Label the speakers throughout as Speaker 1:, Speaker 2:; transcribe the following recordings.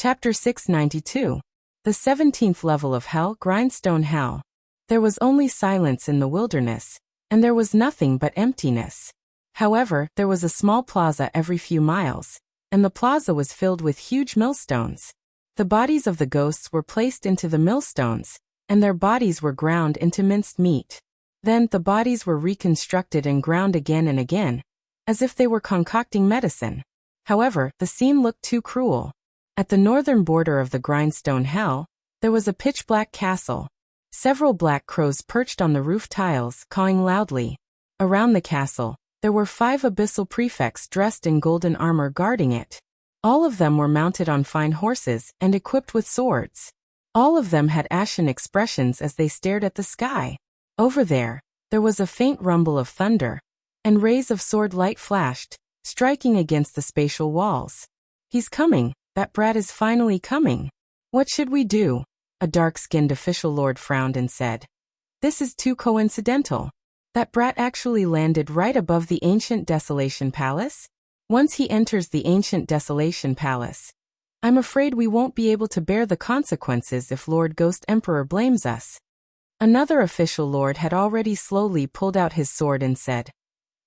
Speaker 1: Chapter 692. The 17th Level of Hell, Grindstone Hell. There was only silence in the wilderness, and there was nothing but emptiness. However, there was a small plaza every few miles, and the plaza was filled with huge millstones. The bodies of the ghosts were placed into the millstones, and their bodies were ground into minced meat. Then the bodies were reconstructed and ground again and again, as if they were concocting medicine. However, the scene looked too cruel. At the northern border of the Grindstone Hell, there was a pitch-black castle. Several black crows perched on the roof tiles, cawing loudly. Around the castle, there were 5 abyssal prefects dressed in golden armor guarding it. All of them were mounted on fine horses and equipped with swords. All of them had ashen expressions as they stared at the sky. Over there was a faint rumble of thunder, and rays of sword light flashed, striking against the spatial walls. "He's coming. That brat is finally coming. What should we do?" A dark-skinned official lord frowned and said. "This is too coincidental. That brat actually landed right above the ancient Desolation Palace? Once he enters the ancient Desolation Palace, I'm afraid we won't be able to bear the consequences if Lord Ghost Emperor blames us." Another official lord had already slowly pulled out his sword and said,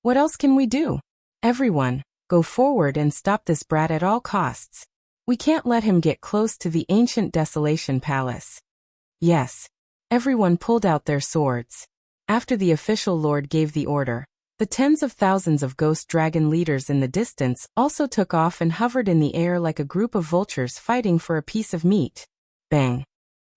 Speaker 1: "What else can we do? Everyone, go forward and stop this brat at all costs. We can't let him get close to the ancient Desolation Palace." Yes. Everyone pulled out their swords. After the official lord gave the order, the tens of thousands of ghost dragon leaders in the distance also took off and hovered in the air like a group of vultures fighting for a piece of meat. Bang!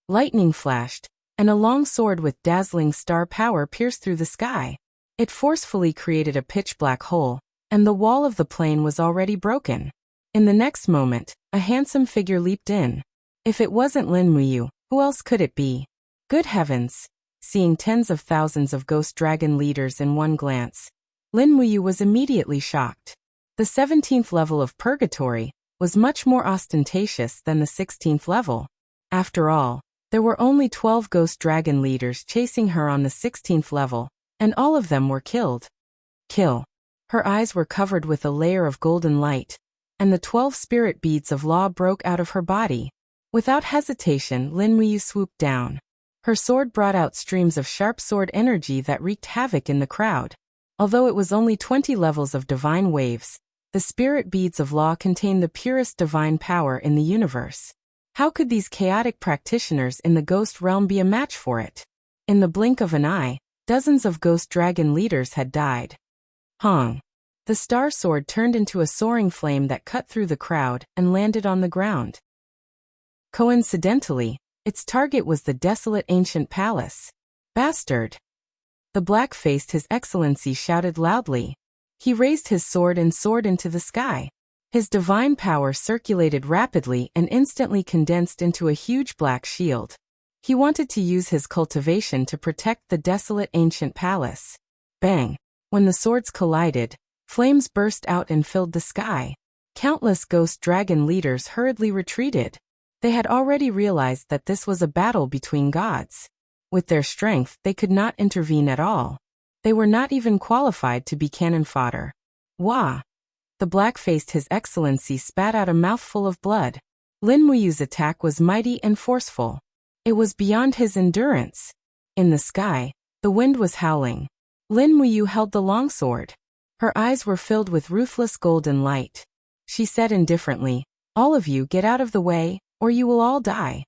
Speaker 1: Lightning flashed, and a long sword with dazzling star power pierced through the sky. It forcefully created a pitch-black hole, and the wall of the plane was already broken. In the next moment, a handsome figure leaped in. If it wasn't Lin Muyu, who else could it be? Good heavens! Seeing tens of thousands of ghost dragon leaders in one glance, Lin Muyu was immediately shocked. The 17th level of Purgatory was much more ostentatious than the 16th level. After all, there were only 12 ghost dragon leaders chasing her on the 16th level, and all of them were killed. Kill. Her eyes were covered with a layer of golden light, and the 12 spirit beads of law broke out of her body. Without hesitation, Lin Muyu swooped down. Her sword brought out streams of sharp sword energy that wreaked havoc in the crowd. Although it was only 20 levels of divine waves, the spirit beads of law contained the purest divine power in the universe. How could these chaotic practitioners in the ghost realm be a match for it? In the blink of an eye, dozens of ghost dragon leaders had died. Hong! The star sword turned into a soaring flame that cut through the crowd and landed on the ground. Coincidentally, its target was the desolate ancient palace. Bastard! The black-faced His Excellency shouted loudly. He raised his sword and soared into the sky. His divine power circulated rapidly and instantly condensed into a huge black shield. He wanted to use his cultivation to protect the desolate ancient palace. Bang! When the swords collided, flames burst out and filled the sky. Countless ghost dragon leaders hurriedly retreated. They had already realized that this was a battle between gods. With their strength, they could not intervene at all. They were not even qualified to be cannon fodder. Wah! The black-faced His Excellency spat out a mouthful of blood. Lin Muyu's attack was mighty and forceful. It was beyond his endurance. In the sky, the wind was howling. Lin Muyu held the longsword. Her eyes were filled with ruthless golden light. She said indifferently, "All of you get out of the way, or you will all die."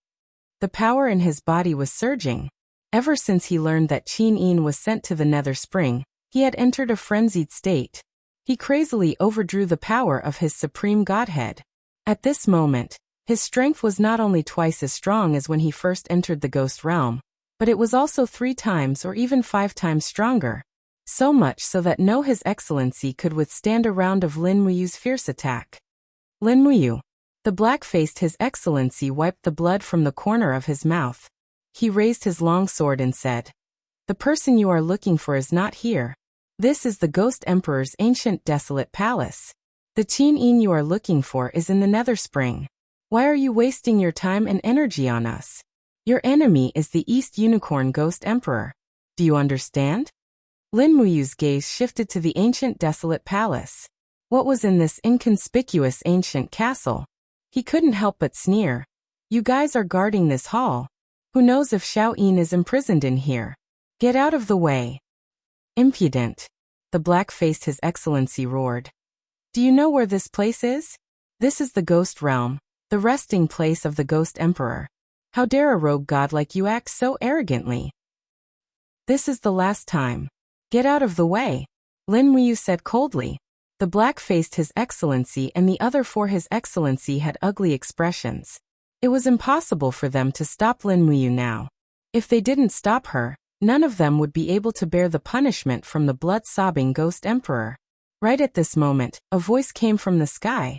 Speaker 1: The power in his body was surging. Ever since he learned that Qin Yin was sent to the Nether Spring, he had entered a frenzied state. He crazily overdrew the power of his supreme godhead. At this moment, his strength was not only twice as strong as when he first entered the ghost realm, but it was also 3 times or even 5 times stronger. So much so that no His Excellency could withstand a round of Lin Muyu's fierce attack. Lin Muyu. The black-faced His Excellency wiped the blood from the corner of his mouth. He raised his long sword and said, "The person you are looking for is not here. This is the Ghost Emperor's ancient desolate palace. The Qin Yin you are looking for is in the Nether Spring. Why are you wasting your time and energy on us? Your enemy is the East Unicorn Ghost Emperor. Do you understand?" Lin Muyu's gaze shifted to the ancient desolate palace. What was in this inconspicuous ancient castle? He couldn't help but sneer. You guys are guarding this hall. Who knows if Xiao Yin is imprisoned in here? Get out of the way. Impudent. The black-faced His Excellency roared. Do you know where this place is? This is the Ghost Realm, the resting place of the Ghost Emperor. How dare a rogue god like you act so arrogantly? This is the last time. Get out of the way, Lin Muyu said coldly. The black-faced His Excellency and the other four His Excellency had ugly expressions. It was impossible for them to stop Lin Muyu now. If they didn't stop her, none of them would be able to bear the punishment from the blood-sobbing Ghost Emperor. Right at this moment, a voice came from the sky.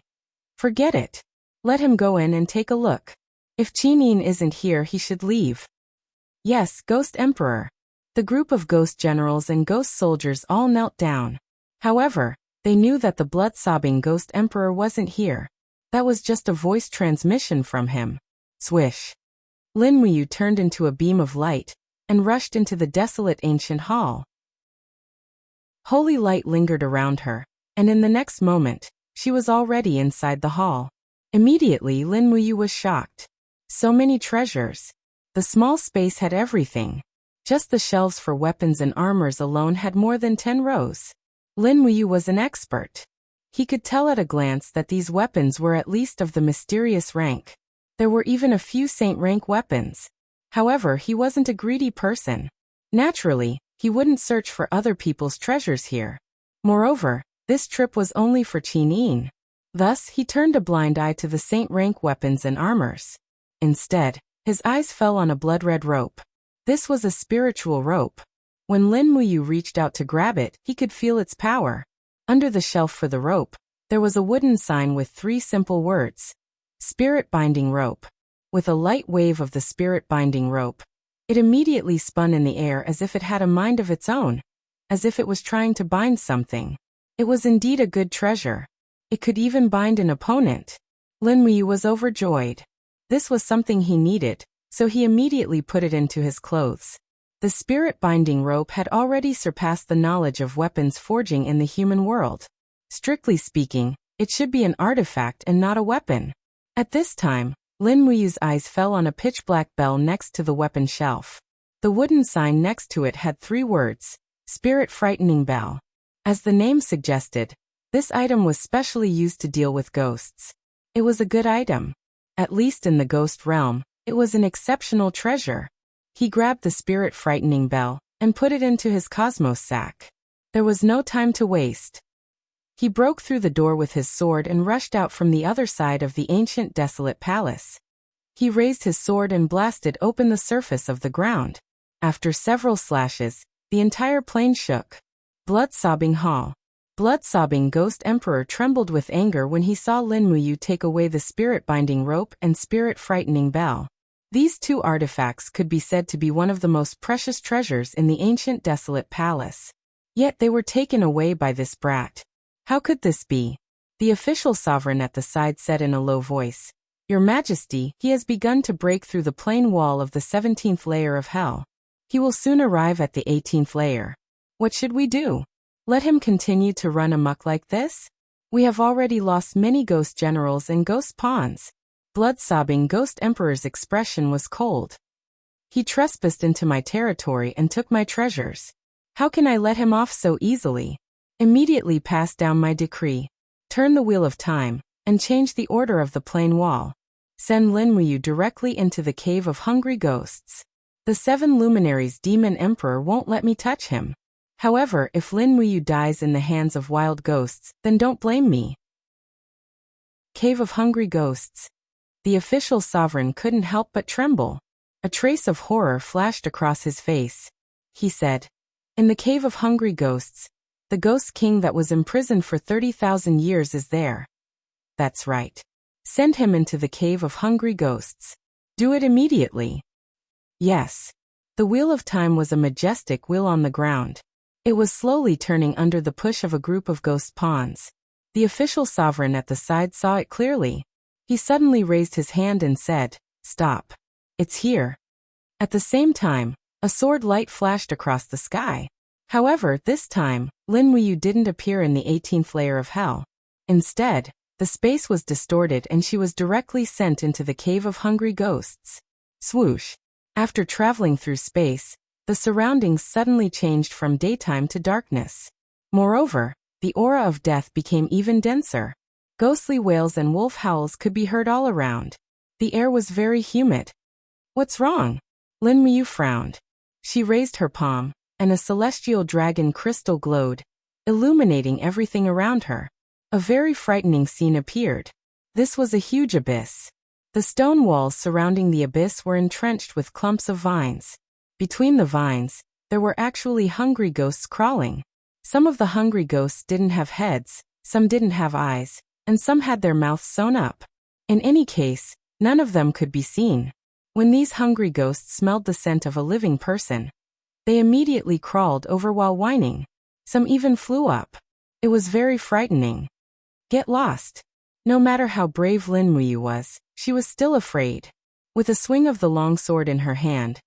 Speaker 1: Forget it. Let him go in and take a look. If Qinin isn't here, he should leave. Yes, Ghost Emperor. The group of ghost generals and ghost soldiers all knelt down. However, they knew that the blood-sobbing Ghost Emperor wasn't here. That was just a voice transmission from him. Swish. Lin Muyu turned into a beam of light and rushed into the desolate ancient hall. Holy light lingered around her, and in the next moment, she was already inside the hall. Immediately, Lin Muyu was shocked. So many treasures. The small space had everything. Just the shelves for weapons and armors alone had more than 10 rows. Lin Muyu was an expert. He could tell at a glance that these weapons were at least of the mysterious rank. There were even a few saint rank weapons. However, he wasn't a greedy person. Naturally, he wouldn't search for other people's treasures here. Moreover, this trip was only for Qinin. Thus, he turned a blind eye to the saint rank weapons and armors. Instead, his eyes fell on a blood-red rope. This was a spiritual rope. When Lin Muyu reached out to grab it, he could feel its power. Under the shelf for the rope, there was a wooden sign with 3 simple words. Spirit binding rope. With a light wave of the spirit binding rope, it immediately spun in the air as if it had a mind of its own, as if it was trying to bind something. It was indeed a good treasure. It could even bind an opponent. Lin Muyu was overjoyed. This was something he needed, so he immediately put it into his clothes. The spirit binding rope had already surpassed the knowledge of weapons forging in the human world. Strictly speaking, it should be an artifact and not a weapon. At this time, Lin Muyu's eyes fell on a pitch-black bell next to the weapon shelf. The wooden sign next to it had 3 words, Spirit Frightening Bell. As the name suggested, this item was specially used to deal with ghosts. It was a good item. At least in the ghost realm, it was an exceptional treasure. He grabbed the Spirit Frightening Bell and put it into his cosmos sack. There was no time to waste. He broke through the door with his sword and rushed out from the other side of the ancient desolate palace. He raised his sword and blasted open the surface of the ground. After several slashes, the entire plane shook. Blood-sobbing hall. Blood-sobbing Ghost Emperor trembled with anger when he saw Lin Muyu take away the spirit-binding rope and spirit-frightening bell. These 2 artifacts could be said to be one of the most precious treasures in the ancient desolate palace. Yet they were taken away by this brat. How could this be? The official sovereign at the side said in a low voice, Your Majesty, he has begun to break through the plain wall of the 17th layer of hell. He will soon arrive at the 18th layer. What should we do? Let him continue to run amok like this? We have already lost many ghost generals and ghost pawns. Blood-sobbing Ghost Emperor's expression was cold. He trespassed into my territory and took my treasures. How can I let him off so easily? Immediately pass down my decree. Turn the wheel of time, and change the order of the plain wall. Send Lin Muyu directly into the cave of hungry ghosts. The 7 luminaries demon emperor won't let me touch him. However, if Lin Muyu dies in the hands of wild ghosts, then don't blame me. Cave of hungry ghosts. The official sovereign couldn't help but tremble. A trace of horror flashed across his face. He said, In the cave of hungry ghosts, the ghost king that was imprisoned for 30,000 years is there. That's right. Send him into the cave of hungry ghosts. Do it immediately. Yes. The wheel of time was a majestic wheel on the ground. It was slowly turning under the push of a group of ghost pawns. The official sovereign at the side saw it clearly. He suddenly raised his hand and said, Stop. It's here. At the same time, a sword light flashed across the sky. However, this time, Lin Muyu didn't appear in the 18th layer of hell. Instead, The space was distorted and she was directly sent into the cave of hungry ghosts. Swoosh. After traveling through space, the surroundings suddenly changed from daytime to darkness. Moreover, the aura of death became even denser. Ghostly wails and wolf howls could be heard all around. The air was very humid. What's wrong? Lin Muyu frowned. She raised her palm, and a celestial dragon crystal glowed, illuminating everything around her. A very frightening scene appeared. This was a huge abyss. The stone walls surrounding the abyss were entrenched with clumps of vines. Between the vines, there were actually hungry ghosts crawling. Some of the hungry ghosts didn't have heads, some didn't have eyes, and some had their mouths sewn up. In any case, none of them could be seen. When these hungry ghosts smelled the scent of a living person, they immediately crawled over while whining. Some even flew up. It was very frightening. Get lost. No matter how brave Lin Muyu was, she was still afraid. With a swing of the long sword in her hand,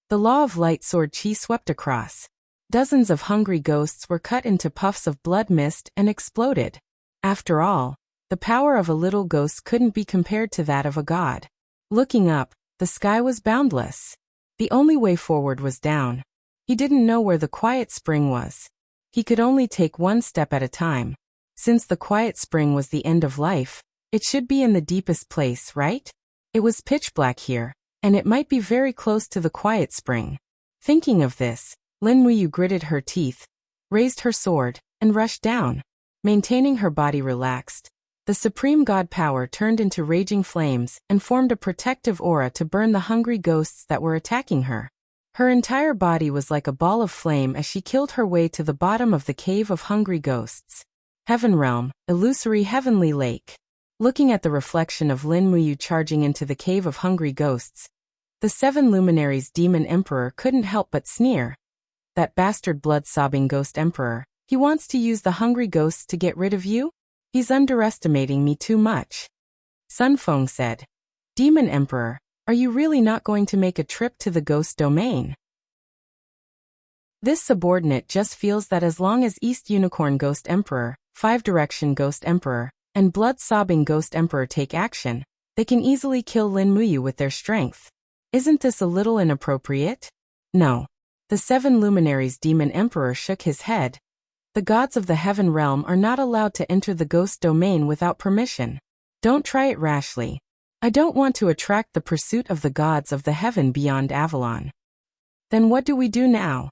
Speaker 1: the law of light sword chi swept across. Dozens of hungry ghosts were cut into puffs of blood mist and exploded. After all, the power of a little ghost couldn't be compared to that of a god. Looking up, the sky was boundless. The only way forward was down. He didn't know where the quiet spring was. He could only take one step at a time. Since the quiet spring was the end of life, it should be in the deepest place, right? It was pitch black here, and it might be very close to the quiet spring. Thinking of this, Lin Muyu gritted her teeth, raised her sword, and rushed down. Maintaining her body relaxed, the supreme god power turned into raging flames and formed a protective aura to burn the hungry ghosts that were attacking her. Her entire body was like a ball of flame as she killed her way to the bottom of the cave of hungry ghosts. Heaven Realm, illusory heavenly lake. Looking at the reflection of Lin Muyu charging into the cave of hungry ghosts, the 7 luminaries demon emperor couldn't help but sneer. That bastard blood-sobbing ghost emperor, he wants to use the hungry ghosts to get rid of you? He's underestimating me too much. Sun Feng said. Demon Emperor, are you really not going to make a trip to the ghost domain? This subordinate just feels that as long as East Unicorn Ghost Emperor, 5 Direction Ghost Emperor, and Blood-Sobbing Ghost Emperor take action, they can easily kill Lin Muyu with their strength. Isn't this a little inappropriate? No. The 7 luminaries demon emperor shook his head. The gods of the heaven realm are not allowed to enter the ghost domain without permission. Don't try it rashly. I don't want to attract the pursuit of the gods of the heaven beyond Avalon. Then what do we do now?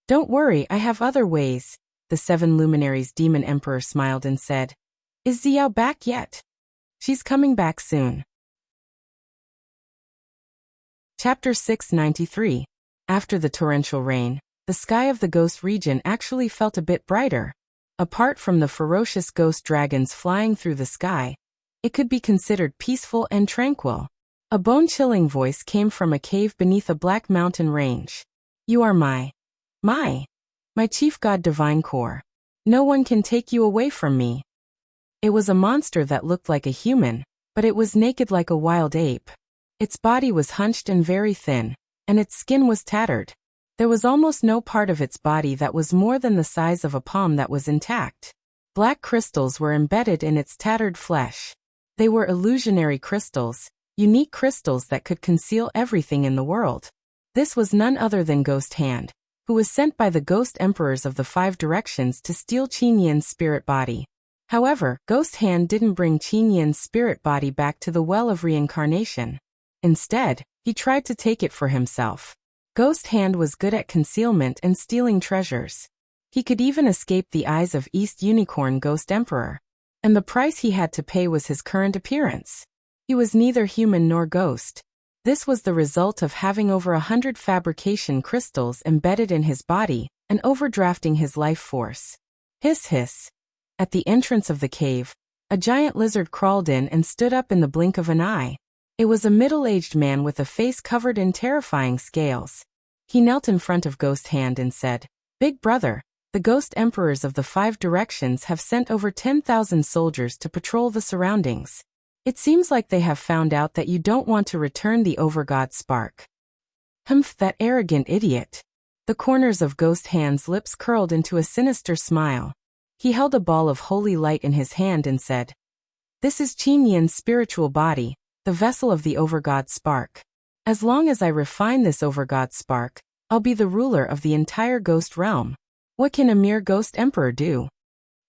Speaker 1: Don't worry, I have other ways. The 7 luminaries demon emperor smiled and said, Is Xiao back yet? She's coming back soon. Chapter 693. After the torrential rain, the sky of the ghost region actually felt a bit brighter. Apart from the ferocious ghost dragons flying through the sky, it could be considered peaceful and tranquil. A bone-chilling voice came from a cave beneath a black mountain range. You are my chief god divine core. No one can take you away from me. It was a monster that looked like a human, but it was naked like a wild ape. Its body was hunched and very thin, and its skin was tattered. There was almost no part of its body that was more than the size of a palm that was intact. Black crystals were embedded in its tattered flesh. They were illusionary crystals, unique crystals that could conceal everything in the world. This was none other than Ghost Hand, who was sent by the ghost emperors of the 5 directions to steal Qin Yin's spirit body. However, Ghost Hand didn't bring Qin Yin's spirit body back to the well of reincarnation. Instead, he tried to take it for himself. Ghost Hand was good at concealment and stealing treasures. He could even escape the eyes of East Unicorn Ghost Emperor. And the price he had to pay was his current appearance. He was neither human nor ghost. This was the result of having over 100 fabrication crystals embedded in his body and overdrafting his life force. Hiss hiss. At the entrance of the cave, a giant lizard crawled in and stood up in the blink of an eye. It was a middle-aged man with a face covered in terrifying scales. He knelt in front of Ghost Hand and said, Big brother, the ghost emperors of the 5 directions have sent over 10,000 soldiers to patrol the surroundings. It seems like they have found out that you don't want to return the overgod spark. Humph, that arrogant idiot. The corners of Ghost Hand's lips curled into a sinister smile. He held a ball of holy light in his hand and said, This is Qin Yin's spiritual body, the vessel of the overgod spark. As long as I refine this overgod spark, I'll be the ruler of the entire ghost realm. What can a mere ghost emperor do?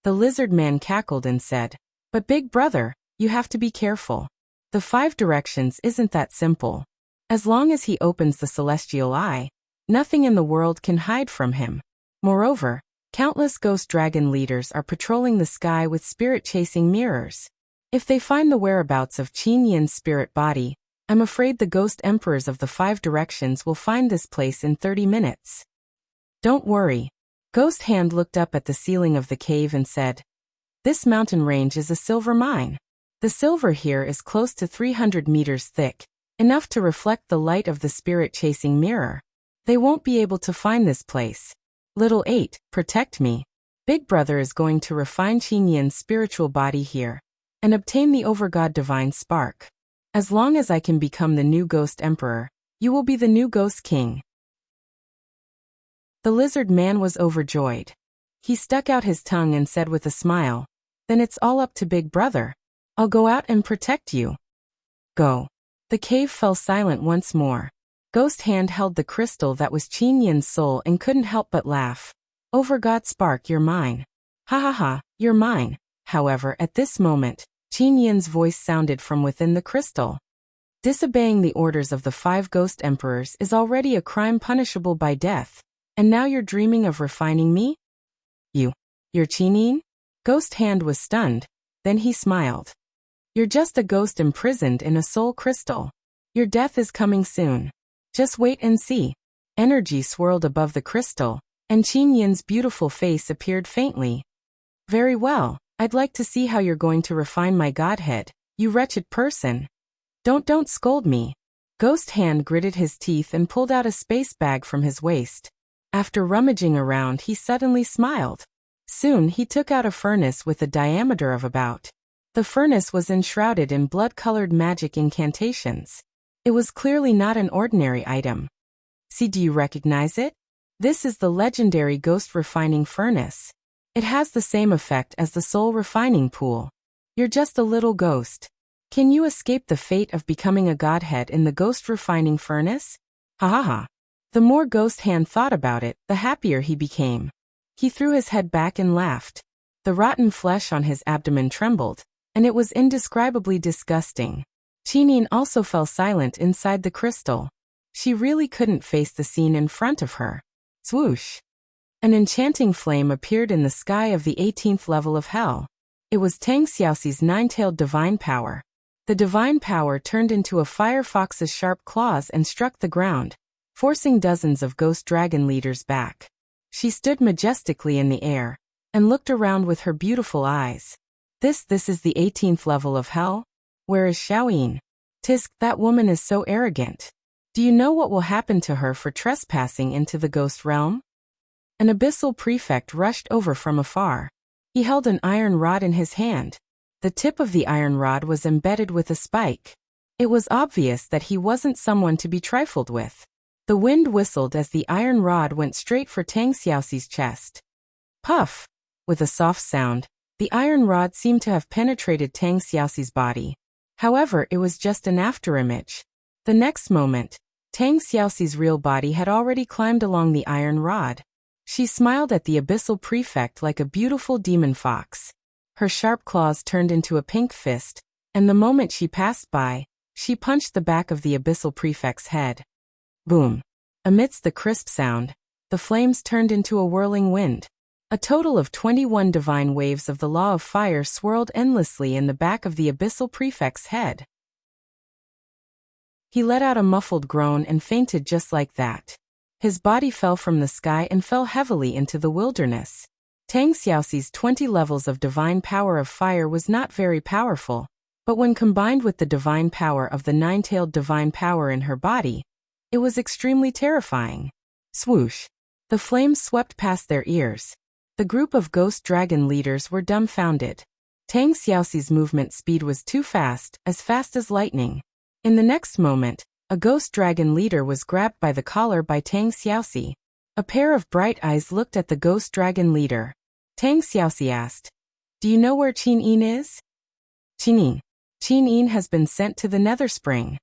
Speaker 1: The lizard man cackled and said, but big brother, you have to be careful. The 5 directions isn't that simple. As long as he opens the celestial eye, nothing in the world can hide from him. Moreover, countless ghost dragon leaders are patrolling the sky with spirit-chasing mirrors. If they find the whereabouts of Qin Yin's spirit body, I'm afraid the ghost emperors of the 5 directions will find this place in 30 minutes. Don't worry. Ghost Hand looked up at the ceiling of the cave and said, this mountain range is a silver mine. The silver here is close to 300 meters thick, enough to reflect the light of the spirit-chasing mirror. They won't be able to find this place. Little 8, protect me. Big brother is going to refine Qin Yin's spiritual body here and obtain the overgod divine spark. As long as I can become the new ghost emperor, you will be the new ghost king. The lizard man was overjoyed. He stuck out his tongue and said with a smile, then it's all up to big brother. I'll go out and protect you. Go. The cave fell silent once more. Ghost Hand held the crystal that was Qin Yin's soul and couldn't help but laugh. Overgod spark, you're mine. Ha ha ha, you're mine. However, at this moment, Qin Yin's voice sounded from within the crystal. Disobeying the orders of the 5 ghost emperors is already a crime punishable by death. And now you're dreaming of refining me? You're Qin Yin? Ghost Hand was stunned. Then he smiled. You're just a ghost imprisoned in a soul crystal. Your death is coming soon. Just wait and see. Energy swirled above the crystal, and Qin Yin's beautiful face appeared faintly. Very well, I'd like to see how you're going to refine my godhead, you wretched person. Don't scold me. Ghost Hand gritted his teeth and pulled out a space bag from his waist. After rummaging around, he suddenly smiled. Soon he took out a furnace with a diameter of about. The furnace was enshrouded in blood-colored magic incantations. It was clearly not an ordinary item. See, do you recognize it? This is the legendary ghost refining furnace. It has the same effect as the soul refining pool. You're just a little ghost. Can you escape the fate of becoming a godhead in the ghost refining furnace? Ha ha ha. The more Ghost Hand thought about it, the happier he became. He threw his head back and laughed. The rotten flesh on his abdomen trembled, and it was indescribably disgusting. Qin Yin also fell silent inside the crystal. She really couldn't face the scene in front of her. Swoosh! An enchanting flame appeared in the sky of the 18th level of hell. It was Tang Xiaoxi's 9-tailed divine power. The divine power turned into a firefox's sharp claws and struck the ground, forcing dozens of ghost dragon leaders back. She stood majestically in the air and looked around with her beautiful eyes. This is the 18th level of hell? Where is Xiaoyin? Tisk, that woman is so arrogant. Do you know what will happen to her for trespassing into the ghost realm? An abyssal prefect rushed over from afar. He held an iron rod in his hand. The tip of the iron rod was embedded with a spike. It was obvious that he wasn't someone to be trifled with. The wind whistled as the iron rod went straight for Tang Xiaoxi's chest. Puff! With a soft sound, the iron rod seemed to have penetrated Tang Xiaoxi's body. However, it was just an afterimage. The next moment, Tang Xiaoxi's real body had already climbed along the iron rod. She smiled at the abyssal prefect like a beautiful demon fox. Her sharp claws turned into a pink fist, and the moment she passed by, she punched the back of the abyssal prefect's head. Boom! Amidst the crisp sound, the flames turned into a whirling wind. A total of 21 divine waves of the law of fire swirled endlessly in the back of the abyssal prefect's head. He let out a muffled groan and fainted just like that. His body fell from the sky and fell heavily into the wilderness. Tang Xiaoxi's 20 levels of divine power of fire was not very powerful, but when combined with the divine power of the 9-tailed divine power in her body, it was extremely terrifying. Swoosh! The flames swept past their ears. The group of ghost dragon leaders were dumbfounded. Tang Xiaoxi's movement speed was too fast as lightning. In the next moment, a ghost dragon leader was grabbed by the collar by Tang Xiaoxi. A pair of bright eyes looked at the ghost dragon leader. Tang Xiaoxi asked, "Do you know where Qin Yin is?" Qin Yin has been sent to the Nether Spring.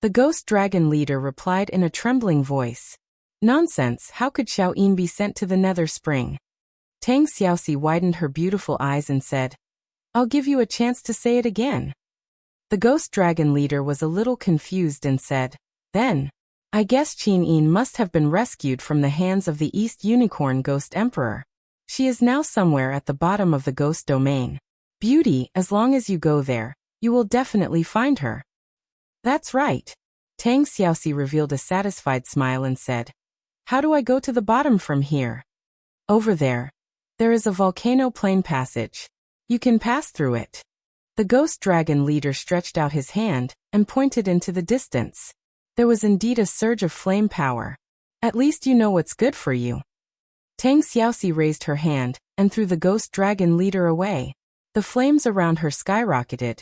Speaker 1: The ghost dragon leader replied in a trembling voice. Nonsense, how could Xiao Yin be sent to the Nether Spring? Tang Xiaoxi widened her beautiful eyes and said, I'll give you a chance to say it again. The ghost dragon leader was a little confused and said, Then, I guess Qin Yin must have been rescued from the hands of the East Unicorn Ghost Emperor. She is now somewhere at the bottom of the ghost domain. Beauty, as long as you go there, you will definitely find her. That's right. Tang Xiaoxi revealed a satisfied smile and said, How do I go to the bottom from here? Over there. There is a volcano plane passage. You can pass through it. The ghost dragon leader stretched out his hand and pointed into the distance. There was indeed a surge of flame power. At least you know what's good for you. Tang Xiaoxi raised her hand and threw the ghost dragon leader away. The flames around her skyrocketed,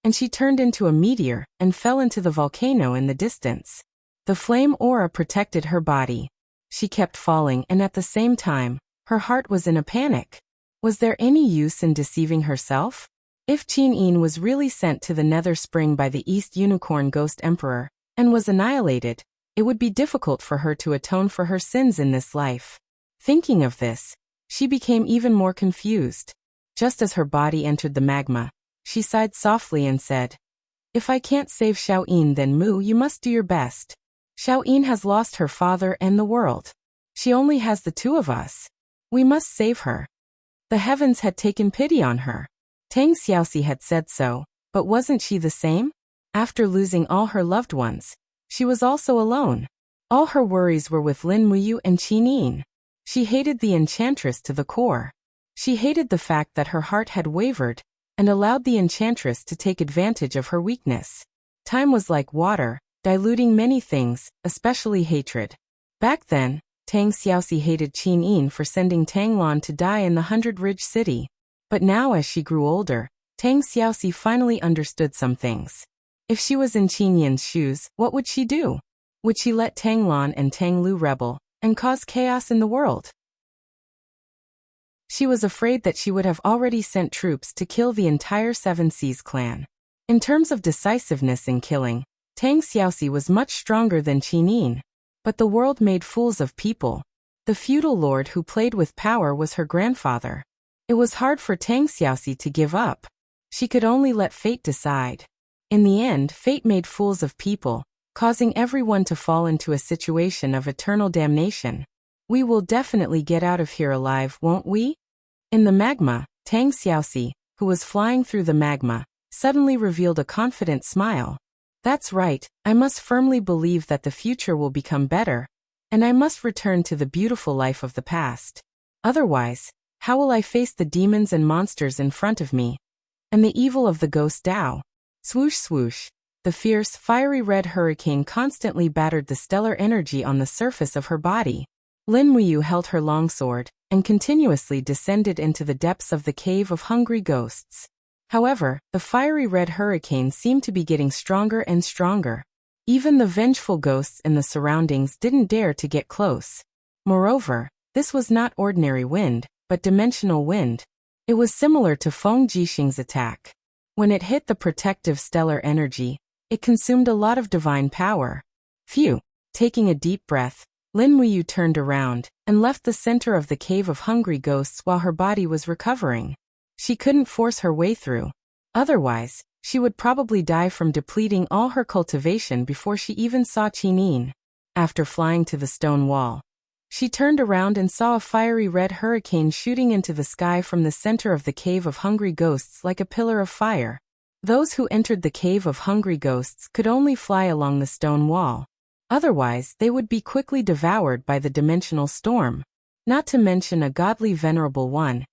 Speaker 1: and she turned into a meteor and fell into the volcano in the distance. The flame aura protected her body. She kept falling, and at the same time, her heart was in a panic. Was there any use in deceiving herself? If Qin Yin was really sent to the Nether Spring by the East Unicorn Ghost Emperor and was annihilated, it would be difficult for her to atone for her sins in this life. Thinking of this, she became even more confused. Just as her body entered the magma, she sighed softly and said, If I can't save Xiao Yin, then Mu, you must do your best. Xiao Yin has lost her father and the world. She only has the two of us. We must save her. The heavens had taken pity on her. Tang Xiaoxi had said so, but wasn't she the same? After losing all her loved ones, she was also alone. All her worries were with Lin Muyu and Qin Yin. She hated the enchantress to the core. She hated the fact that her heart had wavered and allowed the enchantress to take advantage of her weakness. Time was like water, diluting many things, especially hatred. Back then, Tang Xiaoxi hated Qin Yin for sending Tang Lan to die in the 100-ridge city. But now as she grew older, Tang Xiaoxi finally understood some things. If she was in Qin Yin's shoes, what would she do? Would she let Tang Lan and Tang Lu rebel and cause chaos in the world? She was afraid that she would have already sent troops to kill the entire Seven Seas clan. In terms of decisiveness in killing, Tang Xiaoxi was much stronger than Qin Yin. But the world made fools of people. The feudal lord who played with power was her grandfather. It was hard for Tang Xiaoxi to give up. She could only let fate decide. In the end, fate made fools of people, causing everyone to fall into a situation of eternal damnation. We will definitely get out of here alive, won't we? In the magma, Tang Xiaoxi, who was flying through the magma, suddenly revealed a confident smile. That's right, I must firmly believe that the future will become better, and I must return to the beautiful life of the past. Otherwise, how will I face the demons and monsters in front of me? And the evil of the ghost Tao? Swoosh swoosh, the fierce, fiery red hurricane constantly battered the stellar energy on the surface of her body. Lin Muyu held her longsword and continuously descended into the depths of the cave of hungry ghosts. However, the fiery red hurricane seemed to be getting stronger and stronger. Even the vengeful ghosts in the surroundings didn't dare to get close. Moreover, this was not ordinary wind, but dimensional wind. It was similar to Feng Jixing's attack. When it hit the protective stellar energy, it consumed a lot of divine power. Phew! Taking a deep breath, Lin Muyu turned around and left the center of the cave of hungry ghosts while her body was recovering. She couldn't force her way through. Otherwise, she would probably die from depleting all her cultivation before she even saw Qin Yin. After flying to the stone wall, she turned around and saw a fiery red hurricane shooting into the sky from the center of the cave of hungry ghosts like a pillar of fire. Those who entered the cave of hungry ghosts could only fly along the stone wall. Otherwise, they would be quickly devoured by the dimensional storm. Not to mention a godly venerable one.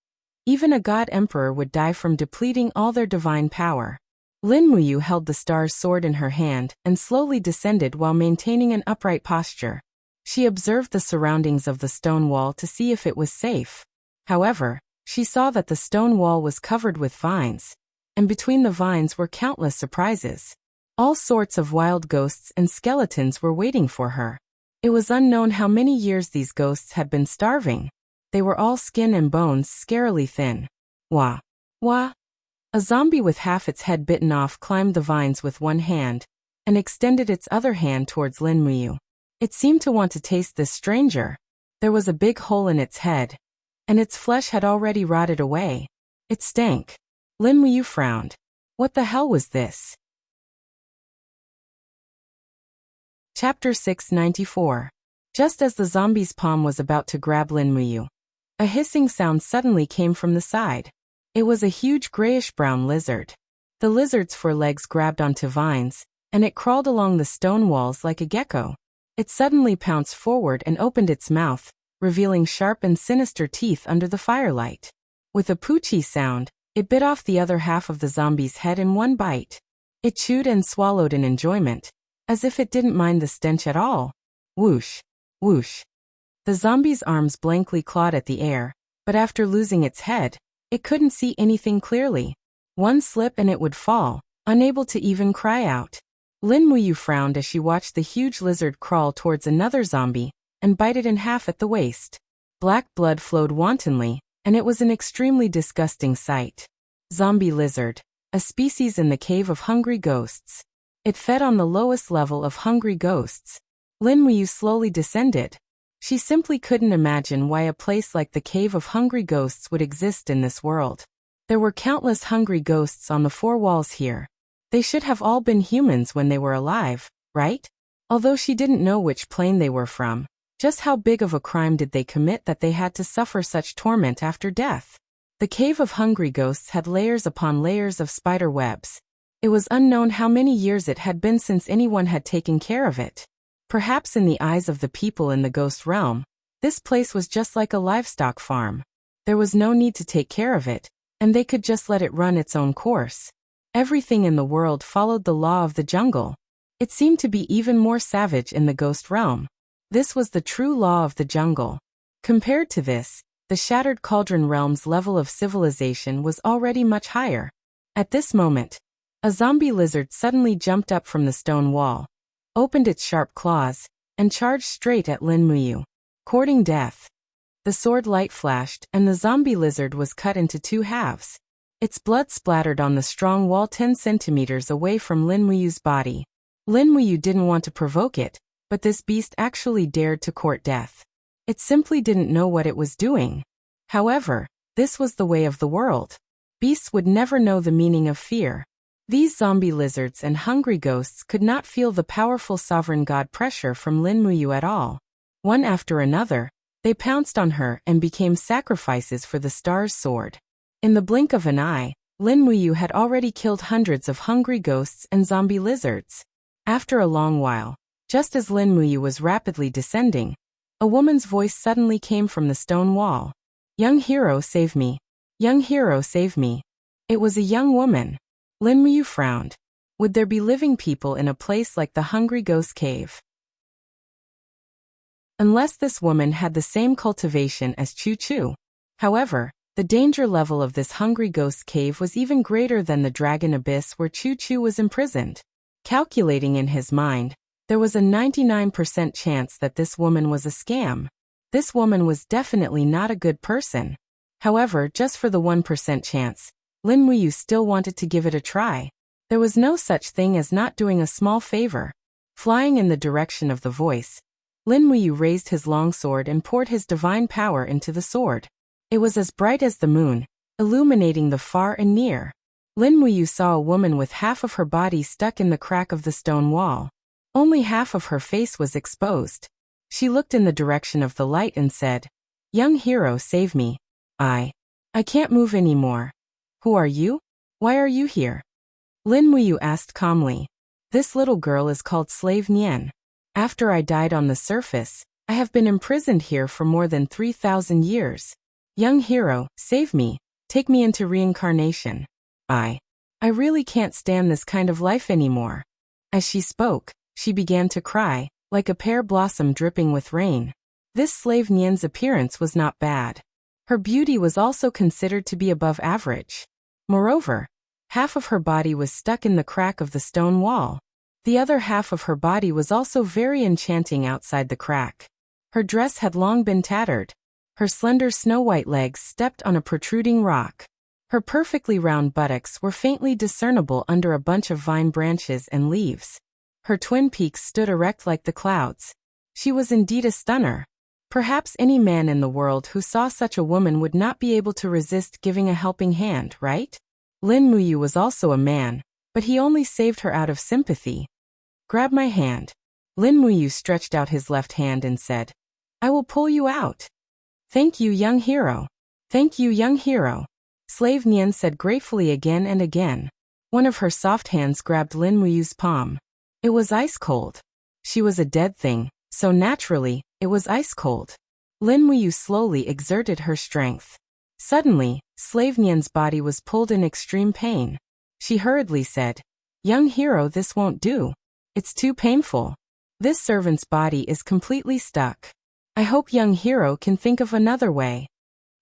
Speaker 1: Even a god emperor would die from depleting all their divine power. Lin Muyu held the star's sword in her hand and slowly descended while maintaining an upright posture. She observed the surroundings of the stone wall to see if it was safe. However, she saw that the stone wall was covered with vines, and between the vines were countless surprises. All sorts of wild ghosts and skeletons were waiting for her. It was unknown how many years these ghosts had been starving. They were all skin and bones, scarily thin. Wah! Wah! A zombie with half its head bitten off climbed the vines with one hand and extended its other hand towards Lin Muyu. It seemed to want to taste this stranger. There was a big hole in its head, and its flesh had already rotted away. It stank. Lin Muyu frowned. What the hell was this? Chapter 694. Just as the zombie's palm was about to grab Lin Muyu, a hissing sound suddenly came from the side. It was a huge grayish-brown lizard. The lizard's forelegs grabbed onto vines, and it crawled along the stone walls like a gecko. It suddenly pounced forward and opened its mouth, revealing sharp and sinister teeth under the firelight. With a poochie sound, it bit off the other half of the zombie's head in one bite. It chewed and swallowed in enjoyment, as if it didn't mind the stench at all. Whoosh, whoosh. The zombie's arms blankly clawed at the air, but after losing its head, it couldn't see anything clearly. One slip and it would fall, unable to even cry out. Lin Muyu frowned as she watched the huge lizard crawl towards another zombie and bite it in half at the waist. Black blood flowed wantonly, and it was an extremely disgusting sight. Zombie lizard, a species in the cave of hungry ghosts. It fed on the lowest level of hungry ghosts. Lin Muyu slowly descended. She simply couldn't imagine why a place like the cave of hungry ghosts would exist in this world. There were countless hungry ghosts on the four walls here. They should have all been humans when they were alive, right? Although she didn't know which plane they were from, just how big of a crime did they commit that they had to suffer such torment after death? The cave of hungry ghosts had layers upon layers of spider webs. It was unknown how many years it had been since anyone had taken care of it. Perhaps in the eyes of the people in the ghost realm, this place was just like a livestock farm. There was no need to take care of it, and they could just let it run its own course. Everything in the world followed the law of the jungle. It seemed to be even more savage in the ghost realm. This was the true law of the jungle. Compared to this, the Shattered Cauldron realm's level of civilization was already much higher. At this moment, a zombie lizard suddenly jumped up from the stone wall, opened its sharp claws, and charged straight at Lin Muyu, courting death. The sword light flashed, and the zombie lizard was cut into two halves. Its blood splattered on the strong wall 10 centimeters away from Lin Muyu's body. Lin Muyu didn't want to provoke it, but this beast actually dared to court death. It simply didn't know what it was doing. However, this was the way of the world. Beasts would never know the meaning of fear. These zombie lizards and hungry ghosts could not feel the powerful sovereign god pressure from Lin Muyu at all. One after another, they pounced on her and became sacrifices for the star's sword. In the blink of an eye, Lin Muyu had already killed hundreds of hungry ghosts and zombie lizards. After a long while, just as Lin Muyu was rapidly descending, a woman's voice suddenly came from the stone wall. "Young hero, save me. Young hero, save me." It was a young woman. Lin Muyu frowned. Would there be living people in a place like the Hungry Ghost Cave? Unless this woman had the same cultivation as Chu Chu. However, the danger level of this Hungry Ghost Cave was even greater than the Dragon Abyss where Chu Chu was imprisoned. Calculating in his mind, there was a 99% chance that this woman was a scam. This woman was definitely not a good person. However, just for the 1% chance, Lin Muyu still wanted to give it a try. There was no such thing as not doing a small favor. Flying in the direction of the voice, Lin Muyu raised his long sword and poured his divine power into the sword. It was as bright as the moon, illuminating the far and near. Lin Muyu saw a woman with half of her body stuck in the crack of the stone wall. Only half of her face was exposed. She looked in the direction of the light and said, "Young hero, save me. I can't move anymore." "Who are you? Why are you here?" Lin Muyu asked calmly. "This little girl is called Slave Nian. After I died on the surface, I have been imprisoned here for more than 3,000 years. Young hero, save me. Take me into reincarnation. I really can't stand this kind of life anymore." As she spoke, she began to cry, like a pear blossom dripping with rain. This slave Nian's appearance was not bad. Her beauty was also considered to be above average. Moreover, half of her body was stuck in the crack of the stone wall. The other half of her body was also very enchanting outside the crack. Her dress had long been tattered. Her slender snow-white legs stepped on a protruding rock. Her perfectly round buttocks were faintly discernible under a bunch of vine branches and leaves. Her twin peaks stood erect like the clouds. She was indeed a stunner. Perhaps any man in the world who saw such a woman would not be able to resist giving a helping hand, right? Lin Muyu was also a man, but he only saved her out of sympathy. "Grab my hand." Lin Muyu stretched out his left hand and said, "I will pull you out." "Thank you, young hero. Thank you, young hero." Slave Nian said gratefully again and again. One of her soft hands grabbed Lin Muyu's palm. It was ice cold. She was a dead thing, so naturally, it was ice cold. Lin Muyu slowly exerted her strength. Suddenly, Slave Nian's body was pulled in extreme pain. She hurriedly said, "Young hero, this won't do. It's too painful. This servant's body is completely stuck. I hope young hero can think of another way."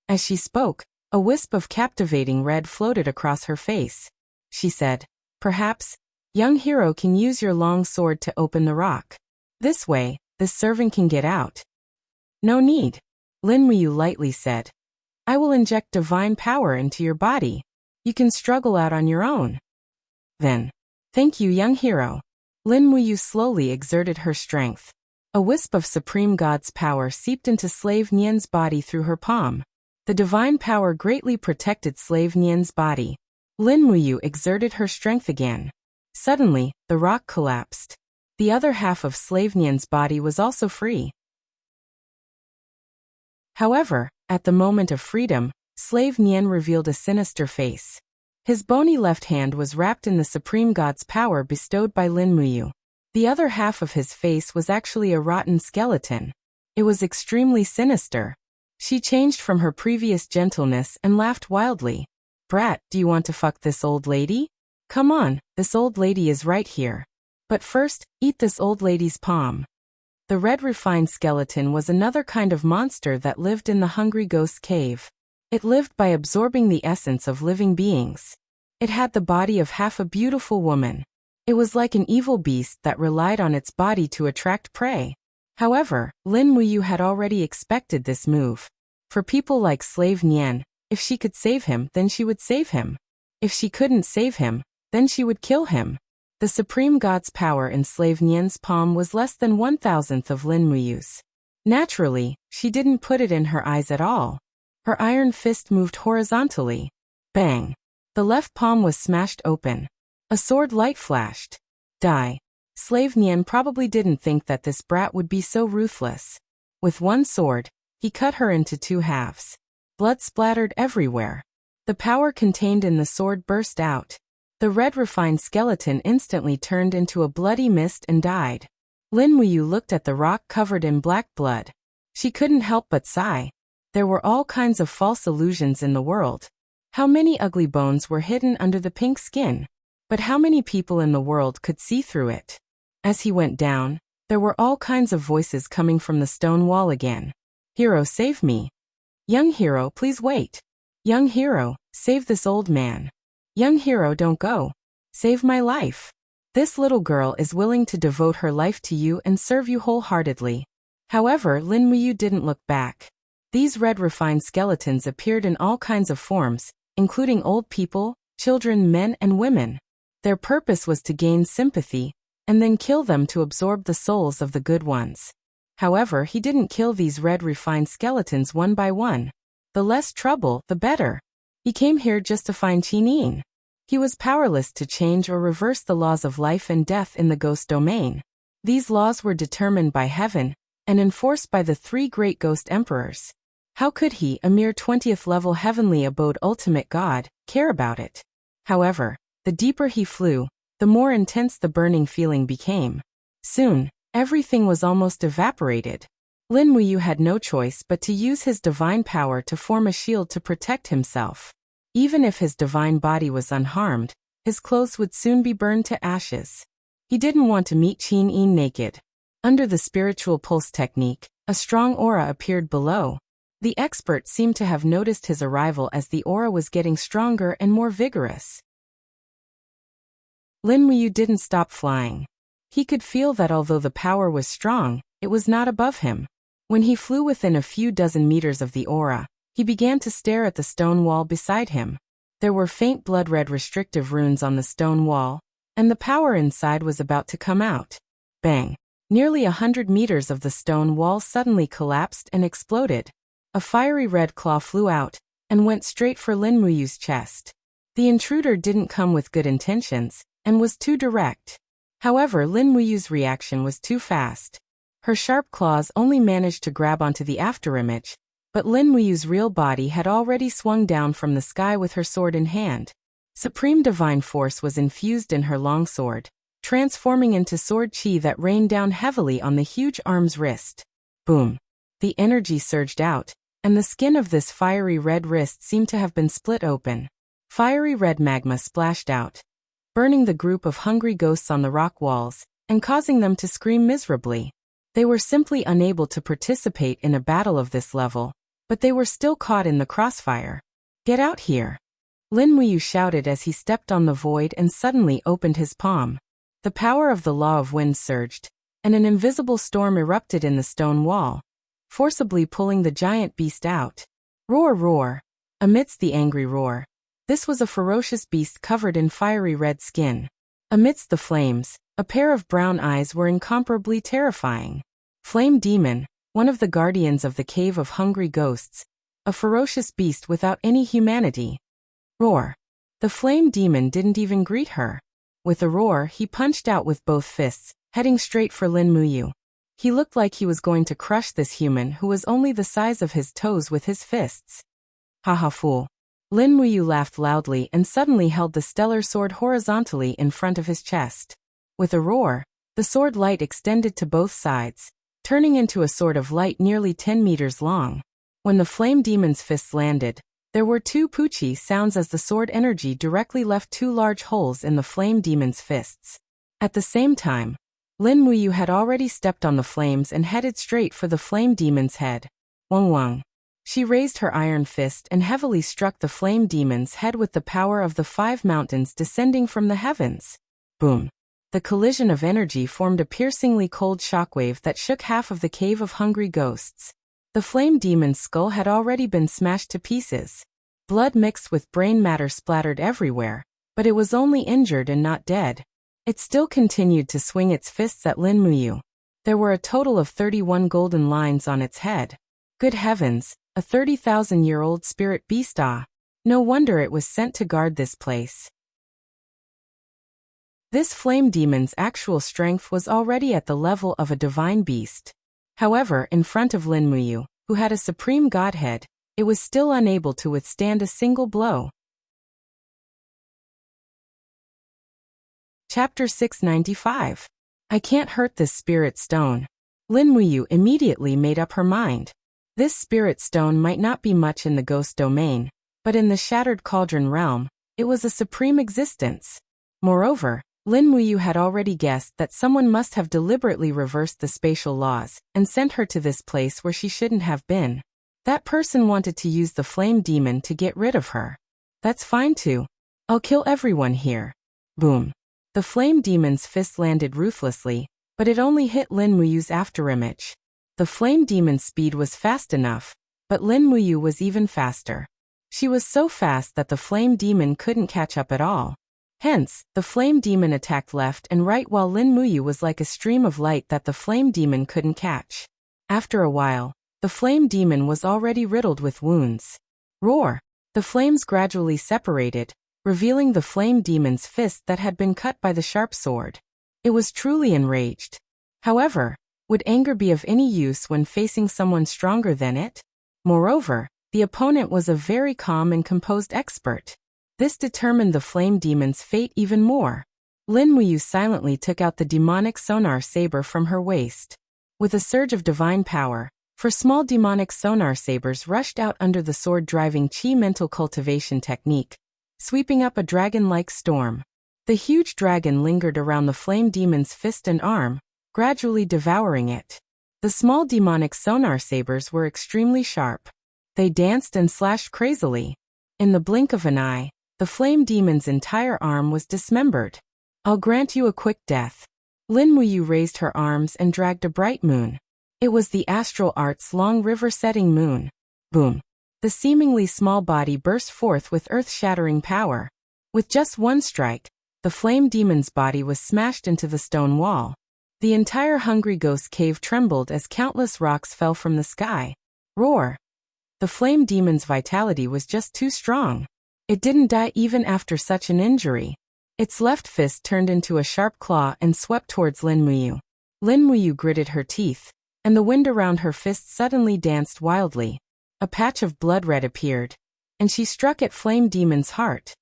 Speaker 1: As she spoke, a wisp of captivating red floated across her face. She said, "Perhaps, young hero can use your long sword to open the rock. This way, this servant can get out." "No need," Lin Muyu lightly said. "I will inject divine power into your body. You can struggle out on your own." Then, "Thank you, young hero." Lin Muyu slowly exerted her strength. A wisp of Supreme God's power seeped into Slave Nian's body through her palm. The divine power greatly protected Slave Nian's body. Lin Muyu exerted her strength again. Suddenly, the rock collapsed. The other half of Slave Nian's body was also free. However, at the moment of freedom, Slave Nian revealed a sinister face. His bony left hand was wrapped in the Supreme God's power bestowed by Lin Muyu. The other half of his face was actually a rotten skeleton. It was extremely sinister. She changed from her previous gentleness and laughed wildly. "Brat, do you want to fuck this old lady? Come on, this old lady is right here. But first, eat this old lady's palm." The red refined skeleton was another kind of monster that lived in the Hungry Ghost Cave. It lived by absorbing the essence of living beings. It had the body of half a beautiful woman. It was like an evil beast that relied on its body to attract prey. However, Lin Muyu had already expected this move. For people like Slave Nian, if she could save him, then she would save him. If she couldn't save him, then she would kill him. The Supreme God's power in Slave Nian's palm was less than 1,000th of Lin Muyu's. Naturally, she didn't put it in her eyes at all. Her iron fist moved horizontally. Bang! The left palm was smashed open. A sword light flashed. Die. Slave Nian probably didn't think that this brat would be so ruthless. With one sword, he cut her into two halves. Blood splattered everywhere. The power contained in the sword burst out. The red refined skeleton instantly turned into a bloody mist and died. Lin Muyu looked at the rock covered in black blood. She couldn't help but sigh. There were all kinds of false illusions in the world. How many ugly bones were hidden under the pink skin? But how many people in the world could see through it? As he went down, there were all kinds of voices coming from the stone wall again. "Hero, save me. Young hero, please wait. Young hero, save this old man. Young hero, don't go. Save my life. This little girl is willing to devote her life to you and serve you wholeheartedly." However, Lin Muyu didn't look back. These red refined skeletons appeared in all kinds of forms, including old people, children, men, and women. Their purpose was to gain sympathy, and then kill them to absorb the souls of the good ones. However, he didn't kill these red refined skeletons one by one. The less trouble, the better. He came here just to find Qinin. He was powerless to change or reverse the laws of life and death in the ghost domain. These laws were determined by heaven, and enforced by the three great ghost emperors. How could he, a mere 20th level heavenly abode ultimate god, care about it? However, the deeper he flew, the more intense the burning feeling became. Soon, everything was almost evaporated. Lin Muyu had no choice but to use his divine power to form a shield to protect himself. Even if his divine body was unharmed, his clothes would soon be burned to ashes. He didn't want to meet Qin naked. Under the spiritual pulse technique, a strong aura appeared below. The expert seemed to have noticed his arrival as the aura was getting stronger and more vigorous. Lin Muyu didn't stop flying. He could feel that although the power was strong, it was not above him. When he flew within a few dozen meters of the aura, he began to stare at the stone wall beside him. There were faint blood-red restrictive runes on the stone wall, and the power inside was about to come out. Bang! Nearly 100 meters of the stone wall suddenly collapsed and exploded. A fiery red claw flew out and went straight for Lin Muyu's chest. The intruder didn't come with good intentions and was too direct. However, Lin Muyu's reaction was too fast. Her sharp claws only managed to grab onto the afterimage, but Lin Muyu's real body had already swung down from the sky with her sword in hand. Supreme divine force was infused in her longsword, transforming into sword chi that rained down heavily on the huge arm's wrist. Boom! The energy surged out, and the skin of this fiery red wrist seemed to have been split open. Fiery red magma splashed out, burning the group of hungry ghosts on the rock walls, and causing them to scream miserably. They were simply unable to participate in a battle of this level, but they were still caught in the crossfire. "Get out here!" Lin Muyu shouted as he stepped on the void and suddenly opened his palm. The power of the law of wind surged, and an invisible storm erupted in the stone wall, forcibly pulling the giant beast out. Roar, roar! Amidst the angry roar, this was a ferocious beast covered in fiery red skin. Amidst the flames, a pair of brown eyes were incomparably terrifying. Flame Demon, one of the guardians of the Cave of Hungry Ghosts, a ferocious beast without any humanity. Roar! The Flame Demon didn't even greet her. With a roar, he punched out with both fists, heading straight for Lin Muyu. He looked like he was going to crush this human who was only the size of his toes with his fists. Haha, fool! Lin Muyu laughed loudly and suddenly held the stellar sword horizontally in front of his chest. With a roar, the sword light extended to both sides, turning into a sword of light nearly 10 meters long. When the Flame Demon's fists landed, there were two poochie sounds as the sword energy directly left two large holes in the Flame Demon's fists. At the same time, Lin Muyu had already stepped on the flames and headed straight for the Flame Demon's head. Wang Wang. She raised her iron fist and heavily struck the Flame Demon's head with the power of the 5 mountains descending from the heavens. Boom! The collision of energy formed a piercingly cold shockwave that shook half of the Cave of Hungry Ghosts. The Flame Demon's skull had already been smashed to pieces. Blood mixed with brain matter splattered everywhere, but it was only injured and not dead. It still continued to swing its fists at Lin Muyu. There were a total of 31 golden lines on its head. Good heavens, a 30,000-year-old spirit beast! No wonder it was sent to guard this place. This Flame Demon's actual strength was already at the level of a divine beast. However, in front of Lin Muyu, who had a supreme godhead, it was still unable to withstand a single blow. Chapter 695. I can't hurt this spirit stone. Lin Muyu immediately made up her mind. This spirit stone might not be much in the ghost domain, but in the Shattered Cauldron realm, it was a supreme existence. Moreover, Lin Muyu had already guessed that someone must have deliberately reversed the spatial laws and sent her to this place where she shouldn't have been. That person wanted to use the Flame Demon to get rid of her. That's fine too. I'll kill everyone here. Boom. The Flame Demon's fist landed ruthlessly, but it only hit Lin Muyu's afterimage. The Flame Demon's speed was fast enough, but Lin Muyu was even faster. She was so fast that the Flame Demon couldn't catch up at all. Hence, the Flame Demon attacked left and right while Lin Muyu was like a stream of light that the Flame Demon couldn't catch. After a while, the Flame Demon was already riddled with wounds. Roar! The flames gradually separated, revealing the Flame Demon's fist that had been cut by the sharp sword. It was truly enraged. However, would anger be of any use when facing someone stronger than it? Moreover, the opponent was a very calm and composed expert. This determined the Flame Demon's fate even more. Lin Muyu silently took out the demonic sonar saber from her waist. With a surge of divine power, 4 small demonic sonar sabers rushed out under the sword-driving chi mental cultivation technique, sweeping up a dragon-like storm. The huge dragon lingered around the Flame Demon's fist and arm, gradually devouring it. The small demonic sonar sabers were extremely sharp. They danced and slashed crazily. In the blink of an eye, the Flame Demon's entire arm was dismembered. I'll grant you a quick death. Lin Muyu raised her arms and dragged a bright moon. It was the Astral Art's long river-setting moon. Boom. The seemingly small body burst forth with earth-shattering power. With just one strike, the flame demon's body was smashed into the stone wall. The entire Hungry Ghost cave trembled as countless rocks fell from the sky. Roar! The flame demon's vitality was just too strong. It didn't die even after such an injury. Its left fist turned into a sharp claw and swept towards Lin Muyu. Lin Muyu gritted her teeth, and the wind around her fist suddenly danced wildly. A patch of blood red appeared, and she struck at Flame Demon's heart.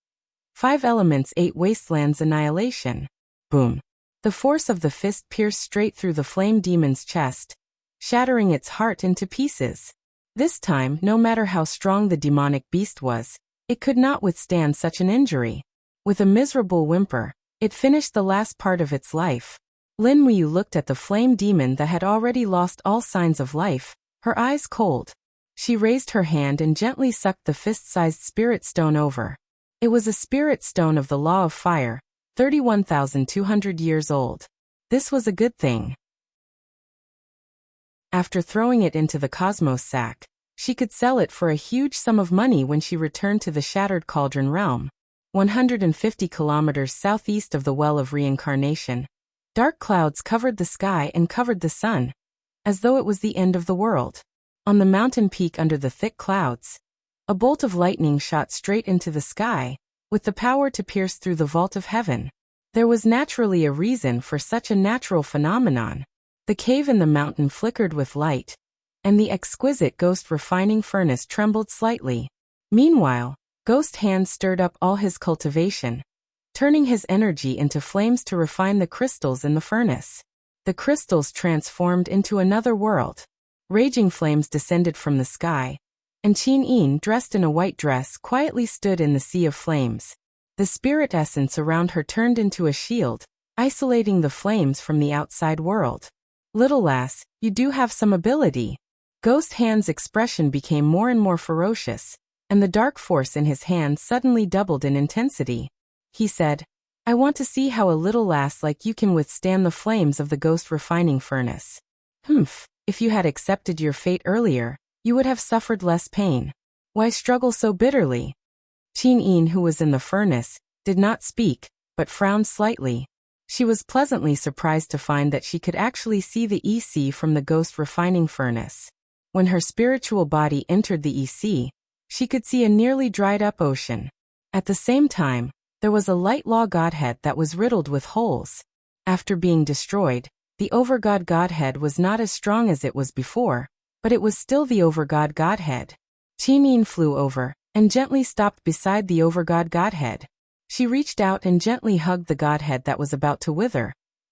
Speaker 1: 5 elements 8 wastelands annihilation. Boom. The force of the fist pierced straight through the Flame Demon's chest, shattering its heart into pieces. This time, no matter how strong the demonic beast was, it could not withstand such an injury. With a miserable whimper, it finished the last part of its life. Lin Muyu looked at the flame demon that had already lost all signs of life, her eyes cold. She raised her hand and gently sucked the fist-sized spirit stone over. It was a spirit stone of the law of fire, 31,200 years old. This was a good thing. After throwing it into the cosmos sack, she could sell it for a huge sum of money when she returned to the Shattered Cauldron realm. 150 kilometers southeast of the Well of Reincarnation, dark clouds covered the sky and covered the sun, as though it was the end of the world. On the mountain peak under the thick clouds, a bolt of lightning shot straight into the sky, with the power to pierce through the vault of heaven. There was naturally a reason for such a natural phenomenon. The cave in the mountain flickered with light, and the exquisite ghost refining furnace trembled slightly. Meanwhile, Ghost Hand stirred up all his cultivation, turning his energy into flames to refine the crystals in the furnace. The crystals transformed into another world. Raging flames descended from the sky, and Qin Yin, dressed in a white dress, quietly stood in the sea of flames. The spirit essence around her turned into a shield, isolating the flames from the outside world. Little lass, you do have some ability. Ghost Hand's expression became more and more ferocious, and the dark force in his hand suddenly doubled in intensity. He said, I want to see how a little lass like you can withstand the flames of the ghost refining furnace. If you had accepted your fate earlier, you would have suffered less pain. Why struggle so bitterly? Qin Yin, who was in the furnace, did not speak, but frowned slightly. She was pleasantly surprised to find that she could actually see the EC from the ghost refining furnace. When her spiritual body entered the EC, she could see a nearly dried-up ocean. At the same time, there was a light law godhead that was riddled with holes. After being destroyed, the Overgod Godhead was not as strong as it was before, but it was still the Overgod Godhead. Qin Yin flew over, and gently stopped beside the Overgod Godhead. She reached out and gently hugged the Godhead that was about to wither,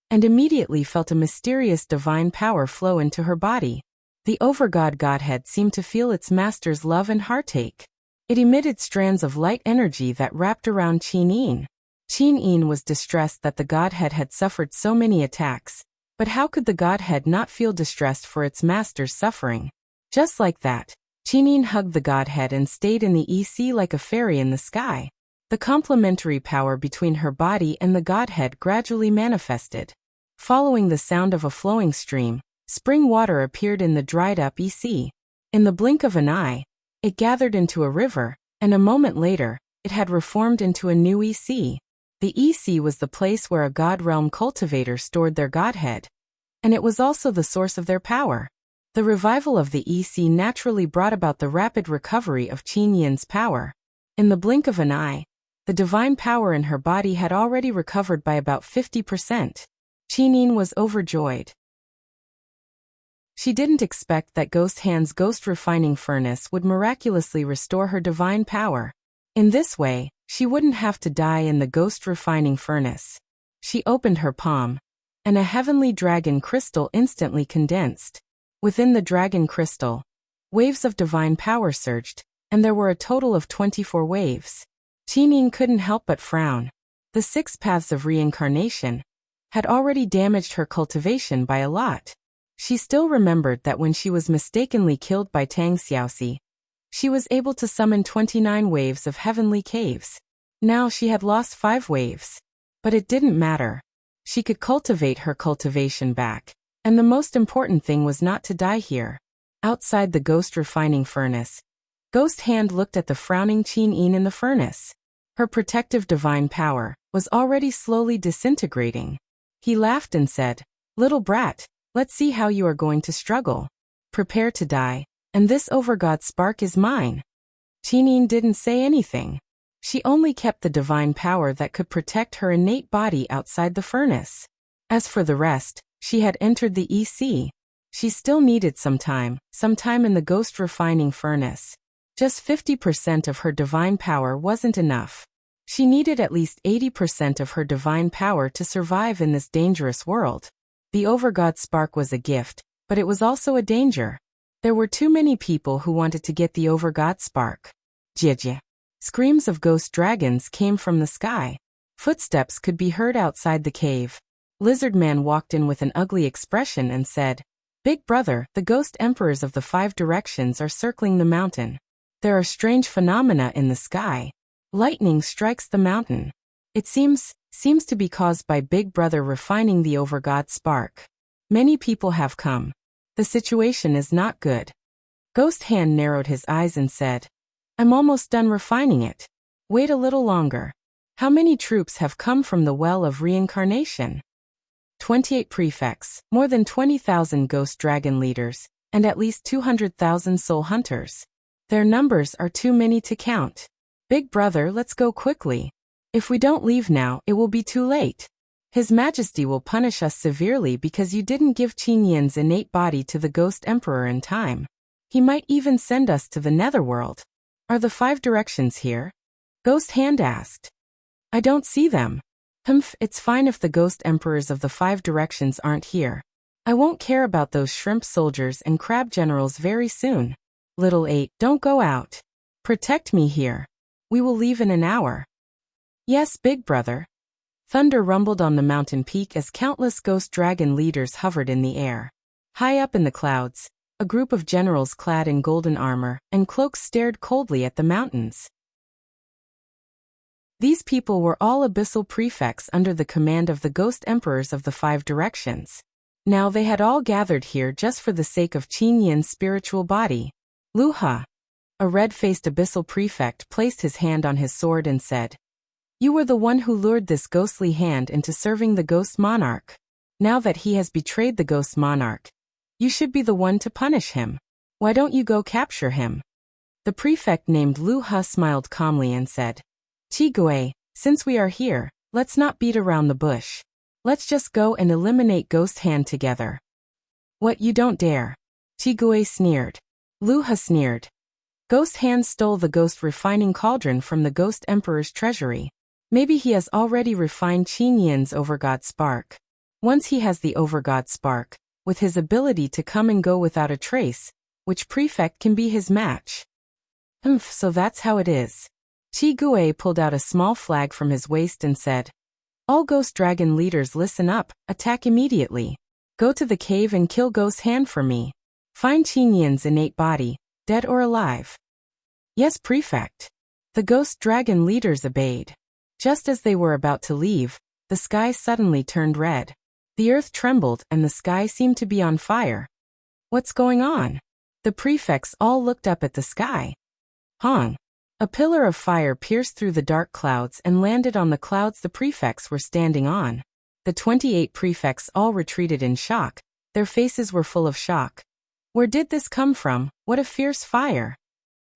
Speaker 1: and immediately felt a mysterious divine power flow into her body. The Overgod Godhead seemed to feel its master's love and heartache. It emitted strands of light energy that wrapped around Qin Yin. Qin Yin was distressed that the Godhead had suffered so many attacks, but how could the Godhead not feel distressed for its master's suffering? Just like that, Qin Yin hugged the Godhead and stayed in the EC like a fairy in the sky. The complementary power between her body and the Godhead gradually manifested. Following the sound of a flowing stream, spring water appeared in the dried-up EC. In the blink of an eye, it gathered into a river, and a moment later, it had reformed into a new EC. The EC was the place where a God Realm cultivator stored their Godhead, and it was also the source of their power. The revival of the EC naturally brought about the rapid recovery of Qin Yin's power. In the blink of an eye, the divine power in her body had already recovered by about 50%. Qin Yin was overjoyed. She didn't expect that Ghost Hand's ghost refining furnace would miraculously restore her divine power. In this way, she wouldn't have to die in the ghost refining furnace. She opened her palm, and a heavenly dragon crystal instantly condensed. Within the dragon crystal, waves of divine power surged, and there were a total of 24 waves. Qin Yin couldn't help but frown. The 6 paths of reincarnation had already damaged her cultivation by a lot. She still remembered that when she was mistakenly killed by Tang Xiaoxi, she was able to summon 29 waves of heavenly caves. Now she had lost 5 waves. But it didn't matter. She could cultivate her cultivation back, and the most important thing was not to die here. Outside the ghost refining furnace, Ghost Hand looked at the frowning Qin Yin in the furnace. Her protective divine power was already slowly disintegrating. He laughed and said, "Little brat, let's see how you are going to struggle. Prepare to die, and this overgod spark is mine." Qin Yin didn't say anything. She only kept the divine power that could protect her innate body outside the furnace. As for the rest, she had entered the EC. She still needed some time in the ghost refining furnace. Just 50% of her divine power wasn't enough. She needed at least 80% of her divine power to survive in this dangerous world. The overgod spark was a gift, but it was also a danger. There were too many people who wanted to get the overgod spark. Jiji. Screams of ghost dragons came from the sky. Footsteps could be heard outside the cave. Lizard Man walked in with an ugly expression and said, "Big brother, the ghost emperors of the 5 directions are circling the mountain. There are strange phenomena in the sky. Lightning strikes the mountain. It seems to be caused by Big Brother refining the overgod spark. Many people have come. The situation is not good." Ghost Hand narrowed his eyes and said, "I'm almost done refining it. Wait a little longer. How many troops have come from the well of reincarnation?" 28 prefects, more than 20,000 ghost dragon leaders, and at least 200,000 soul hunters. Their numbers are too many to count. Big brother, let's go quickly. If we don't leave now, it will be too late. His Majesty will punish us severely because you didn't give Qin Yin's innate body to the Ghost Emperor in time. He might even send us to the Netherworld. Are the 5 directions here? Ghost Hand asked. I don't see them. It's fine if the Ghost Emperors of the 5 directions aren't here. I won't care about those shrimp soldiers and crab generals very soon. Little 8, don't go out. Protect me here. We will leave in an hour. Yes, big brother. Thunder rumbled on the mountain peak as countless ghost dragon leaders hovered in the air. High up in the clouds, a group of generals clad in golden armor and cloaks stared coldly at the mountains. These people were all abyssal prefects under the command of the ghost emperors of the 5 directions. Now they had all gathered here just for the sake of Qin Yin's spiritual body. Luha. A red-faced abyssal prefect placed his hand on his sword and said, You were the one who lured this ghostly hand into serving the ghost monarch. Now that he has betrayed the ghost monarch, you should be the one to punish him. Why don't you go capture him? The prefect named Luha smiled calmly and said, Qigui, since we are here, let's not beat around the bush. Let's just go and eliminate Ghost Hand together. What, you don't dare? Qigui sneered. Luha sneered. Ghost Hand stole the ghost refining cauldron from the Ghost Emperor's treasury. Maybe he has already refined Qin Yin's overgod spark. Once he has the overgod spark, with his ability to come and go without a trace, which prefect can be his match? So that's how it is. Qigui pulled out a small flag from his waist and said, All ghost dragon leaders listen up, attack immediately. Go to the cave and kill Ghost Hand for me. Find Qin Yin's innate body, dead or alive. Yes, prefect. The ghost dragon leaders obeyed. Just as they were about to leave, the sky suddenly turned red. The earth trembled and the sky seemed to be on fire. What's going on? The prefects all looked up at the sky. Hong. A pillar of fire pierced through the dark clouds and landed on the clouds the prefects were standing on. The 28 prefects all retreated in shock. Their faces were full of shock. Where did this come from? What a fierce fire!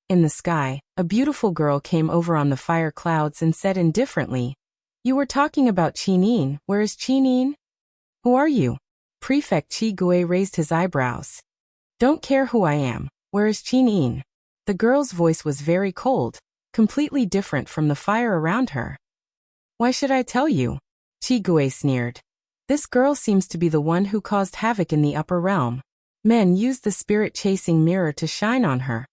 Speaker 1: In the sky, a beautiful girl came over on the fire clouds and said indifferently, You were talking about Qin Yin. Where is Qin Yin? Who are you? Prefect Qigui raised his eyebrows. Don't care who I am. Where is Qin Yin? The girl's voice was very cold, completely different from the fire around her. Why should I tell you? Qigui sneered. This girl seems to be the one who caused havoc in the upper realm. Men used the spirit-chasing mirror to shine on her.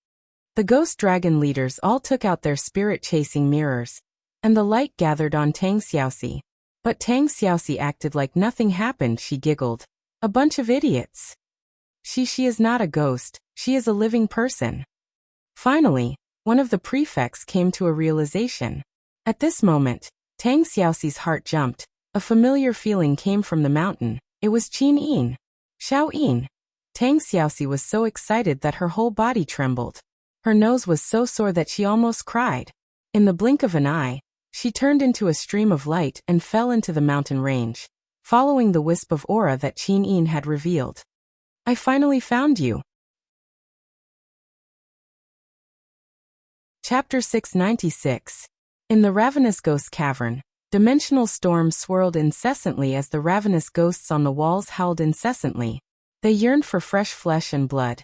Speaker 1: The ghost dragon leaders all took out their spirit-chasing mirrors, and the light gathered on Tang Xiaoxi. But Tang Xiaoxi acted like nothing happened. She giggled. A bunch of idiots. She is not a ghost, she is a living person. Finally, one of the prefects came to a realization. At this moment, Tang Xiaoxi's heart jumped. A familiar feeling came from the mountain. It was Qin Yin. Xiao Yin. Tang Xiaoxi was so excited that her whole body trembled. Her nose was so sore that she almost cried. In the blink of an eye, she turned into a stream of light and fell into the mountain range, following the wisp of aura that Qin Yin had revealed. I finally found you. Chapter 696. In the Ravenous Ghost Cavern, dimensional storms swirled incessantly as the ravenous ghosts on the walls howled incessantly. They yearned for fresh flesh and blood.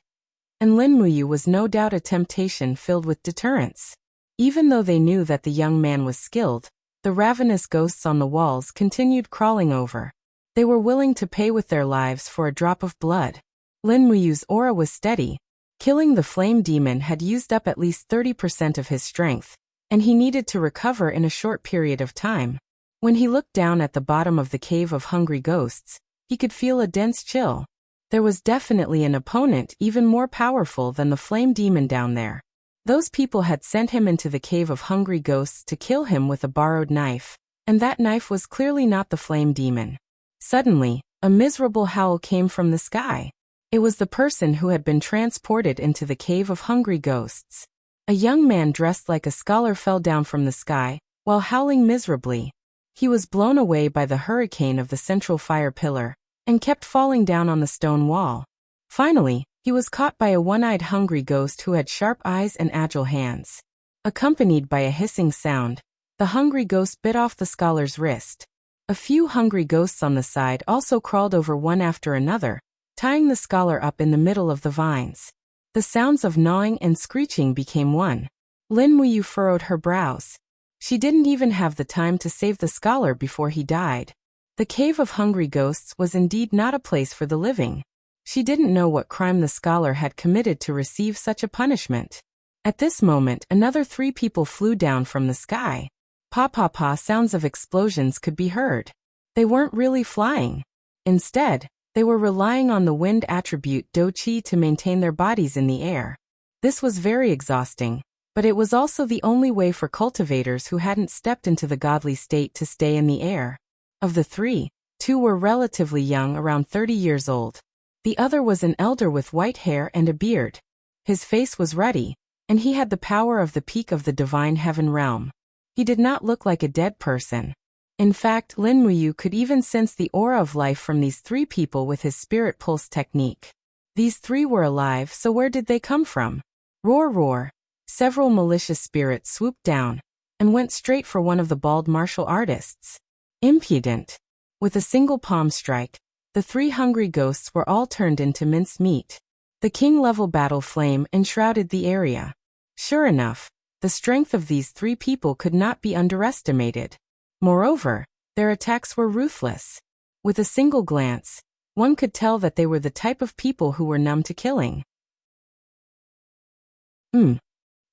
Speaker 1: And Lin Muyu was no doubt a temptation filled with deterrence. Even though they knew that the young man was skilled, the ravenous ghosts on the walls continued crawling over. They were willing to pay with their lives for a drop of blood. Lin Muyu's aura was steady. Killing the flame demon had used up at least 30% of his strength, and he needed to recover in a short period of time. When he looked down at the bottom of the cave of hungry ghosts, he could feel a dense chill. There was definitely an opponent even more powerful than the flame demon down there. Those people had sent him into the cave of hungry ghosts to kill him with a borrowed knife, and that knife was clearly not the flame demon. Suddenly, a miserable howl came from the sky. It was the person who had been transported into the cave of hungry ghosts. A young man dressed like a scholar fell down from the sky, while howling miserably. He was blown away by the hurricane of the central fire pillar, and kept falling down on the stone wall. Finally, he was caught by a one-eyed hungry ghost who had sharp eyes and agile hands. Accompanied by a hissing sound, the hungry ghost bit off the scholar's wrist. A few hungry ghosts on the side also crawled over one after another, tying the scholar up in the middle of the vines. The sounds of gnawing and screeching became one. Lin Muyu furrowed her brows. She didn't even have the time to save the scholar before he died. The cave of hungry ghosts was indeed not a place for the living. She didn't know what crime the scholar had committed to receive such a punishment. At this moment, another 3 people flew down from the sky. Pa-pa-pa sounds of explosions could be heard. They weren't really flying. Instead, they were relying on the wind attribute Do-Chi to maintain their bodies in the air. This was very exhausting, but it was also the only way for cultivators who hadn't stepped into the godly state to stay in the air. Of the 3, 2 were relatively young, around 30 years old. The other was an elder with white hair and a beard. His face was ruddy, and he had the power of the peak of the divine heaven realm. He did not look like a dead person. In fact, Lin Muyu could even sense the aura of life from these 3 people with his spirit pulse technique. These 3 were alive, so where did they come from? Roar, roar. Several malicious spirits swooped down and went straight for one of the bald martial artists. Impudent. With a single palm strike, the 3 hungry ghosts were all turned into minced meat. The king-level battle flame enshrouded the area. Sure enough, the strength of these 3 people could not be underestimated. Moreover, their attacks were ruthless. With a single glance, one could tell that they were the type of people who were numb to killing.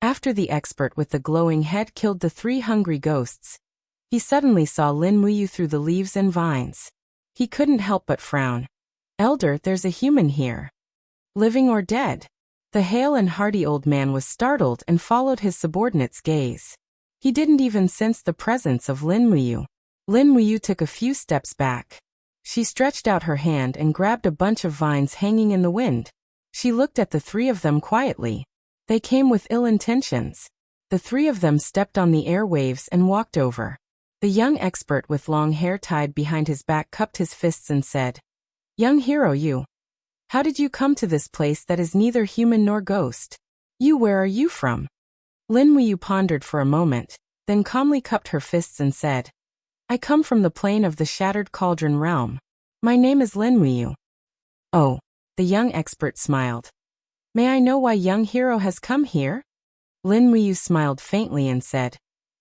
Speaker 1: After the expert with the glowing head killed the 3 hungry ghosts, he suddenly saw Lin Muyu through the leaves and vines. He couldn't help but frown. Elder, there's a human here. Living or dead? The hale and hearty old man was startled and followed his subordinate's gaze. He didn't even sense the presence of Lin Muyu. Lin Muyu took a few steps back. She stretched out her hand and grabbed a bunch of vines hanging in the wind. She looked at the 3 of them quietly. They came with ill intentions. The 3 of them stepped on the airwaves and walked over. The young expert with long hair tied behind his back cupped his fists and said, "Young hero, you. How did you come to this place that is neither human nor ghost? Where are you from?" Lin Muyu pondered for a moment, then calmly cupped her fists and said, "I come from the plane of the Shattered Cauldron realm. My name is Lin Muyu." "Oh," the young expert smiled. "May I know why young hero has come here?" Lin Muyu smiled faintly and said,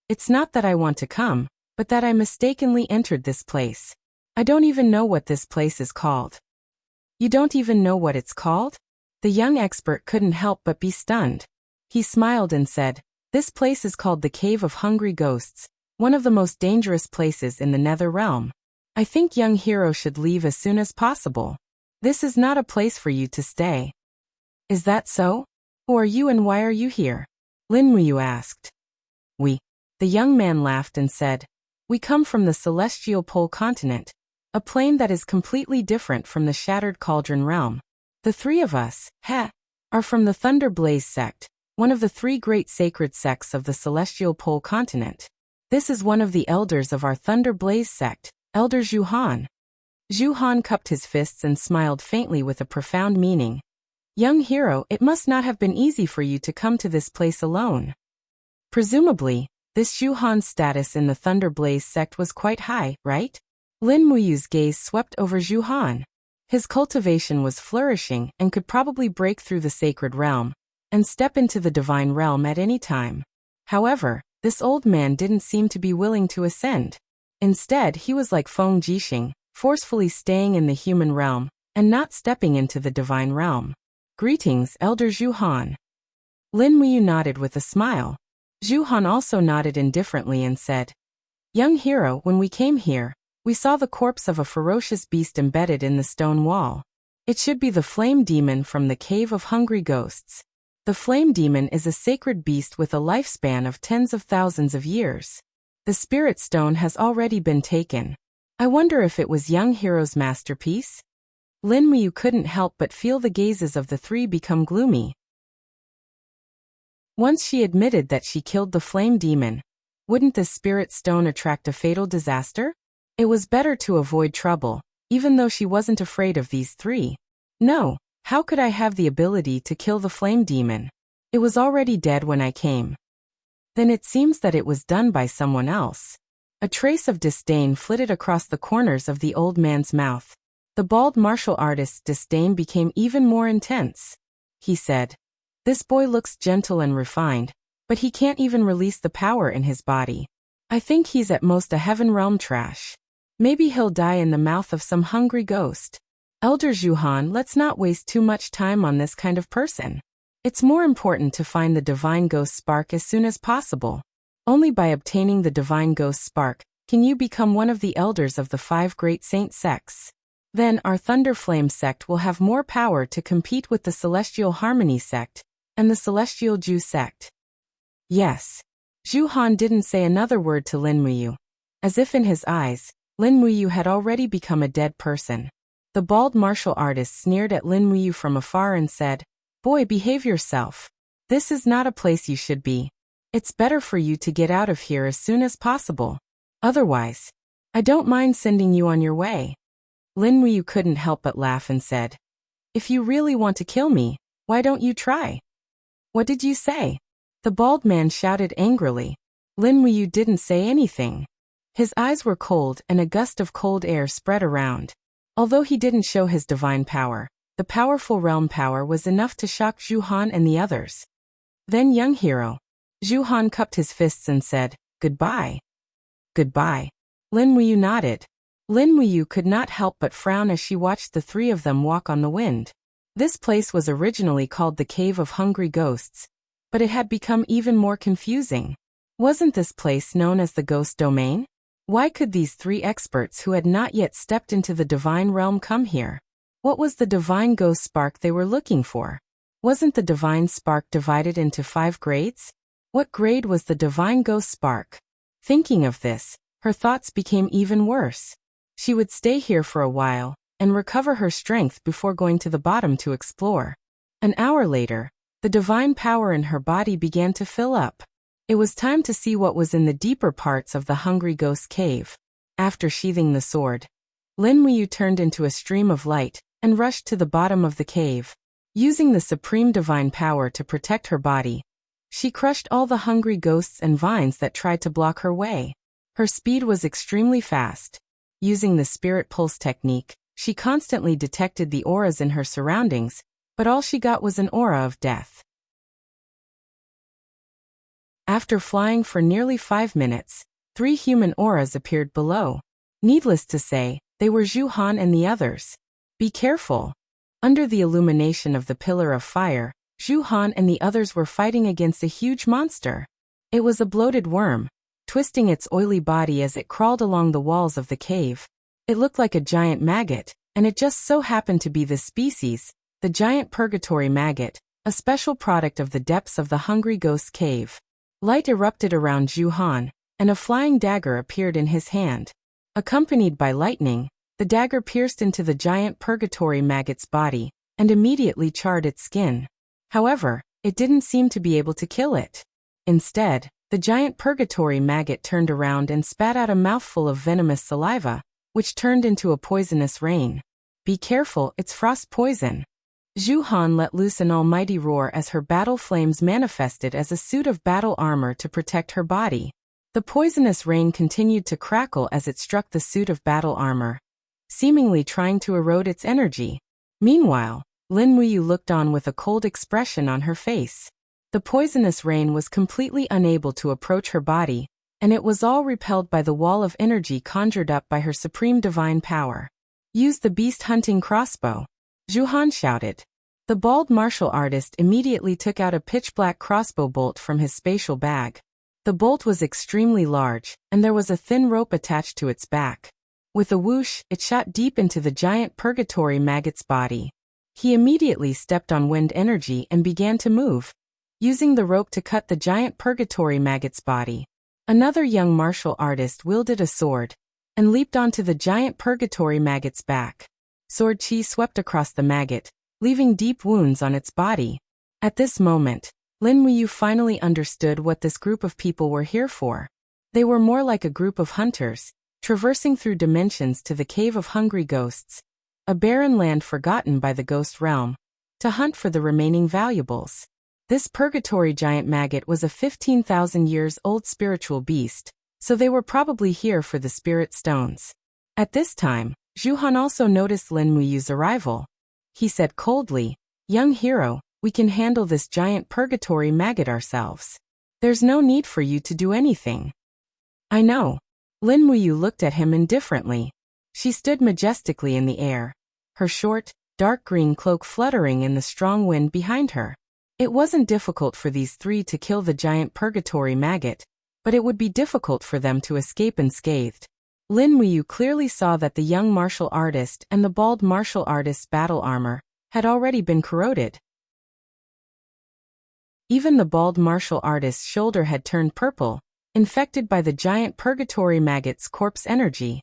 Speaker 1: "It's not that I want to come, but that I mistakenly entered this place. I don't even know what this place is called." "You don't even know what it's called?" The young expert couldn't help but be stunned. He smiled and said, "This place is called the Cave of Hungry Ghosts, one of the most dangerous places in the Nether Realm. I think young hero should leave as soon as possible. This is not a place for you to stay." "Is that so? Who are you and why are you here?" Lin Muyu asked. "We." The young man laughed and said, "We come from the Celestial Pole continent, a plane that is completely different from the Shattered Cauldron realm. The 3 of us, are from the Thunder Blaze sect, one of the three great sacred sects of the celestial pole continent. This is one of the elders of our Thunder Blaze sect, Elder Zhu Han. Zhu Han cupped his fists and smiled faintly with a profound meaning. Young hero, it must not have been easy for you to come to this place alone. Presumably, this Zhu Han's status in the Thunder Blaze sect was quite high, right? Lin Muyu's gaze swept over Zhu Han. His cultivation was flourishing and could probably break through the sacred realm and step into the divine realm at any time. However, this old man didn't seem to be willing to ascend. Instead, he was like Feng Jixing, forcefully staying in the human realm and not stepping into the divine realm. Greetings, Elder Zhu Han. Lin Muyu nodded with a smile. Zhu Han also nodded indifferently and said, Young hero, when we came here, we saw the corpse of a ferocious beast embedded in the stone wall. It should be the flame demon from the Cave of Hungry Ghosts. The flame demon is a sacred beast with a lifespan of tens of thousands of years. The spirit stone has already been taken. I wonder if it was young hero's masterpiece? Lin Muyu couldn't help but feel the gazes of the three become gloomy. Once she admitted that she killed the flame demon, wouldn't the spirit stone attract a fatal disaster? It was better to avoid trouble, even though she wasn't afraid of these three. No, how could I have the ability to kill the flame demon? It was already dead when I came. Then it seems that it was done by someone else. A trace of disdain flitted across the corners of the old man's mouth. The bald martial artist's disdain became even more intense. He said, This boy looks gentle and refined, but he can't even release the power in his body. I think he's at most a heaven realm trash. Maybe he'll die in the mouth of some hungry ghost. Elder Zhu Han, let's not waste too much time on this kind of person. It's more important to find the divine ghost spark as soon as possible. Only by obtaining the divine ghost spark can you become one of the elders of the 5 great saint sects. Then our Thunder Flame sect will have more power to compete with the Celestial Harmony sect and the Celestial Ju sect. Yes. Zhu Han didn't say another word to Lin Muyu. As if in his eyes, Lin Muyu had already become a dead person. The bald martial artist sneered at Lin Muyu from afar and said, Boy, behave yourself. This is not a place you should be. It's better for you to get out of here as soon as possible. Otherwise, I don't mind sending you on your way. Lin Muyu couldn't help but laugh and said, If you really want to kill me, why don't you try? What did you say? The bald man shouted angrily. Lin Muyu didn't say anything. His eyes were cold and a gust of cold air spread around. Although he didn't show his divine power, the powerful realm power was enough to shock Zhu Han and the others. Then young hero. Zhu Han cupped his fists and said, Goodbye. Goodbye. Lin Muyu nodded. Lin Muyu could not help but frown as she watched the three of them walk on the wind. This place was originally called the Cave of Hungry Ghosts, but it had become even more confusing. Wasn't this place known as the Ghost Domain? Why could these three experts who had not yet stepped into the divine realm come here? What was the divine ghost spark they were looking for? Wasn't the divine spark divided into 5 grades? What grade was the divine ghost spark? Thinking of this, her thoughts became even worse. She would stay here for a while and recover her strength before going to the bottom to explore. An hour later, the divine power in her body began to fill up. It was time to see what was in the deeper parts of the Hungry Ghost Cave. After sheathing the sword, Lin Muyu turned into a stream of light and rushed to the bottom of the cave. Using the supreme divine power to protect her body, she crushed all the hungry ghosts and vines that tried to block her way. Her speed was extremely fast. Using the spirit pulse technique, she constantly detected the auras in her surroundings, but all she got was an aura of death. After flying for nearly 5 minutes, 3 human auras appeared below. Needless to say, they were Zhu Han and the others. Be careful. Under the illumination of the pillar of fire, Zhu Han and the others were fighting against a huge monster. It was a bloated worm, twisting its oily body as it crawled along the walls of the cave. It looked like a giant maggot, and it just so happened to be this species, the giant purgatory maggot, a special product of the depths of the Hungry Ghost Cave. Light erupted around Zhu Han, and a flying dagger appeared in his hand. Accompanied by lightning, the dagger pierced into the giant purgatory maggot's body, and immediately charred its skin. However, it didn't seem to be able to kill it. Instead, the giant purgatory maggot turned around and spat out a mouthful of venomous saliva, which turned into a poisonous rain. Be careful, it's frost poison. Zhu Han let loose an almighty roar as her battle flames manifested as a suit of battle armor to protect her body. The poisonous rain continued to crackle as it struck the suit of battle armor, seemingly trying to erode its energy. Meanwhile, Lin Muyu looked on with a cold expression on her face. The poisonous rain was completely unable to approach her body, and it was all repelled by the wall of energy conjured up by her supreme divine power. Use the beast-hunting crossbow, Zhu Han shouted. The bald martial artist immediately took out a pitch-black crossbow bolt from his spatial bag. The bolt was extremely large, and there was a thin rope attached to its back. With a whoosh, it shot deep into the giant purgatory maggot's body. He immediately stepped on wind energy and began to move, using the rope to cut the giant purgatory maggot's body. Another young martial artist wielded a sword and leaped onto the giant purgatory maggot's back. Sword chi swept across the maggot, leaving deep wounds on its body. At this moment, Lin Muyu finally understood what this group of people were here for. They were more like a group of hunters, traversing through dimensions to the Cave of Hungry Ghosts, a barren land forgotten by the ghost realm, to hunt for the remaining valuables. This purgatory giant maggot was a 15,000 years old spiritual beast, so they were probably here for the spirit stones. At this time, Zhu Han also noticed Lin Muyu's arrival. He said coldly, "Young hero, we can handle this giant purgatory maggot ourselves. There's no need for you to do anything." "I know." Lin Muyu looked at him indifferently. She stood majestically in the air, her short, dark green cloak fluttering in the strong wind behind her. It wasn't difficult for these three to kill the giant purgatory maggot, but it would be difficult for them to escape unscathed. Lin Muyu clearly saw that the young martial artist and the bald martial artist's battle armor had already been corroded. Even the bald martial artist's shoulder had turned purple, infected by the giant purgatory maggot's corpse energy.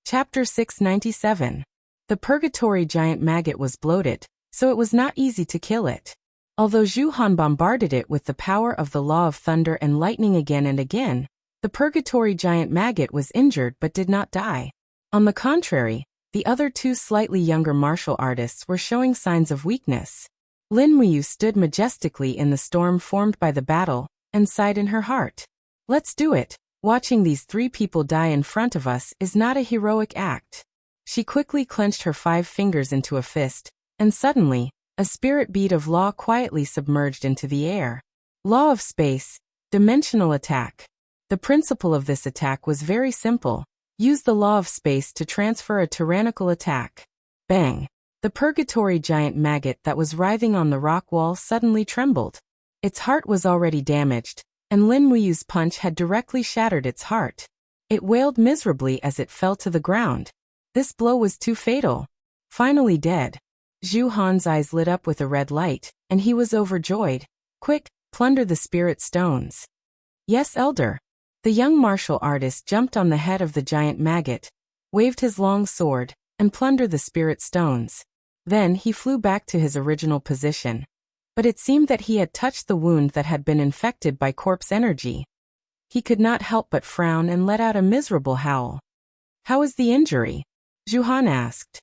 Speaker 1: Chapter 697. The purgatory giant maggot was bloated, so it was not easy to kill it. Although Zhu Han bombarded it with the power of the law of thunder and lightning again and again, the purgatory giant maggot was injured but did not die. On the contrary, the other two slightly younger martial artists were showing signs of weakness. Lin Muyu stood majestically in the storm formed by the battle, and sighed in her heart. "Let's do it. Watching these three people die in front of us is not a heroic act." She quickly clenched her 5 fingers into a fist, and suddenly, a spirit bead of law quietly submerged into the air. Law of space, dimensional attack. The principle of this attack was very simple. Use the law of space to transfer a tyrannical attack. Bang! The purgatory giant maggot that was writhing on the rock wall suddenly trembled. Its heart was already damaged, and Lin Muyu's punch had directly shattered its heart. It wailed miserably as it fell to the ground. This blow was too fatal. Finally dead. Zhu Han's eyes lit up with a red light, and he was overjoyed. "Quick, plunder the spirit stones." "Yes, Elder." The young martial artist jumped on the head of the giant maggot, waved his long sword, and plundered the spirit stones. Then he flew back to his original position. But it seemed that he had touched the wound that had been infected by corpse energy. He could not help but frown and let out a miserable howl. "How is the injury?" Zhu Han asked.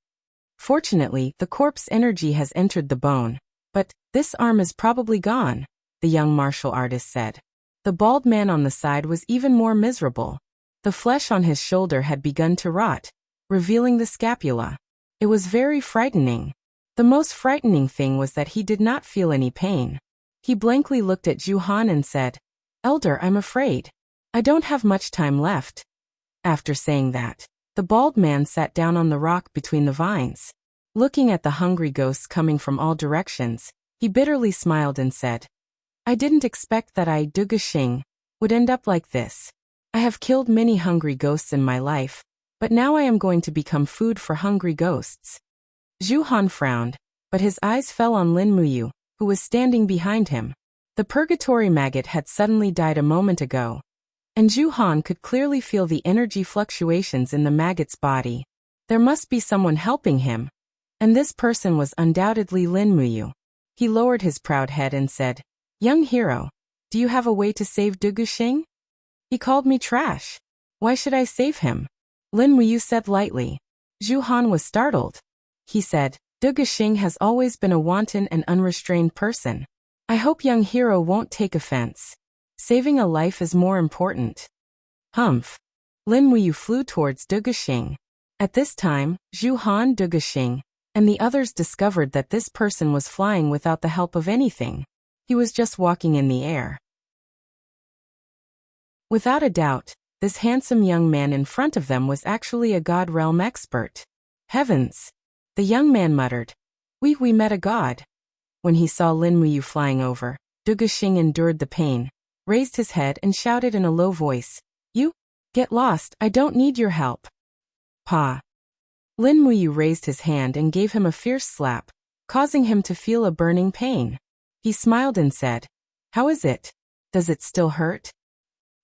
Speaker 1: "Fortunately, the corpse energy has entered the bone, but this arm is probably gone," the young martial artist said. The bald man on the side was even more miserable. The flesh on his shoulder had begun to rot, revealing the scapula. It was very frightening. The most frightening thing was that he did not feel any pain. He blankly looked at Zhu Han and said, "Elder, I'm afraid. I don't have much time left." After saying that, the bald man sat down on the rock between the vines. Looking at the hungry ghosts coming from all directions, he bitterly smiled and said, "I didn't expect that Duguxing would end up like this. I have killed many hungry ghosts in my life, but now I am going to become food for hungry ghosts." Zhu Han frowned, but his eyes fell on Lin Muyu, who was standing behind him. The purgatory maggot had suddenly died a moment ago, and Zhu Han could clearly feel the energy fluctuations in the maggot's body. There must be someone helping him. And this person was undoubtedly Lin Muyu. He lowered his proud head and said, "Young hero, do you have a way to save Du Guxing? He called me trash. Why should I save him?" Lin Muyu said lightly. Zhu Han was startled. He said, "Du Guxing has always been a wanton and unrestrained person. I hope young hero won't take offense. Saving a life is more important." Humph. Lin Muyu flew towards Du Guxing. At this time, Zhu Han, Du Guxing, and the others discovered that this person was flying without the help of anything. He was just walking in the air. Without a doubt, this handsome young man in front of them was actually a god realm expert. Heavens! The young man muttered. We met a god." When he saw Lin Muyu flying over, Du Guxing endured the pain, raised his head and shouted in a low voice, "You? Get lost, I don't need your help." Pa. Lin Muyu raised his hand and gave him a fierce slap, causing him to feel a burning pain. He smiled and said, "How is it? Does it still hurt?"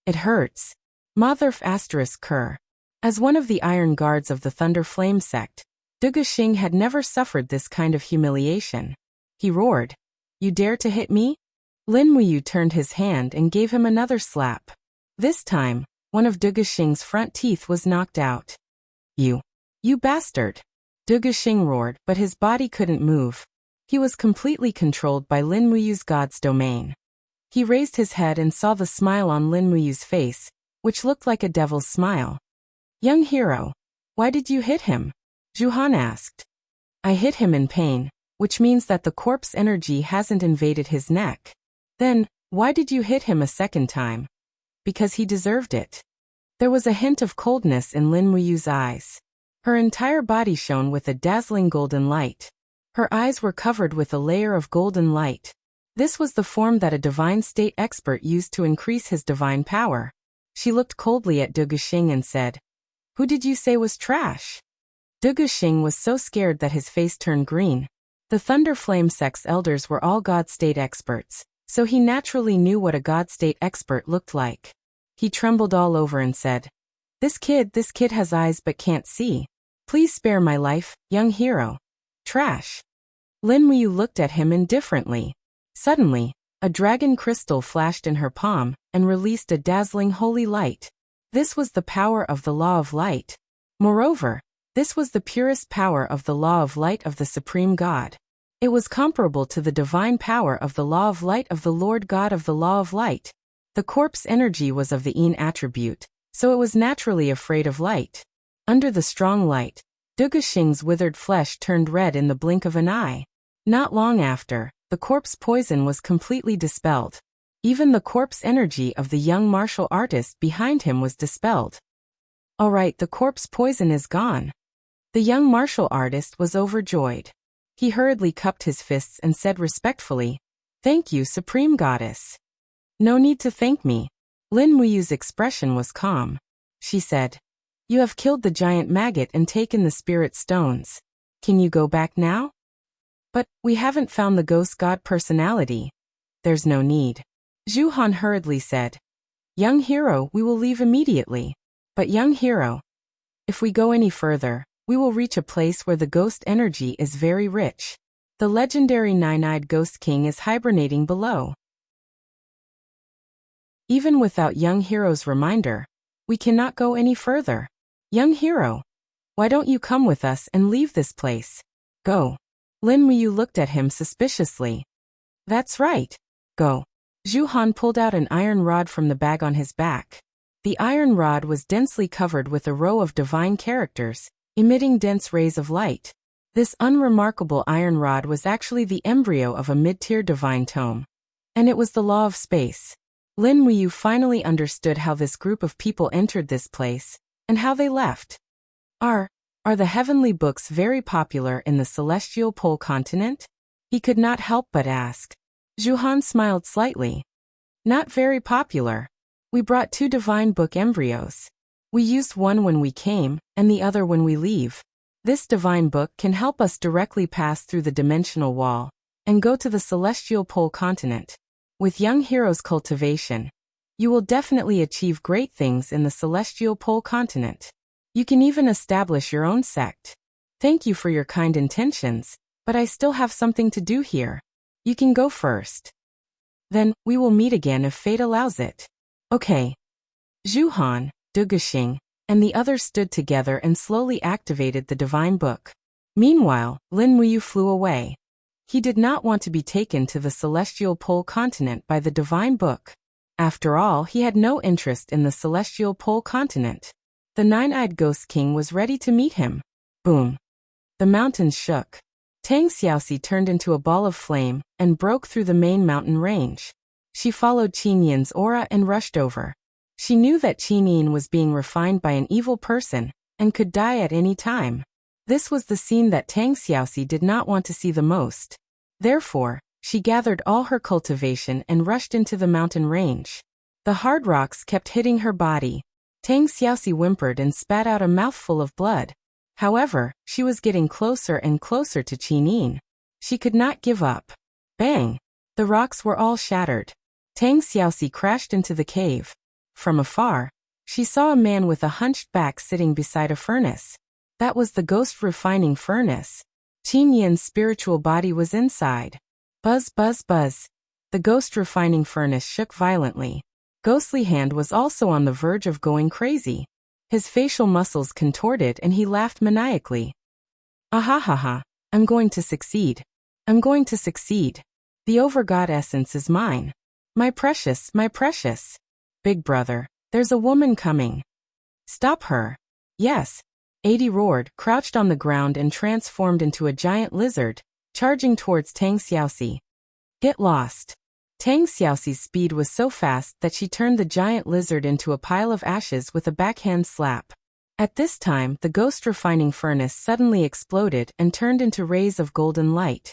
Speaker 1: "It hurts." Motherf ***. As one of the Iron Guards of the Thunder Flame sect, Du Guxing had never suffered this kind of humiliation. He roared, "You dare to hit me?" Lin Muyu turned his hand and gave him another slap. This time, one of Du Guxing's front teeth was knocked out. You bastard!" Du Guxing roared, but his body couldn't move. He was completely controlled by Lin Muyu's god's domain. He raised his head and saw the smile on Lin Muyu's face, which looked like a devil's smile. "Young hero, why did you hit him?" Zhu Han asked. "I hit him in pain, which means that the corpse energy hasn't invaded his neck." "Then, why did you hit him a second time?" "Because he deserved it." There was a hint of coldness in Lin Muyu's eyes. Her entire body shone with a dazzling golden light. Her eyes were covered with a layer of golden light. This was the form that a divine state expert used to increase his divine power. She looked coldly at Du Guxing and said, "Who did you say was trash?" Du Guxing was so scared that his face turned green. The Thunder Flame sect's elders were all god state experts, so he naturally knew what a god state expert looked like. He trembled all over and said, This kid has eyes but can't see. Please spare my life, young hero." "Trash." Lin Muyu looked at him indifferently. Suddenly, a dragon crystal flashed in her palm and released a dazzling holy light. This was the power of the law of light. Moreover, this was the purest power of the law of light of the Supreme God. It was comparable to the divine power of the law of light of the Lord God of the law of light. The corpse energy was of the Yin attribute, so it was naturally afraid of light. Under the strong light, Du Guxing's withered flesh turned red in the blink of an eye. Not long after, the corpse poison was completely dispelled. Even the corpse energy of the young martial artist behind him was dispelled. "All right, the corpse poison is gone." The young martial artist was overjoyed. He hurriedly cupped his fists and said respectfully, "Thank you, Supreme Goddess." "No need to thank me." Lin Muyu's expression was calm. She said, "You have killed the giant maggot and taken the spirit stones. Can you go back now?" "But we haven't found the ghost god personality." "There's no need." Zhu Han hurriedly said, "Young hero, we will leave immediately. But young hero, if we go any further, we will reach a place where the ghost energy is very rich. The legendary nine-eyed ghost king is hibernating below. Even without young hero's reminder, we cannot go any further. Young hero, why don't you come with us and leave this place? Go." Lin Muyu looked at him suspiciously. "That's right. Go." Zhu Han pulled out an iron rod from the bag on his back. The iron rod was densely covered with a row of divine characters, emitting dense rays of light. This unremarkable iron rod was actually the embryo of a mid-tier divine tome. And it was the law of space. Lin Muyu finally understood how this group of people entered this place, and how they left. Are the heavenly books very popular in the celestial pole continent? He could not help but ask. Zhu Han smiled slightly. "Not very popular. We brought 2 divine book embryos. We used one when we came, and the other when we leave. This divine book can help us directly pass through the dimensional wall, and go to the celestial pole continent. With young heroes' cultivation, you will definitely achieve great things in the celestial pole continent. You can even establish your own sect." Thank you for your kind intentions, but I still have something to do here. You can go first. Then, we will meet again if fate allows it. Okay. Zhu Han, Du Guxing, and the others stood together and slowly activated the divine book. Meanwhile, Lin Muyu flew away. He did not want to be taken to the celestial pole continent by the divine book. After all, he had no interest in the celestial pole continent. The nine-eyed ghost king was ready to meet him. Boom. The mountains shook. Tang Xiaoxi turned into a ball of flame and broke through the main mountain range. She followed Qin Yin's aura and rushed over. She knew that Qin Yin was being refined by an evil person and could die at any time. This was the scene that Tang Xiaoxi did not want to see the most. Therefore, she gathered all her cultivation and rushed into the mountain range. The hard rocks kept hitting her body. Tang Xiaoxi whimpered and spat out a mouthful of blood. However, she was getting closer and closer to Qin Yin. She could not give up. Bang! The rocks were all shattered. Tang Xiaoxi crashed into the cave. From afar, she saw a man with a hunched back sitting beside a furnace. That was the ghost refining furnace. Qin Yin's spiritual body was inside. Buzz, buzz, buzz. The ghost refining furnace shook violently. Ghostly Hand was also on the verge of going crazy. His facial muscles contorted and he laughed maniacally. Ahahaha, I'm going to succeed. I'm going to succeed. The overgod essence is mine. My precious, my precious. Big brother, there's a woman coming. Stop her. Yes. 80 roared, crouched on the ground and transformed into a giant lizard, charging towards Tang Xiaoxi. Get lost. Tang Xiaoxi's speed was so fast that she turned the giant lizard into a pile of ashes with a backhand slap. At this time, the ghost refining furnace suddenly exploded and turned into rays of golden light.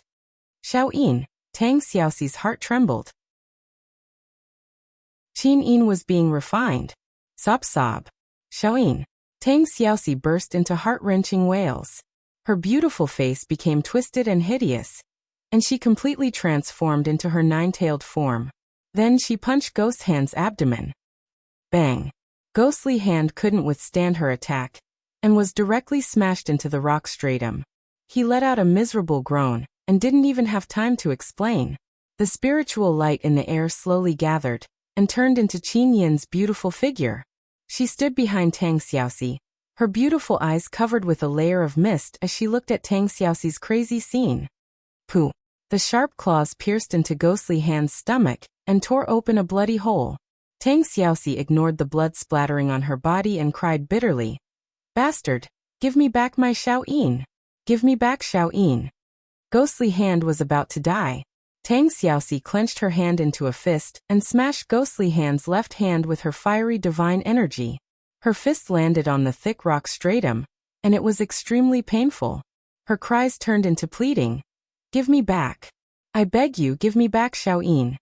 Speaker 1: Xiaoyin, Tang Xiaoxi's heart trembled. Qin Yin was being refined. Sob sob. Xiaoyin. Tang Xiaoxi burst into heart-wrenching wails. Her beautiful face became twisted and hideous, and she completely transformed into her nine-tailed form. Then she punched Ghost Hand's abdomen. Bang! Ghostly Hand couldn't withstand her attack, and was directly smashed into the rock stratum. He let out a miserable groan, and didn't even have time to explain. The spiritual light in the air slowly gathered, and turned into Qin Yin's beautiful figure. She stood behind Tang Xiaoxi, her beautiful eyes covered with a layer of mist as she looked at Tang Xiaoxi's crazy scene. Pooh! The sharp claws pierced into Ghostly Hand's stomach and tore open a bloody hole. Tang Xiaoxi ignored the blood splattering on her body and cried bitterly. Bastard! Give me back my Xiaoyin! Give me back Xiaoyin! Ghostly Hand was about to die. Tang Xiaoxi clenched her hand into a fist and smashed Ghostly Hand's left hand with her fiery divine energy. Her fist landed on the thick rock stratum, and it was extremely painful. Her cries turned into pleading. Give me back. I beg you, give me back Xiaoyin.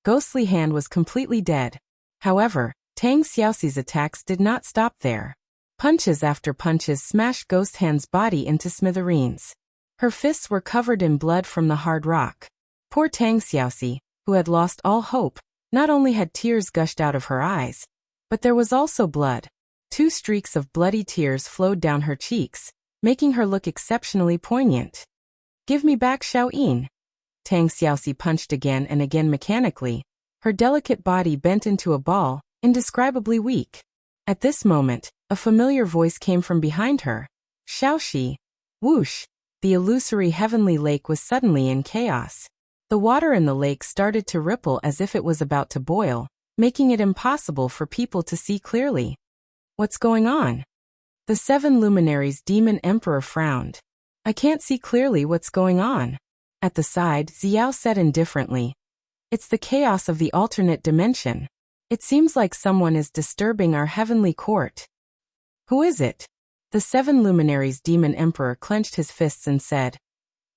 Speaker 1: Ghostly Hand was completely dead. However, Tang Xiaoxi's attacks did not stop there. Punches after punches smashed Ghost Hand's body into smithereens. Her fists were covered in blood from the hard rock. Poor Tang Xiaoxi, who had lost all hope, not only had tears gushed out of her eyes, but there was also blood. 2 streaks of bloody tears flowed down her cheeks, making her look exceptionally poignant. Give me back Xiaoyin. Tang Xiaoxi punched again and again mechanically. Her delicate body bent into a ball, indescribably weak. At this moment, a familiar voice came from behind her. Xiaoxi. Whoosh! The illusory heavenly lake was suddenly in chaos. The water in the lake started to ripple as if it was about to boil, making it impossible for people to see clearly. What's going on? The 7 luminaries' demon emperor frowned. I can't see clearly what's going on. At the side, Xiao said indifferently. It's the chaos of the alternate dimension. It seems like someone is disturbing our heavenly court. Who is it? The 7 luminaries' demon emperor clenched his fists and said.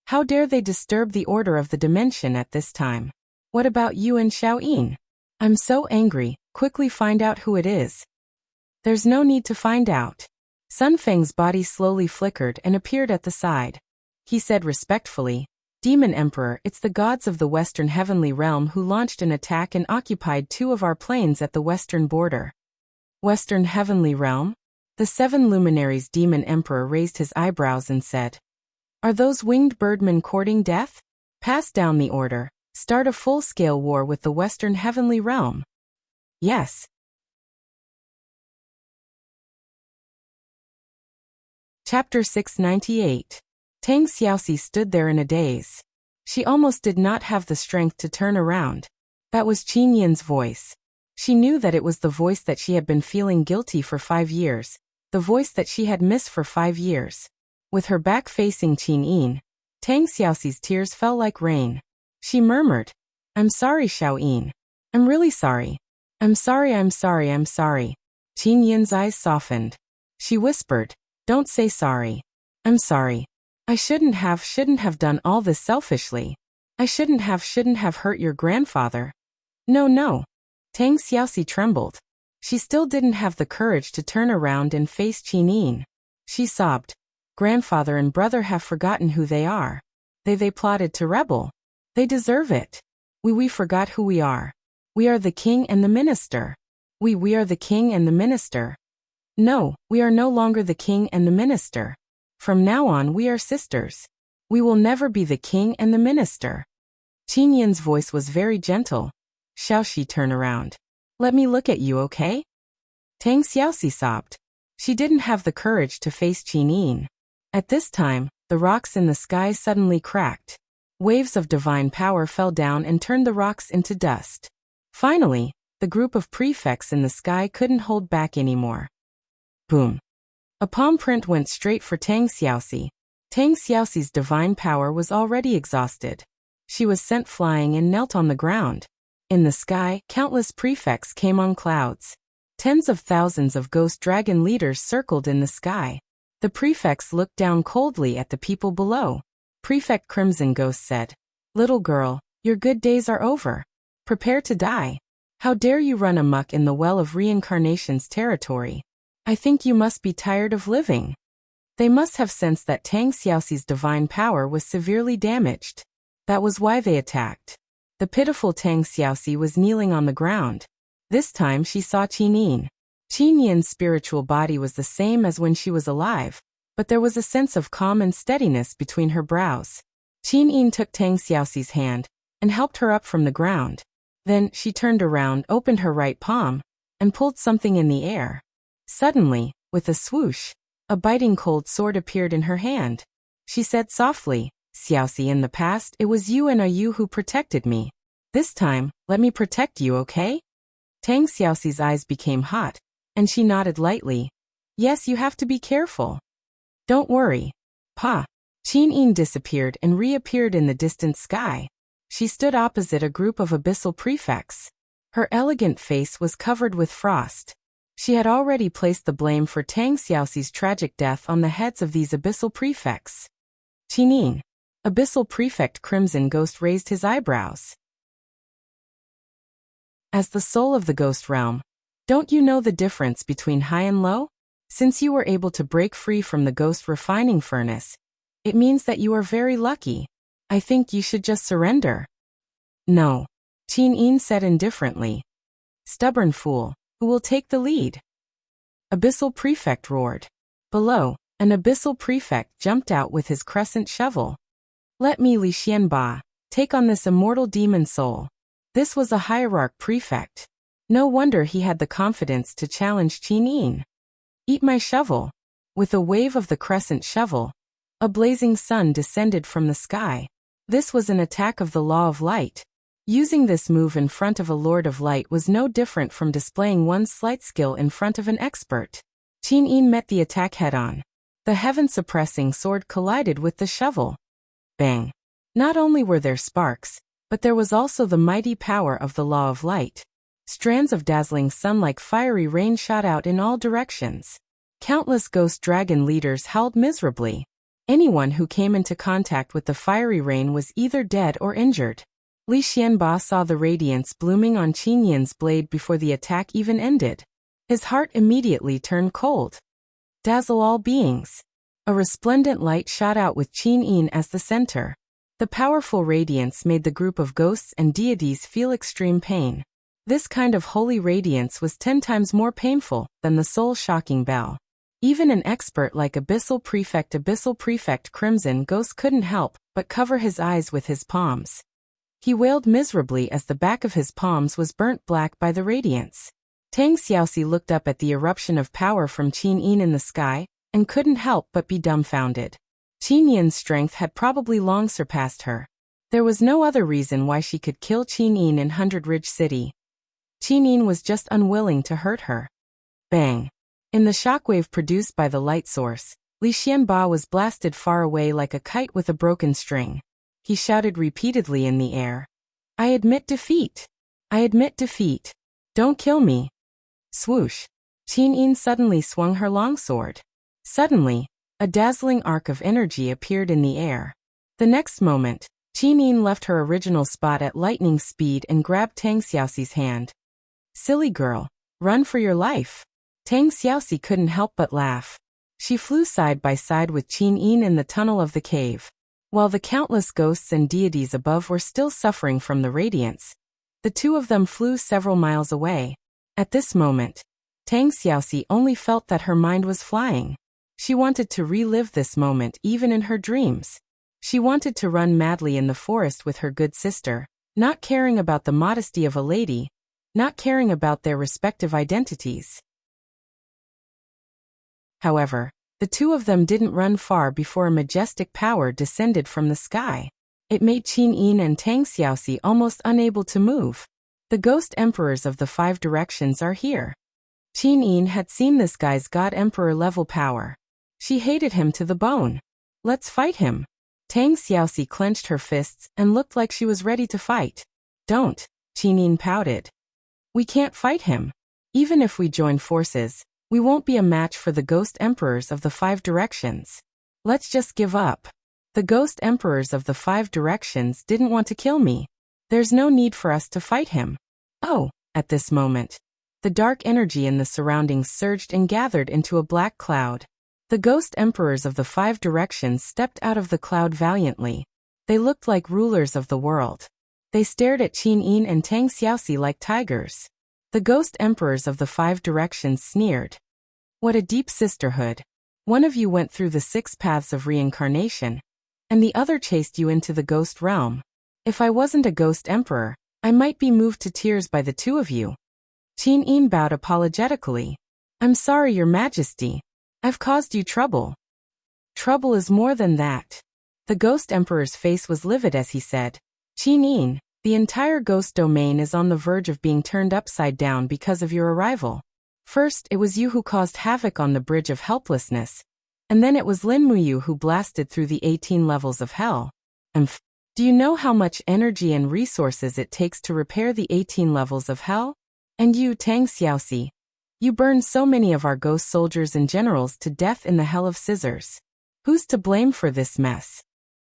Speaker 1: How dare they disturb the order of the dimension at this time? What about you and Xiaoyin? I'm so angry, quickly find out who it is. There's no need to find out. Sun Feng's body slowly flickered and appeared at the side. He said respectfully, Demon Emperor, it's the gods of the Western Heavenly Realm who launched an attack and occupied 2 of our planes at the western border. Western Heavenly Realm? The 7 luminaries' demon emperor raised his eyebrows and said, "Are those winged birdmen courting death? Pass down the order. Start a full-scale war with the Western Heavenly Realm." Yes. Chapter 698. Tang Xiaoxi stood there in a daze. She almost did not have the strength to turn around. That was Qin Yin's voice. She knew that it was the voice that she had been feeling guilty for 5 years, the voice that she had missed for 5 years. With her back facing Qin Yin, Tang Xiaoxi's tears fell like rain. She murmured, "I'm sorry, Xiao Yin. I'm really sorry. I'm sorry, I'm sorry, I'm sorry." Qin Yin's eyes softened. She whispered, "Don't say sorry. I'm sorry. I shouldn't have done all this selfishly. I shouldn't have hurt your grandfather." No. Tang Xiaoxi trembled. She still didn't have the courage to turn around and face Qin Yin. She sobbed, "Grandfather and brother have forgotten who they are. They plotted to rebel. They deserve it. We forgot who we are. We are the king and the minister. We are the king and the minister. No, we are no longer the king and the minister. From now on we are sisters. We will never be the king and the minister." Qin Yin's voice was very gentle. "Xiaoxi, turn around. Let me look at you, okay?" Tang Xiaoxi sobbed. She didn't have the courage to face Qin Yin. At this time, the rocks in the sky suddenly cracked. Waves of divine power fell down and turned the rocks into dust. Finally, the group of prefects in the sky couldn't hold back anymore. Boom. A palm print went straight for Tang Xiaoxi. Tang Xiaoxi's divine power was already exhausted. She was sent flying and knelt on the ground. In the sky, countless prefects came on clouds. Tens of thousands of ghost dragon leaders circled in the sky. The prefects looked down coldly at the people below. Prefect Crimson Ghost said, "Little girl, your good days are over. Prepare to die. How dare you run amok in the Well of Reincarnation's territory? I think you must be tired of living." They must have sensed that Tang Xiaoxi's divine power was severely damaged. That was why they attacked. The pitiful Tang Xiaoxi was kneeling on the ground. This time she saw Qin Yin. Qin Yin's spiritual body was the same as when she was alive, but there was a sense of calm and steadiness between her brows. Qin Yin took Tang Xiaoxi's hand and helped her up from the ground. Then she turned around, opened her right palm, and pulled something in the air. Suddenly, with a swoosh, a biting cold sword appeared in her hand. She said softly, "Xiaoxi, in the past it was you and you who protected me. This time, let me protect you, okay?" Tang Xiaoxi's eyes became hot, and she nodded lightly. "Yes, you have to be careful." "Don't worry." Pa. Qin Yin disappeared and reappeared in the distant sky. She stood opposite a group of abyssal prefects. Her elegant face was covered with frost. She had already placed the blame for Tang Xiaoxi's tragic death on the heads of these abyssal prefects. Qin Yin. Abyssal Prefect Crimson Ghost raised his eyebrows. As the soul of the ghost realm, don't you know the difference between high and low? Since you were able to break free from the ghost refining furnace, it means that you are very lucky. I think you should just surrender." "No," Qin Yin said indifferently. "Stubborn fool, who will take the lead?" Abyssal Prefect roared. Below, an abyssal prefect jumped out with his crescent shovel. "Let me, Li Xianba, take on this immortal demon soul." This was a hierarch prefect. No wonder he had the confidence to challenge Qin Yin. "Eat my shovel." With a wave of the crescent shovel, a blazing sun descended from the sky. This was an attack of the law of light. Using this move in front of a lord of light was no different from displaying one's slight skill in front of an expert. Qin Yin met the attack head-on. The heaven-suppressing sword collided with the shovel. Bang! Not only were there sparks, but there was also the mighty power of the law of light. Strands of dazzling sun-like fiery rain shot out in all directions. Countless ghost dragon leaders howled miserably. Anyone who came into contact with the fiery rain was either dead or injured. Li Xianba saw the radiance blooming on Qin Yin's blade before the attack even ended. His heart immediately turned cold. Dazzle all beings. A resplendent light shot out with Qin Yin as the center. The powerful radiance made the group of ghosts and deities feel extreme pain. This kind of holy radiance was 10 times more painful than the soul-shocking bell. Even an expert like Abyssal Prefect Crimson Ghost couldn't help but cover his eyes with his palms. He wailed miserably as the back of his palms was burnt black by the radiance. Tang Xiaoxi looked up at the eruption of power from Qin Yin in the sky, and couldn't help but be dumbfounded. Qin Yin's strength had probably long surpassed her. There was no other reason why she could kill Qin Yin in Hundred Ridge City. Qin Yin was just unwilling to hurt her. Bang! In the shockwave produced by the light source, Li Xianba was blasted far away like a kite with a broken string. He shouted repeatedly in the air. I admit defeat! I admit defeat! Don't kill me! Swoosh! Qin Yin suddenly swung her longsword. Suddenly, a dazzling arc of energy appeared in the air. The next moment, Qin Yin left her original spot at lightning speed and grabbed Tang Xiaoxi's hand. Silly girl, run for your life! Tang Xiaoxi couldn't help but laugh. She flew side by side with Qin Yin in the tunnel of the cave. While the countless ghosts and deities above were still suffering from the radiance, the two of them flew several miles away. At this moment, Tang Xiaoxi only felt that her mind was flying. She wanted to relive this moment even in her dreams. She wanted to run madly in the forest with her good sister, not caring about the modesty of a lady, not caring about their respective identities. However, the two of them didn't run far before a majestic power descended from the sky. It made Qin Yin and Tang Xiaoxi almost unable to move. The ghost emperors of the 5 directions are here. Qin Yin had seen this guy's God Emperor level power. She hated him to the bone. Let's fight him. Tang Xiaoxi clenched her fists and looked like she was ready to fight. Don't, Qin Yin pouted. We can't fight him. Even if we join forces, we won't be a match for the ghost emperors of the 5 directions. Let's just give up. The ghost emperors of the 5 directions didn't want to kill me. There's no need for us to fight him. Oh, at this moment, the dark energy in the surroundings surged and gathered into a black cloud. The ghost emperors of the 5 directions stepped out of the cloud valiantly. They looked like rulers of the world. They stared at Qin Yin and Tang Xiaoxi like tigers. The ghost emperors of the 5 directions sneered. What a deep sisterhood. One of you went through the 6 paths of reincarnation, and the other chased you into the ghost realm. If I wasn't a ghost emperor, I might be moved to tears by the two of you. Qin Yin bowed apologetically. I'm sorry, Your Majesty. I've caused you trouble. Trouble is more than that. The ghost emperor's face was livid as he said, Qin Yin, the entire ghost domain is on the verge of being turned upside down because of your arrival. First, it was you who caused havoc on the Bridge of Helplessness, and then it was Lin Muyu who blasted through the 18 levels of hell. Do you know how much energy and resources it takes to repair the 18 levels of hell? And you, Tang Xiaoxi, you burned so many of our ghost soldiers and generals to death in the Hell of Scissors. Who's to blame for this mess?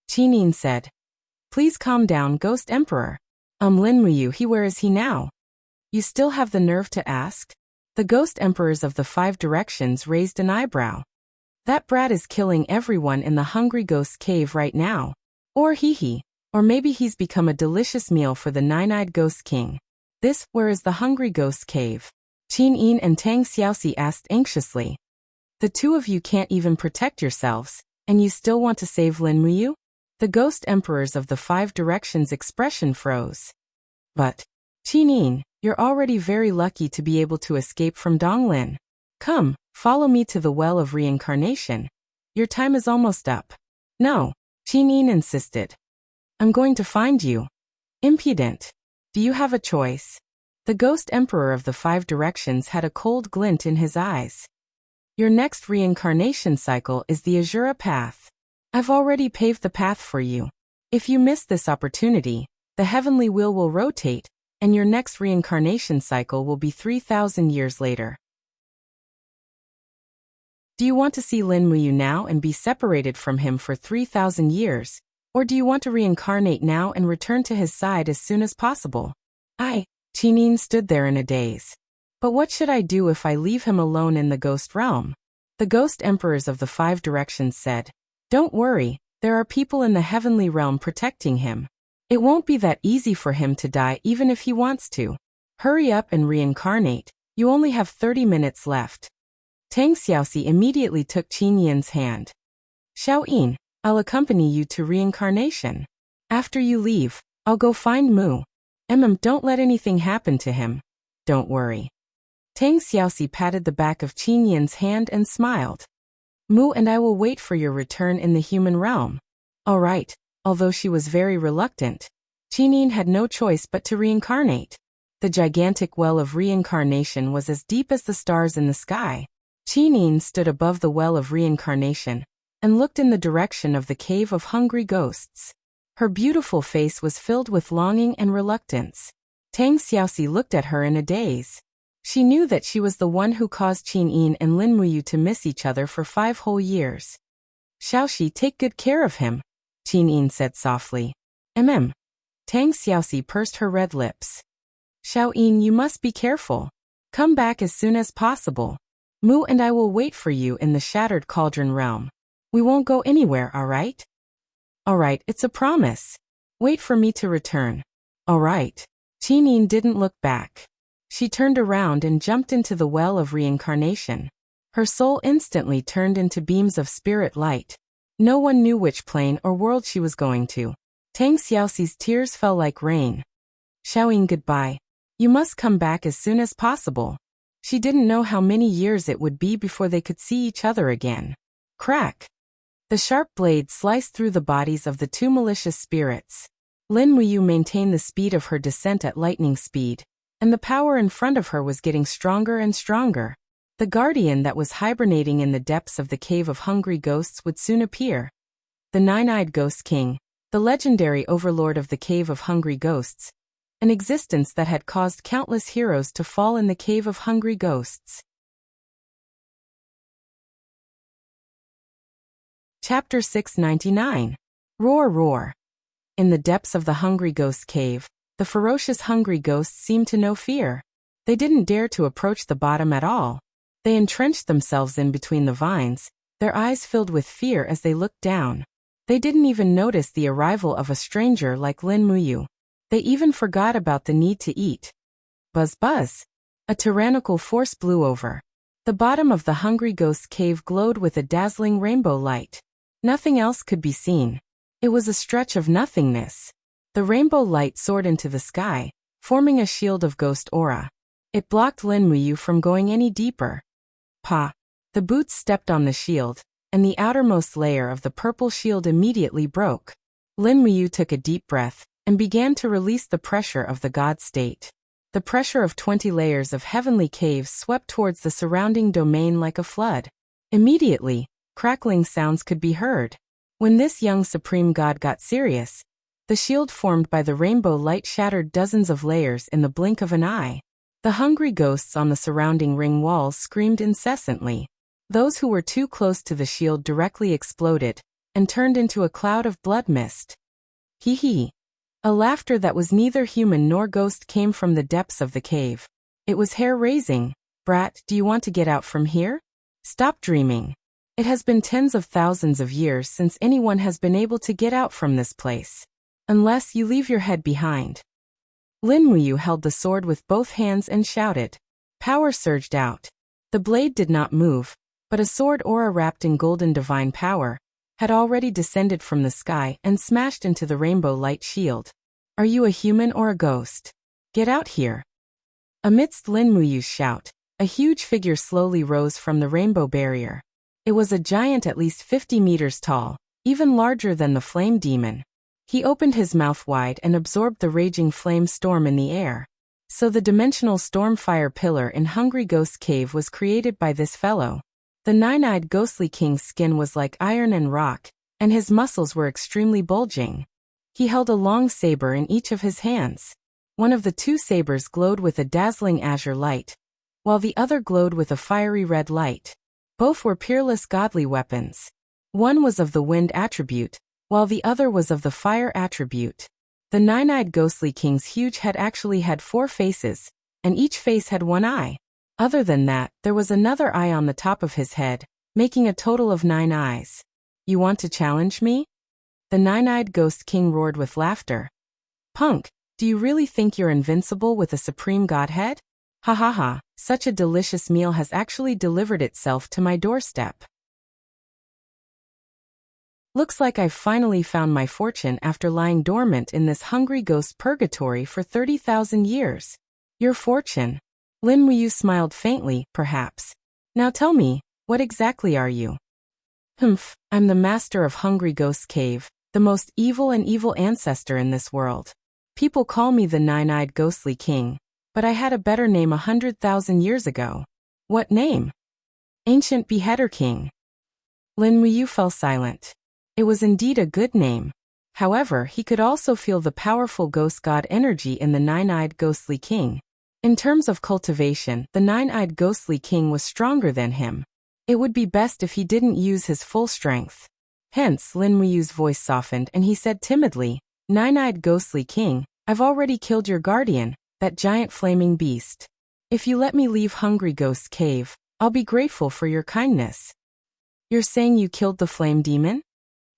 Speaker 1: Qin Yin said. Please calm down, Ghost Emperor. Lin Muyu, where is he now? You still have the nerve to ask? The ghost emperors of the 5 directions raised an eyebrow. That brat is killing everyone in the Hungry Ghost Cave right now. Or or maybe he's become a delicious meal for the 9-eyed Ghost King. Where is the Hungry Ghost Cave? Qin Yin and Tang Xiaoxi asked anxiously. The two of you can't even protect yourselves, and you still want to save Lin Muyu? The ghost emperors of the 5 directions expression froze. But, Qin Yin, you're already very lucky to be able to escape from Donglin. Come, follow me to the Well of Reincarnation. Your time is almost up. No, Qin Yin insisted. I'm going to find you. Impudent. Do you have a choice? The ghost emperor of the 5 directions had a cold glint in his eyes. Your next reincarnation cycle is the Azura path. I've already paved the path for you. If you miss this opportunity, the heavenly wheel will rotate, and your next reincarnation cycle will be 3,000 years later. Do you want to see Lin Muyu now and be separated from him for 3,000 years, or do you want to reincarnate now and return to his side as soon as possible? Qin Yin stood there in a daze. But what should I do if I leave him alone in the ghost realm? The ghost emperors of the 5 directions said, Don't worry, there are people in the heavenly realm protecting him. It won't be that easy for him to die even if he wants to. Hurry up and reincarnate, you only have 30 minutes left. Tang Xiaoxi immediately took Qin Yin's hand. Xiao Yin, I'll accompany you to reincarnation. After you leave, I'll go find Mu. Don't let anything happen to him. Don't worry. Tang Xiaoxi patted the back of Qin Yin's hand and smiled. Mu and I will wait for your return in the human realm. All right. Although she was very reluctant, Qin Yin had no choice but to reincarnate. The gigantic well of reincarnation was as deep as the stars in the sky. Qin Yin stood above the well of reincarnation and looked in the direction of the cave of hungry ghosts. Her beautiful face was filled with longing and reluctance. Tang Xiaoxi looked at her in a daze. She knew that she was the one who caused Qin Yin and Lin Muyu to miss each other for 5 whole years. Xiaoxi, take good care of him, Qin Yin said softly. Tang Xiaoxi pursed her red lips. Xiao Yin, you must be careful. Come back as soon as possible. Mu and I will wait for you in the Shattered Cauldron realm. We won't go anywhere, all right? All right, it's a promise. Wait for me to return. All right. Qin Yin didn't look back. She turned around and jumped into the well of reincarnation. Her soul instantly turned into beams of spirit light. No one knew which plane or world she was going to. Tang Xiaoxi's tears fell like rain. Xiaoyin, goodbye. You must come back as soon as possible. She didn't know how many years it would be before they could see each other again. Crack! The sharp blade sliced through the bodies of the 2 malicious spirits. Lin Muyu maintained the speed of her descent at lightning speed, and the power in front of her was getting stronger and stronger. The guardian that was hibernating in the depths of the cave of hungry ghosts would soon appear. The 9-eyed Ghost King, the legendary overlord of the cave of hungry ghosts, an existence that had caused countless heroes to fall in the cave of hungry ghosts. Chapter 699. Roar, roar. In the depths of the hungry ghost cave, the ferocious hungry ghosts seemed to know fear. They didn't dare to approach the bottom at all. They entrenched themselves in between the vines, their eyes filled with fear as they looked down. They didn't even notice the arrival of a stranger like Lin Muyu. They even forgot about the need to eat. Buzz buzz. A tyrannical force blew over. The bottom of the hungry ghost cave glowed with a dazzling rainbow light. Nothing else could be seen. It was a stretch of nothingness. The rainbow light soared into the sky, forming a shield of ghost aura. It blocked Lin Muyu from going any deeper. Pa! The boots stepped on the shield, and the outermost layer of the purple shield immediately broke. Lin Muyu took a deep breath and began to release the pressure of the God state. The pressure of 20 layers of heavenly caves swept towards the surrounding domain like a flood. Immediately, crackling sounds could be heard. When this young supreme god got serious, the shield formed by the rainbow light shattered dozens of layers in the blink of an eye. The hungry ghosts on the surrounding ring walls screamed incessantly. Those who were too close to the shield directly exploded and turned into a cloud of blood mist. Hee hee. A laughter that was neither human nor ghost came from the depths of the cave. It was hair-raising. Brat, do you want to get out from here? Stop dreaming. It has been tens of thousands of years since anyone has been able to get out from this place. Unless you leave your head behind. Lin Muyu held the sword with both hands and shouted. Power surged out. The blade did not move, but a sword aura wrapped in golden divine power had already descended from the sky and smashed into the rainbow light shield. Are you a human or a ghost? Get out here. Amidst Lin Muyu's shout, a huge figure slowly rose from the rainbow barrier. It was a giant at least 50 meters tall, even larger than the flame demon. He opened his mouth wide and absorbed the raging flame storm in the air. So the dimensional stormfire pillar in Hungry Ghost Cave was created by this fellow. The 9-eyed ghostly king's skin was like iron and rock, and his muscles were extremely bulging. He held a long saber in each of his hands. One of the 2 sabers glowed with a dazzling azure light, while the other glowed with a fiery red light. Both were peerless godly weapons. One was of the wind attribute, while the other was of the fire attribute. The 9-eyed ghostly king's huge head actually had 4 faces, and each face had 1 eye. Other than that, there was another eye on the top of his head, making a total of 9 eyes. You want to challenge me? The 9-eyed ghost king roared with laughter. Punk, do you really think you're invincible with a supreme godhead? Ha ha ha. Such a delicious meal has actually delivered itself to my doorstep. Looks like I've finally found my fortune after lying dormant in this hungry ghost purgatory for 30,000 years. Your fortune? Lin Muyu smiled faintly, perhaps. Now tell me, what exactly are you? Humph, I'm the master of Hungry Ghost Cave, the most evil and evil ancestor in this world. People call me the Nine-Eyed Ghostly King, but I had a better name 100,000 years ago. What name? Ancient Beheader King. Lin Muyu fell silent. It was indeed a good name. However, he could also feel the powerful ghost god energy in the Nine-Eyed Ghostly King. In terms of cultivation, the Nine-Eyed Ghostly King was stronger than him. It would be best if he didn't use his full strength. Hence, Lin Muyu's voice softened and he said timidly, Nine-Eyed Ghostly King, I've already killed your guardian, that giant flaming beast. If you let me leave Hungry Ghost Cave, I'll be grateful for your kindness. You're saying you killed the flame demon?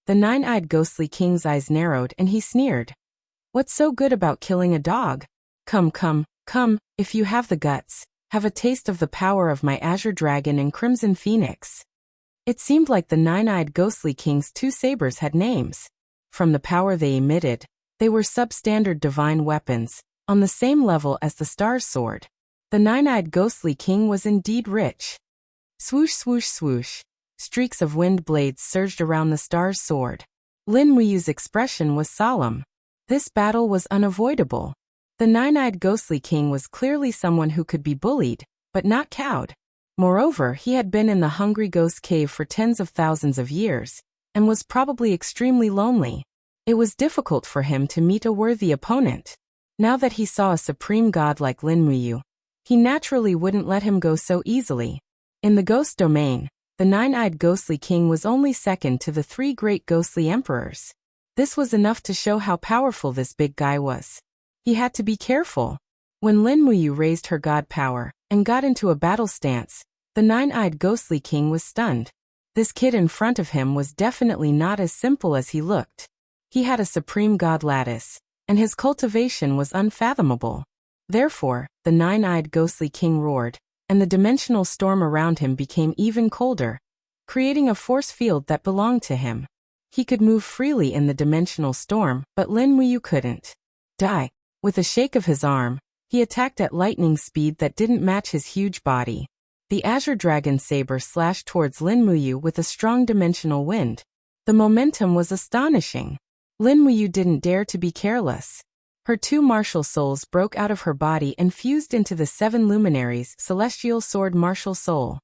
Speaker 1: The Nine-Eyed Ghostly King's eyes narrowed and he sneered. What's so good about killing a dog? Come, if you have the guts, have a taste of the power of my Azure Dragon and Crimson Phoenix. It seemed like the Nine-Eyed Ghostly King's two sabers had names. From the power they emitted, they were substandard divine weapons, on the same level as the Star's sword. The Nine-Eyed Ghostly King was indeed rich. Swoosh swoosh swoosh. Streaks of wind blades surged around the Star's sword. Lin Muyu's expression was solemn. This battle was unavoidable. The Nine-Eyed Ghostly King was clearly someone who could be bullied, but not cowed. Moreover, he had been in the Hungry Ghost Cave for tens of thousands of years, and was probably extremely lonely. It was difficult for him to meet a worthy opponent. Now that he saw a supreme god like Lin Muyu, he naturally wouldn't let him go so easily. In the ghost domain, the Nine-Eyed Ghostly King was only second to the three great ghostly emperors. This was enough to show how powerful this big guy was. He had to be careful. When Lin Muyu raised her god power and got into a battle stance, the Nine-Eyed Ghostly King was stunned. This kid in front of him was definitely not as simple as he looked. He had a supreme god lattice, and his cultivation was unfathomable. Therefore, the Nine-Eyed Ghostly King roared, and the dimensional storm around him became even colder, creating a force field that belonged to him. He could move freely in the dimensional storm, but Lin Muyu couldn't. Die. With a shake of his arm, he attacked at lightning speed that didn't match his huge body. The Azure Dragon saber slashed towards Lin Muyu with a strong dimensional wind. The momentum was astonishing. Lin Muyu didn't dare to be careless. Her two martial souls broke out of her body and fused into the seven luminaries' celestial sword martial soul.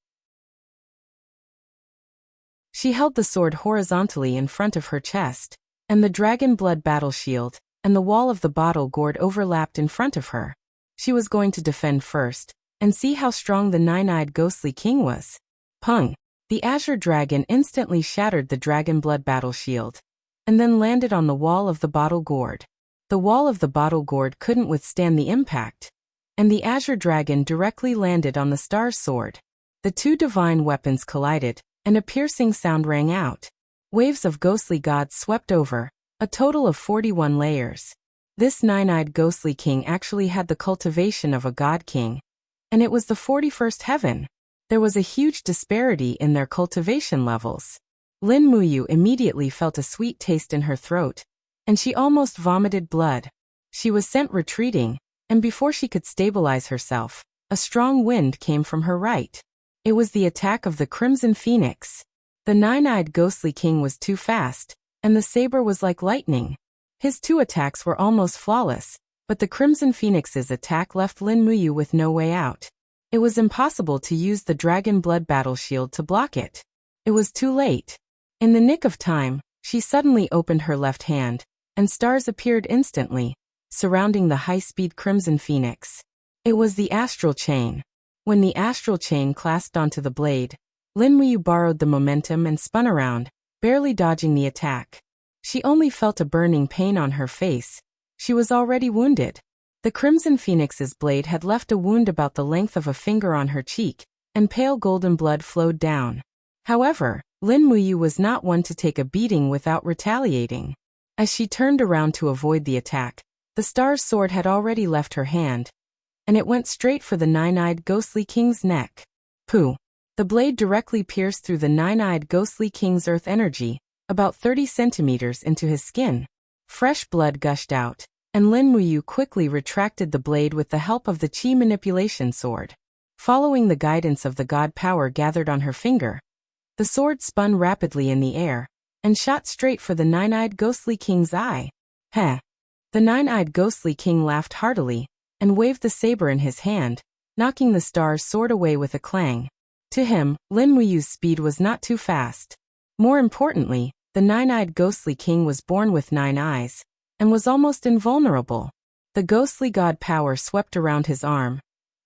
Speaker 1: She held the sword horizontally in front of her chest, and the dragon blood battle shield and the wall of the bottle gourd overlapped in front of her. She was going to defend first, and see how strong the Nine-Eyed Ghostly King was. Pung! The Azure Dragon instantly shattered the dragon blood battle shield, and then landed on the wall of the bottle gourd. The wall of the bottle gourd couldn't withstand the impact, and the Azure Dragon directly landed on the Star's sword. The two divine weapons collided, and a piercing sound rang out. Waves of ghostly gods swept over, a total of 41 layers. This Nine-Eyed Ghostly King actually had the cultivation of a god king, and it was the 41st heaven. There was a huge disparity in their cultivation levels. Lin Muyu immediately felt a sweet taste in her throat, and she almost vomited blood. She was sent retreating, and before she could stabilize herself, a strong wind came from her right. It was the attack of the Crimson Phoenix. The Nine-Eyed Ghostly King was too fast, and the saber was like lightning. His two attacks were almost flawless, but the Crimson Phoenix's attack left Lin Muyu with no way out. It was impossible to use the Dragon Blood Battle Shield to block it. It was too late. In the nick of time, she suddenly opened her left hand, and stars appeared instantly, surrounding the high-speed Crimson Phoenix. It was the astral chain. When the astral chain clasped onto the blade, Lin Muyu borrowed the momentum and spun around, barely dodging the attack. She only felt a burning pain on her face. She was already wounded. The Crimson Phoenix's blade had left a wound about the length of a finger on her cheek, and pale golden blood flowed down. However, Lin Muyu was not one to take a beating without retaliating. As she turned around to avoid the attack, the Star's sword had already left her hand, and it went straight for the nine-eyed ghostly king's neck. Pooh! The blade directly pierced through the nine-eyed ghostly king's earth energy, about 30 centimeters into his skin. Fresh blood gushed out, and Lin Muyu quickly retracted the blade with the help of the chi manipulation sword. Following the guidance of the god power gathered on her finger, the sword spun rapidly in the air, and shot straight for the nine-eyed ghostly king's eye. Heh! The nine-eyed ghostly king laughed heartily, and waved the saber in his hand, knocking the star's sword away with a clang. To him, Lin Muyu's speed was not too fast. More importantly, the nine-eyed ghostly king was born with 9 eyes, and was almost invulnerable. The ghostly god power swept around his arm,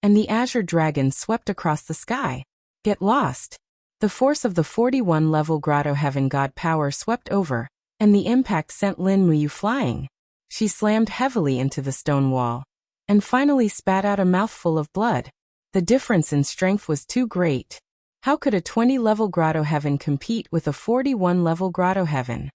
Speaker 1: and the azure dragon swept across the sky. Get lost! The force of the 41-level grotto heaven god power swept over, and the impact sent Lin Muyu flying. She slammed heavily into the stone wall, and finally spat out a mouthful of blood. The difference in strength was too great. How could a 20-level grotto heaven compete with a 41-level grotto heaven?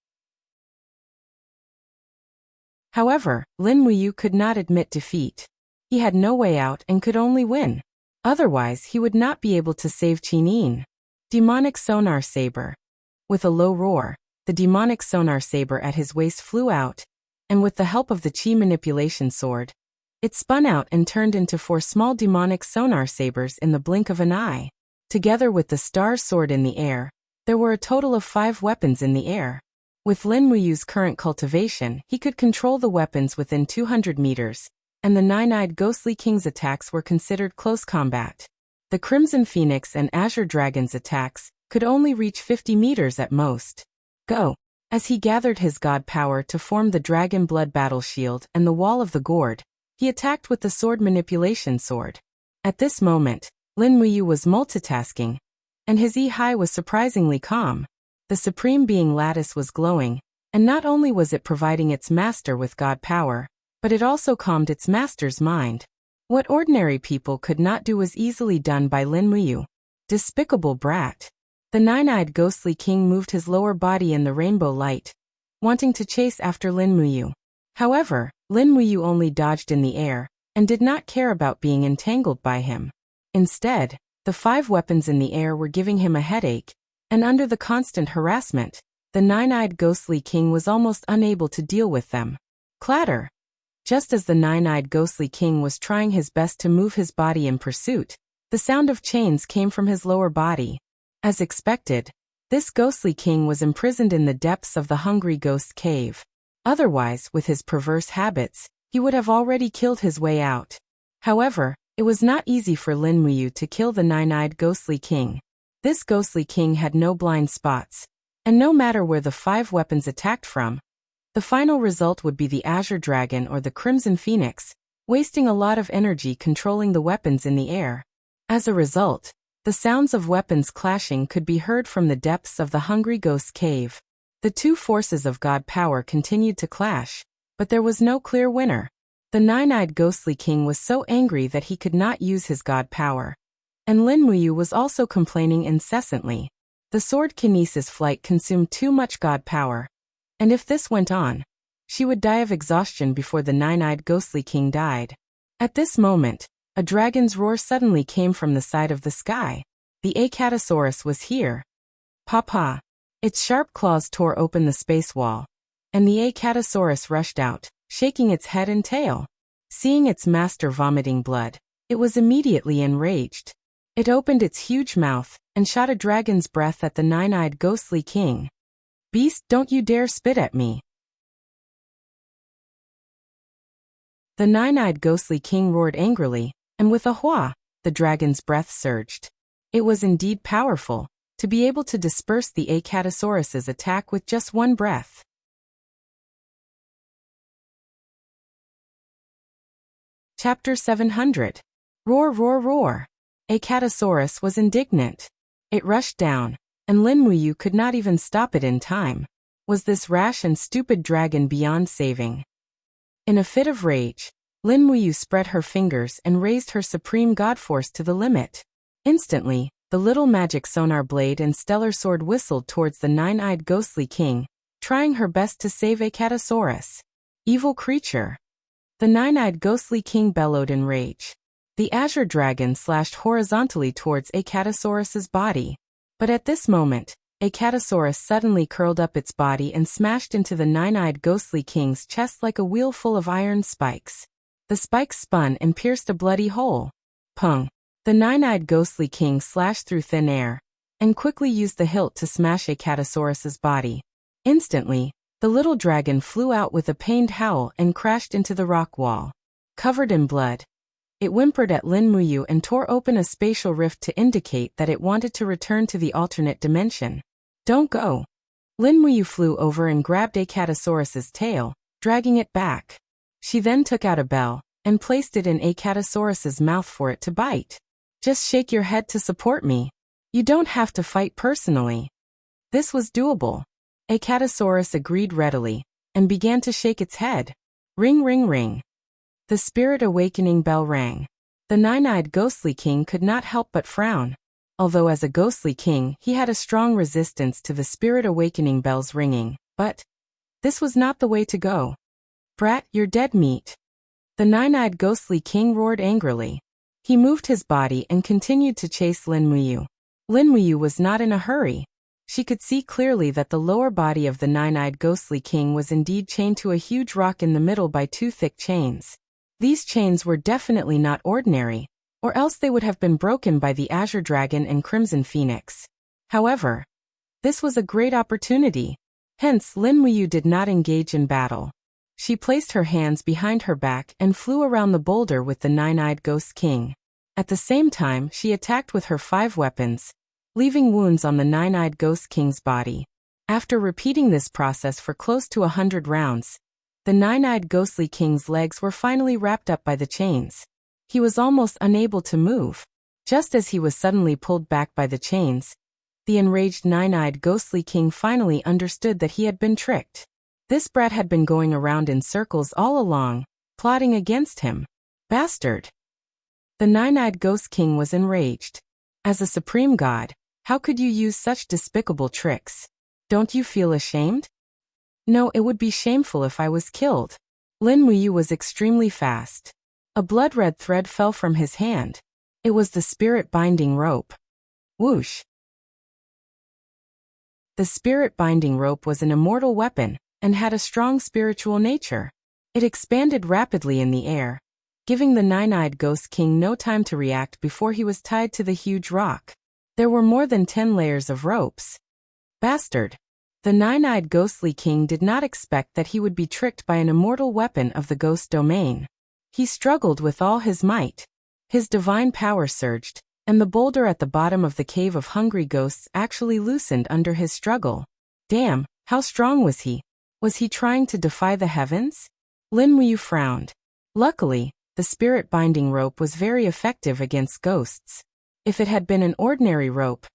Speaker 1: However, Lin Muyu could not admit defeat. He had no way out and could only win. Otherwise, he would not be able to save Qinin. Demonic sonar saber. With a low roar, the demonic sonar saber at his waist flew out, and with the help of the chi manipulation sword, it spun out and turned into 4 small demonic sonar sabers in the blink of an eye. Together with the star sword in the air, there were a total of 5 weapons in the air. With Lin Muyu's current cultivation, he could control the weapons within 200 meters, and the nine-eyed ghostly king's attacks were considered close combat. The Crimson Phoenix and Azure Dragon's attacks could only reach 50 meters at most. Go! As he gathered his god power to form the Dragon Blood Battle Shield and the Wall of the Gourd, he attacked with the sword manipulation sword. At this moment, Lin Muyu was multitasking, and his E-High was surprisingly calm. The Supreme Being Lattice was glowing, and not only was it providing its master with god power, but it also calmed its master's mind. What ordinary people could not do was easily done by Lin Muyu. Despicable brat. The nine-eyed ghostly king moved his lower body in the rainbow light, wanting to chase after Lin Muyu. However, Lin Muyu only dodged in the air, and did not care about being entangled by him. Instead, the 5 weapons in the air were giving him a headache, and under the constant harassment, the nine-eyed ghostly king was almost unable to deal with them. Clatter! Just as the nine-eyed ghostly king was trying his best to move his body in pursuit, the sound of chains came from his lower body. As expected, this ghostly king was imprisoned in the depths of the Hungry Ghost Cave. Otherwise, with his perverse habits, he would have already killed his way out. However, it was not easy for Lin Muyu to kill the nine-eyed ghostly king. This ghostly king had no blind spots, and no matter where the 5 weapons attacked from, the final result would be the Azure Dragon or the Crimson Phoenix, wasting a lot of energy controlling the weapons in the air. As a result, the sounds of weapons clashing could be heard from the depths of the Hungry Ghost Cave. The 2 forces of god power continued to clash, but there was no clear winner. The nine-eyed ghostly king was so angry that he could not use his god power, and Lin Muyu was also complaining incessantly. The sword kinesis flight consumed too much god power, and if this went on, she would die of exhaustion before the nine-eyed ghostly king died. At this moment, a dragon's roar suddenly came from the side of the sky. The Acatosaurus was here. Papa! Its sharp claws tore open the space wall, and the Acatosaurus rushed out, shaking its head and tail. Seeing its master vomiting blood, it was immediately enraged. It opened its huge mouth, and shot a dragon's breath at the nine-eyed ghostly king. Beast, don't you dare spit at me! The nine-eyed ghostly king roared angrily, and with a hua, the dragon's breath surged. It was indeed powerful, to be able to disperse the Acatosaurus's attack with just one breath. Chapter 700. Roar, roar, roar. Acatosaurus was indignant. It rushed down, and Lin Muyu could not even stop it in time. Was this rash and stupid dragon beyond saving? In a fit of rage, Lin Muyu spread her fingers and raised her supreme god force to the limit. Instantly, the little magic sonar blade and stellar sword whistled towards the nine-eyed ghostly king, trying her best to save Acatosaurus. Evil creature! The nine-eyed ghostly king bellowed in rage. The azure dragon slashed horizontally towards Acatosaurus's body. But at this moment, Acatosaurus suddenly curled up its body and smashed into the nine-eyed ghostly king's chest like a wheel full of iron spikes. The spikes spun and pierced a bloody hole. Pung! The nine-eyed ghostly king slashed through thin air, and quickly used the hilt to smash Acatosaurus's body. Instantly, the little dragon flew out with a pained howl and crashed into the rock wall. Covered in blood, it whimpered at Lin Muyu and tore open a spatial rift to indicate that it wanted to return to the alternate dimension. Don't go! Lin Muyu flew over and grabbed Acatosaurus's tail, dragging it back. She then took out a bell and placed it in Acatosaurus's mouth for it to bite. Just shake your head to support me. You don't have to fight personally. This was doable. Acatosaurus agreed readily and began to shake its head. Ring, ring, ring. The spirit awakening bell rang. The nine-eyed ghostly king could not help but frown. Although as a ghostly king he had a strong resistance to the spirit awakening bells ringing, but this was not the way to go. Brat, you're dead meat. The nine-eyed ghostly king roared angrily. He moved his body and continued to chase Lin Muyu. Lin Muyu was not in a hurry. She could see clearly that the lower body of the nine-eyed ghostly king was indeed chained to a huge rock in the middle by two thick chains. These chains were definitely not ordinary, or else they would have been broken by the Azure Dragon and Crimson Phoenix. However, this was a great opportunity. Hence, Lin Muyu did not engage in battle. She placed her hands behind her back and flew around the boulder with the nine-eyed ghost king. At the same time, she attacked with her 5 weapons, leaving wounds on the nine-eyed ghost king's body. After repeating this process for close to 100 rounds, the nine-eyed ghostly king's legs were finally wrapped up by the chains. He was almost unable to move. Just as he was suddenly pulled back by the chains, the enraged nine-eyed ghostly king finally understood that he had been tricked. This brat had been going around in circles all along, plotting against him. Bastard! The nine-eyed ghost king was enraged. As a supreme god, how could you use such despicable tricks? Don't you feel ashamed? No, it would be shameful if I was killed. Lin Muyu was extremely fast. A blood-red thread fell from his hand. It was the spirit-binding rope. Whoosh! The spirit-binding rope was an immortal weapon and had a strong spiritual nature. It expanded rapidly in the air, giving the nine-eyed ghost king no time to react before he was tied to the huge rock. There were more than 10 layers of ropes. Bastard! The nine-eyed ghostly king did not expect that he would be tricked by an immortal weapon of the ghost domain. He struggled with all his might. His divine power surged, and the boulder at the bottom of the cave of hungry ghosts actually loosened under his struggle. Damn, how strong was he? Was he trying to defy the heavens? Lin Muyu frowned. Luckily, the spirit-binding rope was very effective against ghosts. If it had been an ordinary rope,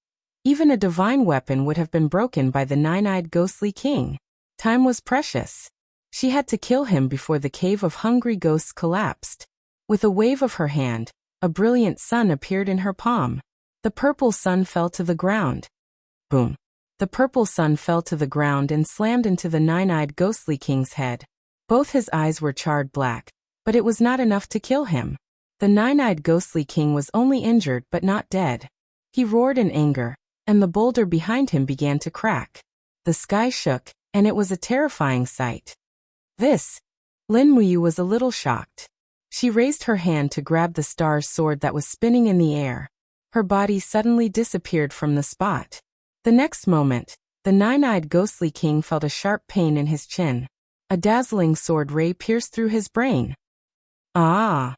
Speaker 1: even a divine weapon would have been broken by the nine-eyed ghostly king. Time was precious. She had to kill him before the cave of hungry ghosts collapsed. With a wave of her hand, a brilliant sun appeared in her palm. The purple sun fell to the ground. Boom! The purple sun fell to the ground and slammed into the nine-eyed ghostly king's head. Both his eyes were charred black, but it was not enough to kill him. The nine-eyed ghostly king was only injured but not dead. He roared in anger, and the boulder behind him began to crack. The sky shook, and it was a terrifying sight. Lin Muyu was a little shocked. She raised her hand to grab the star's sword that was spinning in the air. Her body suddenly disappeared from the spot. The next moment, the nine-eyed ghostly king felt a sharp pain in his chin. A dazzling sword ray pierced through his brain. Ah!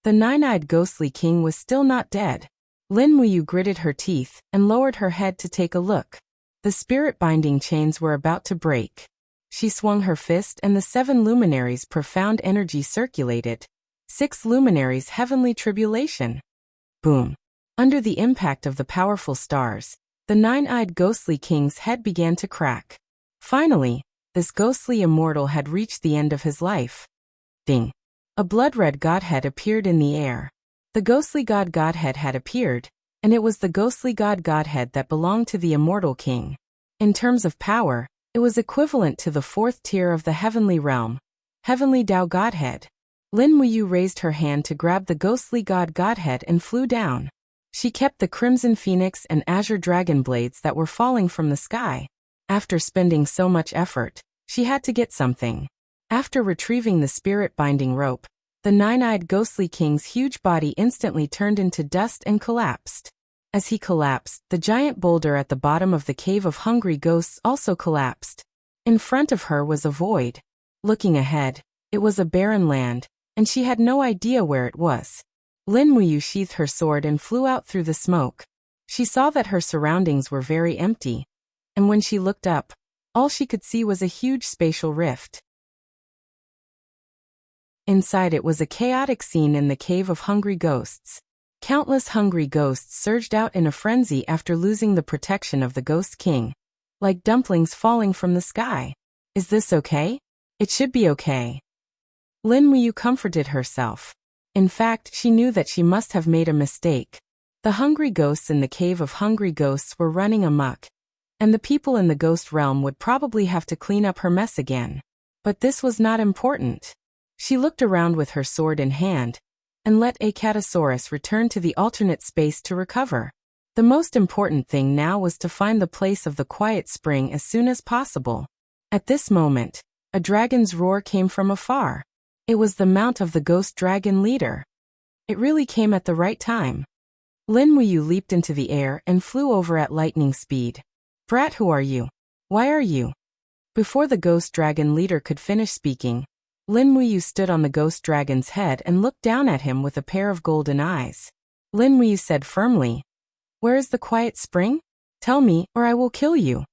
Speaker 1: The nine-eyed ghostly king was still not dead. Lin Muyu gritted her teeth and lowered her head to take a look. The spirit-binding chains were about to break. She swung her fist and the 7 luminaries' profound energy circulated. 6 luminaries' heavenly tribulation. Boom! Under the impact of the powerful stars, the nine-eyed ghostly king's head began to crack. Finally, this ghostly immortal had reached the end of his life. Ding! A blood-red godhead appeared in the air. The ghostly godhead had appeared, and it was the ghostly godhead that belonged to the immortal king. In terms of power, it was equivalent to the 4th tier of the heavenly realm, heavenly Tao Godhead. Lin Muyu raised her hand to grab the ghostly godhead and flew down. She kept the crimson phoenix and azure dragon blades that were falling from the sky. After spending so much effort, she had to get something. After retrieving the spirit-binding rope, the nine-eyed ghostly king's huge body instantly turned into dust and collapsed. As he collapsed, the giant boulder at the bottom of the cave of hungry ghosts also collapsed. In front of her was a void. Looking ahead, it was a barren land, and she had no idea where it was. Lin Muyu sheathed her sword and flew out through the smoke. She saw that her surroundings were very empty, and when she looked up, all she could see was a huge spatial rift. Inside it was a chaotic scene in the cave of hungry ghosts. Countless hungry ghosts surged out in a frenzy after losing the protection of the Ghost King, like dumplings falling from the sky. Is this okay? It should be okay. Lin Muyu comforted herself. In fact, she knew that she must have made a mistake. The hungry ghosts in the cave of hungry ghosts were running amok, and the people in the ghost realm would probably have to clean up her mess again. But this was not important. She looked around with her sword in hand, and let Acatosaurus return to the alternate space to recover. The most important thing now was to find the place of the quiet spring as soon as possible. At this moment, a dragon's roar came from afar. It was the mount of the ghost dragon leader. It really came at the right time. Lin Muyu leaped into the air and flew over at lightning speed. Brat, who are you? Why are you? Before the ghost dragon leader could finish speaking, Lin Muyu stood on the ghost dragon's head and looked down at him with a pair of golden eyes. Lin Muyu said firmly, "Where is the quiet spring? Tell me, or I will kill you."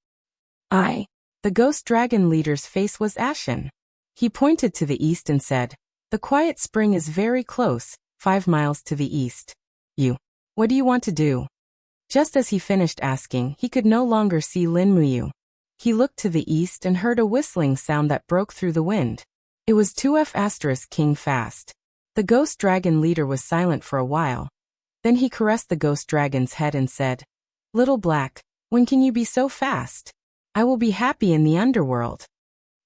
Speaker 1: The ghost dragon leader's face was ashen. He pointed to the east and said, "The quiet spring is very close, 5 miles to the east. What do you want to do?" Just as he finished asking, he could no longer see Lin Muyu. He looked to the east and heard a whistling sound that broke through the wind. It was 2F** King Fast. The ghost dragon leader was silent for a while. Then he caressed the ghost dragon's head and said, "Little Black, when can you be so fast? I will be happy in the underworld."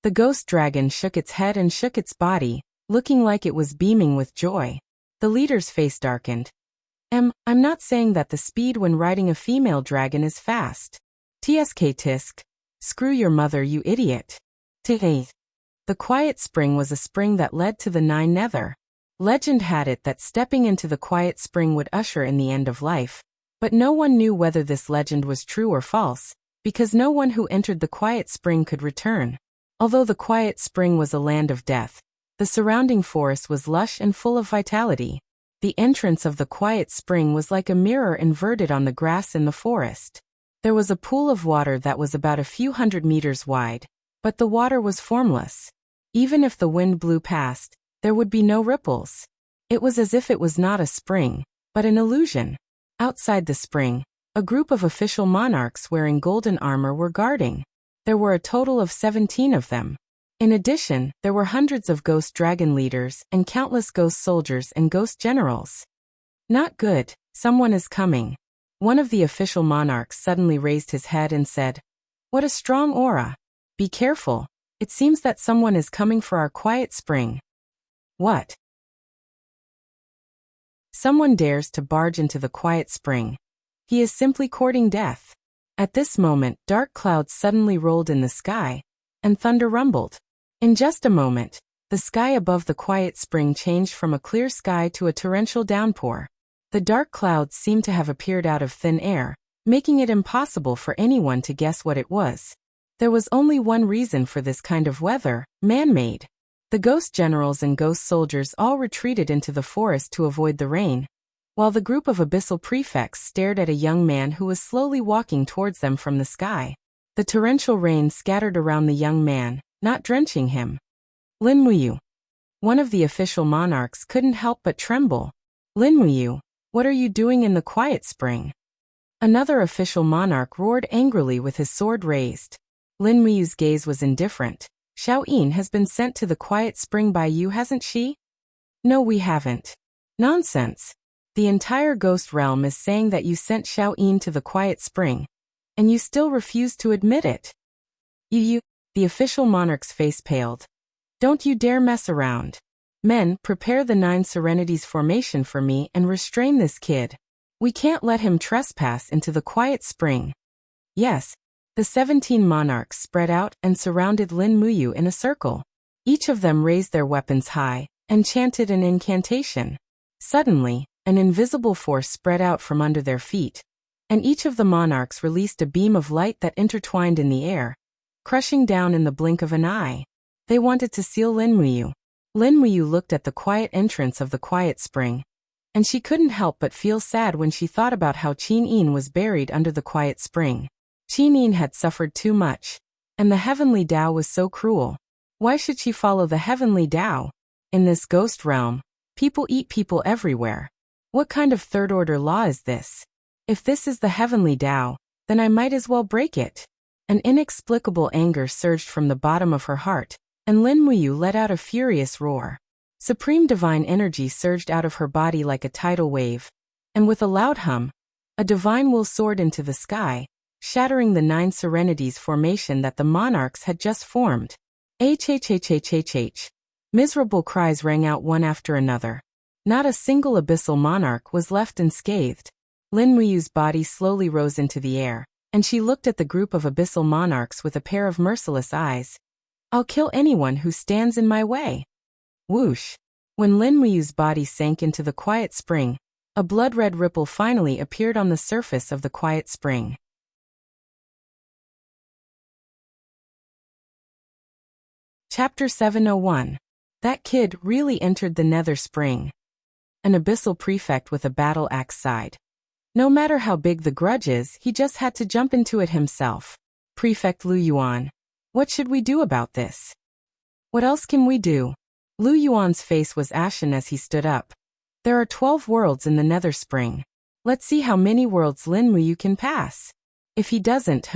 Speaker 1: The ghost dragon shook its head and shook its body, looking like it was beaming with joy. The leader's face darkened. I'm not saying that the speed when riding a female dragon is fast. Tisk. Screw your mother, you idiot. The quiet spring was a spring that led to the 9 nether. Legend had it that stepping into the quiet spring would usher in the end of life, but no one knew whether this legend was true or false, because no one who entered the quiet spring could return. Although the quiet spring was a land of death, the surrounding forest was lush and full of vitality. The entrance of the quiet spring was like a mirror inverted on the grass in the forest. There was a pool of water that was about a few hundred meters wide, but the water was formless. Even if the wind blew past, there would be no ripples. It was as if it was not a spring, but an illusion. Outside the spring, a group of official monarchs wearing golden armor were guarding. There were a total of 17 of them. In addition, there were hundreds of ghost dragon leaders and countless ghost soldiers and ghost generals. Not good, someone is coming. One of the official monarchs suddenly raised his head and said, "What a strong aura. Be careful, it seems that someone is coming for our quiet spring." What? Someone dares to barge into the quiet spring. He is simply courting death. At this moment, dark clouds suddenly rolled in the sky, and thunder rumbled. In just a moment, the sky above the quiet spring changed from a clear sky to a torrential downpour. The dark clouds seemed to have appeared out of thin air, making it impossible for anyone to guess what it was. There was only one reason for this kind of weather: man-made. The ghost generals and ghost soldiers all retreated into the forest to avoid the rain, while the group of abyssal prefects stared at a young man who was slowly walking towards them from the sky. The torrential rain scattered around the young man, not drenching him. Lin Muyu. One of the official monarchs couldn't help but tremble. Lin Muyu, what are you doing in the quiet spring? Another official monarch roared angrily with his sword raised. Lin Muyu's gaze was indifferent. Xiaoyin has been sent to the quiet spring by you, hasn't she? No, we haven't. Nonsense. The entire ghost realm is saying that you sent Xiaoyin to the quiet spring, and you still refuse to admit it. The official monarch's face paled. Don't you dare mess around. Men, prepare the 9 Serenities formation for me and restrain this kid. We can't let him trespass into the quiet spring. Yes. The 17 monarchs spread out and surrounded Lin Muyu in a circle. Each of them raised their weapons high and chanted an incantation. Suddenly, an invisible force spread out from under their feet, and each of the monarchs released a beam of light that intertwined in the air, crushing down in the blink of an eye. They wanted to seal Lin Muyu. Lin Muyu looked at the quiet entrance of the quiet spring, and she couldn't help but feel sad when she thought about how Qin Yin was buried under the quiet spring. Qin Yin had suffered too much, and the heavenly Tao was so cruel. Why should she follow the heavenly Tao? In this ghost realm, people eat people everywhere. What kind of third-order law is this? If this is the heavenly Tao, then I might as well break it. An inexplicable anger surged from the bottom of her heart, and Lin Muyu let out a furious roar. Supreme divine energy surged out of her body like a tidal wave, and with a loud hum, a divine will soared into the sky, shattering the 9 Serenities formation that the monarchs had just formed. H. Miserable cries rang out one after another. Not a single abyssal monarch was left unscathed. Lin Muyu's body slowly rose into the air, and she looked at the group of abyssal monarchs with a pair of merciless eyes. I'll kill anyone who stands in my way. Whoosh! When Lin Muyu's body sank into the quiet spring, a blood-red ripple finally appeared on the surface of the quiet spring. Chapter 701. That kid really entered the nether spring. An abyssal prefect with a battle axe sighed. No matter how big the grudge is, he just had to jump into it himself. Prefect Lu Yuan. What should we do about this? What else can we do? Lu Yuan's face was ashen as he stood up. There are 12 worlds in the nether spring. Let's see how many worlds Lin Muyu can pass. If he doesn't,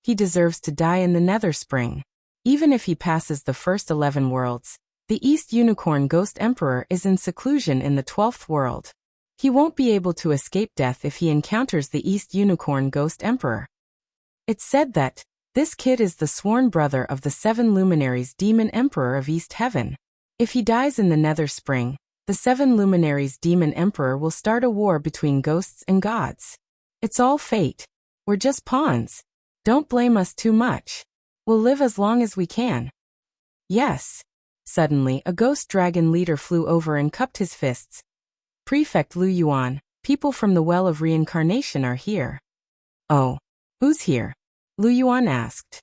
Speaker 1: he deserves to die in the nether spring. Even if he passes the first 11 worlds, the East Unicorn Ghost Emperor is in seclusion in the 12th world. He won't be able to escape death if he encounters the East Unicorn Ghost Emperor. It's said that this kid is the sworn brother of the 7 luminaries Demon Emperor of East Heaven. If he dies in the nether spring, the 7 luminaries Demon Emperor will start a war between ghosts and gods. It's all fate. We're just pawns. Don't blame us too much. We'll live as long as we can. Yes. Suddenly, a ghost dragon leader flew over and cupped his fists. Prefect Lu Yuan, people from the Well of Reincarnation are here. Oh. Who's here? Lu Yuan asked.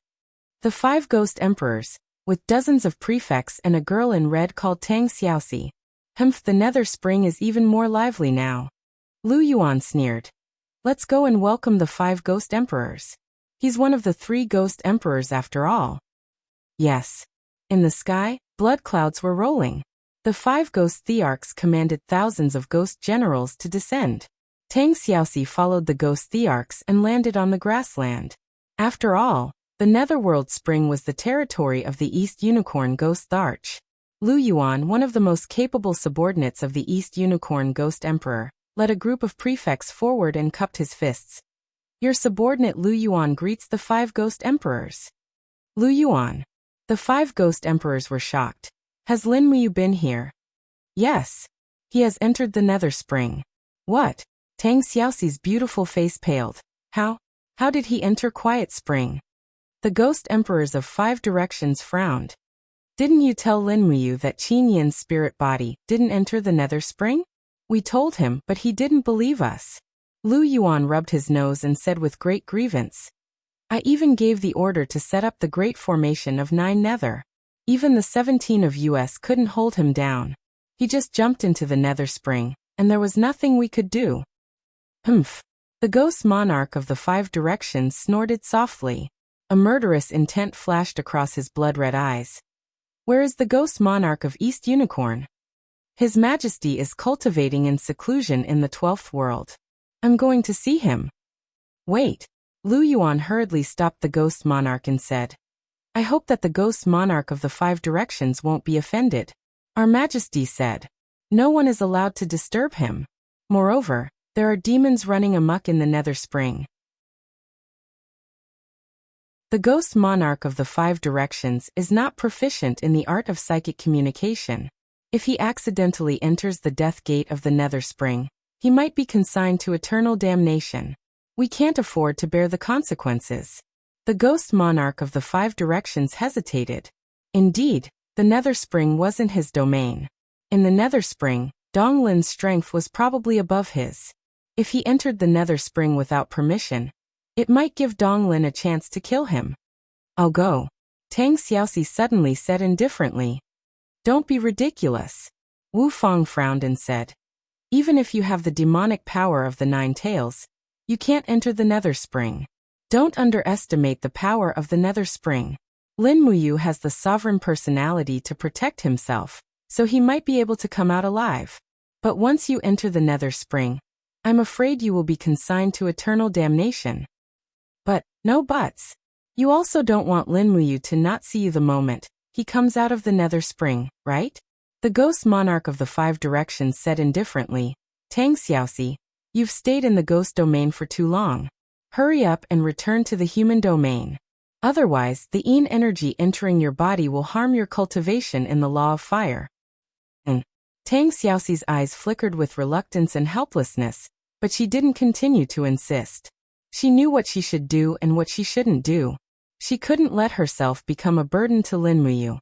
Speaker 1: The 5 ghost emperors, with dozens of prefects and a girl in red called Tang Xiaoxi. The nether spring is even more lively now. Lu Yuan sneered. Let's go and welcome the 5 ghost emperors. He's one of the 3 ghost emperors after all. Yes. In the sky, blood clouds were rolling. The 5 ghost thearchs commanded thousands of ghost generals to descend. Tang Xiaoxi followed the ghost thearchs and landed on the grassland. After all, the Netherworld Spring was the territory of the East Unicorn Ghost Arch. Lu Yuan, one of the most capable subordinates of the East Unicorn Ghost Emperor, led a group of prefects forward and cupped his fists. Your subordinate Lu Yuan greets the 5 ghost emperors. Lu Yuan. The 5 ghost emperors were shocked. Has Lin Muyu been here? Yes. He has entered the nether spring. What? Tang Xiaoxi's beautiful face paled. How did he enter Quiet Spring? The ghost emperors of 5 directions frowned. Didn't you tell Lin Muyu that Qin Yin's spirit body didn't enter the nether spring? We told him, but he didn't believe us. Lu Yuan rubbed his nose and said with great grievance. I even gave the order to set up the great formation of 9 nether. Even the 17 of us couldn't hold him down. He just jumped into the nether spring, and there was nothing we could do. The ghost monarch of the 5 directions snorted softly. A murderous intent flashed across his blood-red eyes. Where is the ghost monarch of East Unicorn? His Majesty is cultivating in seclusion in the 12th world. I'm going to see him. Wait. Lu Yuan hurriedly stopped the ghost monarch and said, I hope that the ghost monarch of the 5 directions won't be offended. Our Majesty said. No one is allowed to disturb him. Moreover, there are demons running amok in the nether spring. The ghost monarch of the 5 directions is not proficient in the art of psychic communication. If he accidentally enters the death gate of the Nether Spring, he might be consigned to eternal damnation. We can't afford to bear the consequences. The ghost monarch of the 5 directions hesitated. Indeed, the Nether Spring wasn't his domain. In the Nether Spring, Donglin's strength was probably above his. If he entered the Nether Spring without permission, it might give Donglin a chance to kill him. I'll go. Tang Xiaoxi suddenly said indifferently. Don't be ridiculous. Wu Fang frowned and said. Even if you have the demonic power of the 9 tails, you can't enter the Nether Spring. Don't underestimate the power of the Nether Spring. Lin Muyu has the sovereign personality to protect himself, so he might be able to come out alive. But once you enter the Nether Spring, I'm afraid you will be consigned to eternal damnation. But, no buts. You also don't want Lin Muyu to not see you the moment he comes out of the Nether Spring, right? The ghost monarch of the 5 directions said indifferently. Tang Xiaoxi, you've stayed in the ghost domain for too long. Hurry up and return to the human domain. Otherwise, the Yin energy entering your body will harm your cultivation in the law of fire. Tang Xiaoxi's eyes flickered with reluctance and helplessness, but she didn't continue to insist. She knew what she should do and what she shouldn't do. She couldn't let herself become a burden to Lin Muyu.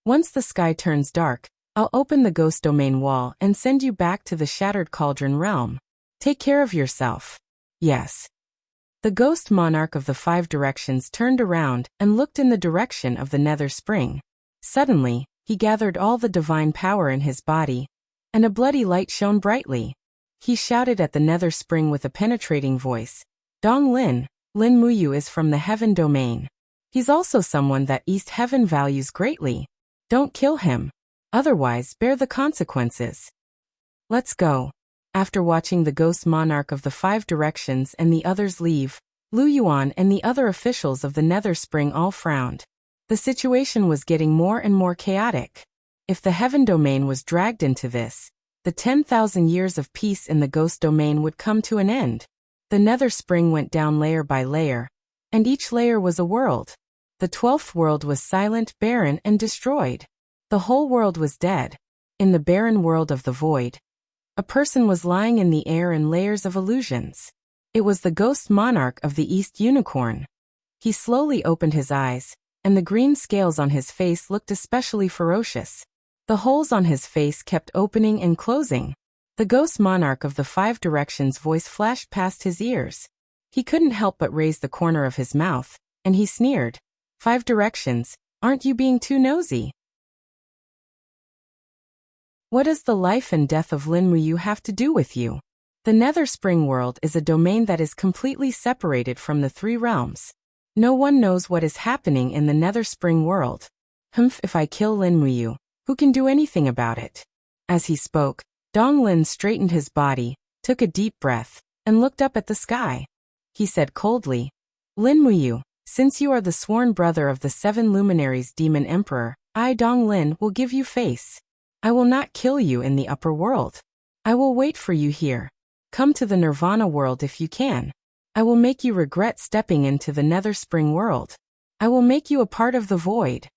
Speaker 1: Once the sky turns dark, I'll open the ghost domain wall and send you back to the Shattered Cauldron realm. Take care of yourself. Yes. The ghost monarch of the 5 directions turned around and looked in the direction of the Nether Spring. Suddenly, he gathered all the divine power in his body, and a bloody light shone brightly. He shouted at the Nether Spring with a penetrating voice. Donglin, Lin Muyu is from the Heaven domain. He's also someone that East Heaven values greatly. Don't kill him. Otherwise, bear the consequences. Let's go. After watching the ghost monarch of the 5 directions and the others leave, Lu Yuan and the other officials of the Nether Spring all frowned. The situation was getting more and more chaotic. If the Heaven domain was dragged into this, the 10,000 years of peace in the ghost domain would come to an end. The Nether Spring went down layer by layer, and each layer was a world. The 12th world was silent, barren, and destroyed. The whole world was dead. In the barren world of the void, a person was lying in the air in layers of illusions. It was the ghost monarch of the East Unicorn. He slowly opened his eyes, and the green scales on his face looked especially ferocious. The holes on his face kept opening and closing. The ghost monarch of the 5 directions voice flashed past his ears. He couldn't help but raise the corner of his mouth, and he sneered. 5 directions, aren't you being too nosy? What does the life and death of Lin Muyu have to do with you? The Nether Spring world is a domain that is completely separated from the 3 realms. No one knows what is happening in the Nether Spring world. If I kill Lin Muyu, who can do anything about it? As he spoke, Donglin straightened his body, took a deep breath, and looked up at the sky. He said coldly, Lin Muyu, since you are the sworn brother of the 7 luminaries demon emperor, I Donglin will give you face. I will not kill you in the upper world. I will wait for you here. Come to the Nirvana world if you can. I will make you regret stepping into the Nether Spring world. I will make you a part of the void.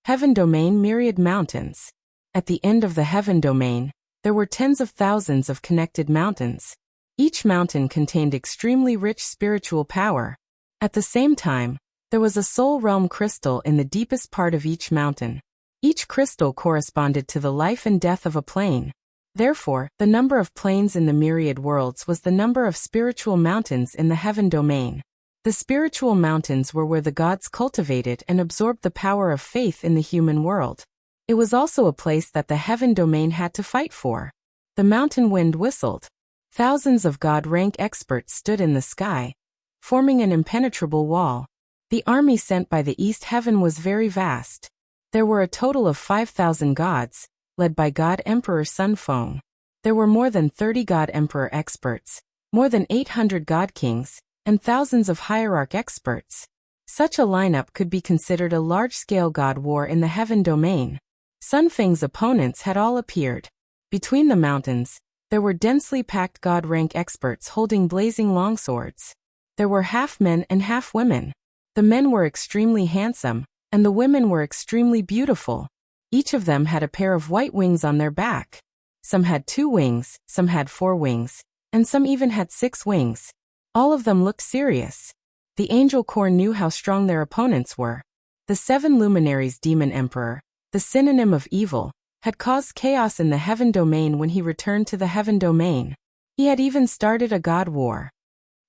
Speaker 1: Heaven domain myriad mountains. At the end of the Heaven domain, there were tens of thousands of connected mountains. Each mountain contained extremely rich spiritual power. At the same time, there was a soul realm crystal in the deepest part of each mountain. Each crystal corresponded to the life and death of a plane. Therefore, the number of planes in the myriad worlds was the number of spiritual mountains in the Heaven domain. The spiritual mountains were where the gods cultivated and absorbed the power of faith in the human world. It was also a place that the Heaven domain had to fight for. The mountain wind whistled. Thousands of god-rank experts stood in the sky, forming an impenetrable wall. The army sent by the East Heaven was very vast. There were a total of 5,000 gods, led by God Emperor Sun Feng. There were more than 30 God Emperor experts, more than 800 God Kings, and thousands of hierarch experts. Such a lineup could be considered a large-scale god war in the Heaven domain. Sun Feng's opponents had all appeared. Between the mountains, there were densely packed god-rank experts holding blazing longswords. There were half men and half women. The men were extremely handsome, and the women were extremely beautiful. Each of them had a pair of white wings on their back. Some had 2 wings, some had 4 wings, and some even had 6 wings. All of them looked serious. The angel corps knew how strong their opponents were. The 7 luminaries demon emperor, the synonym of evil, had caused chaos in the heaven domain when he returned to the heaven domain. He had even started a god war.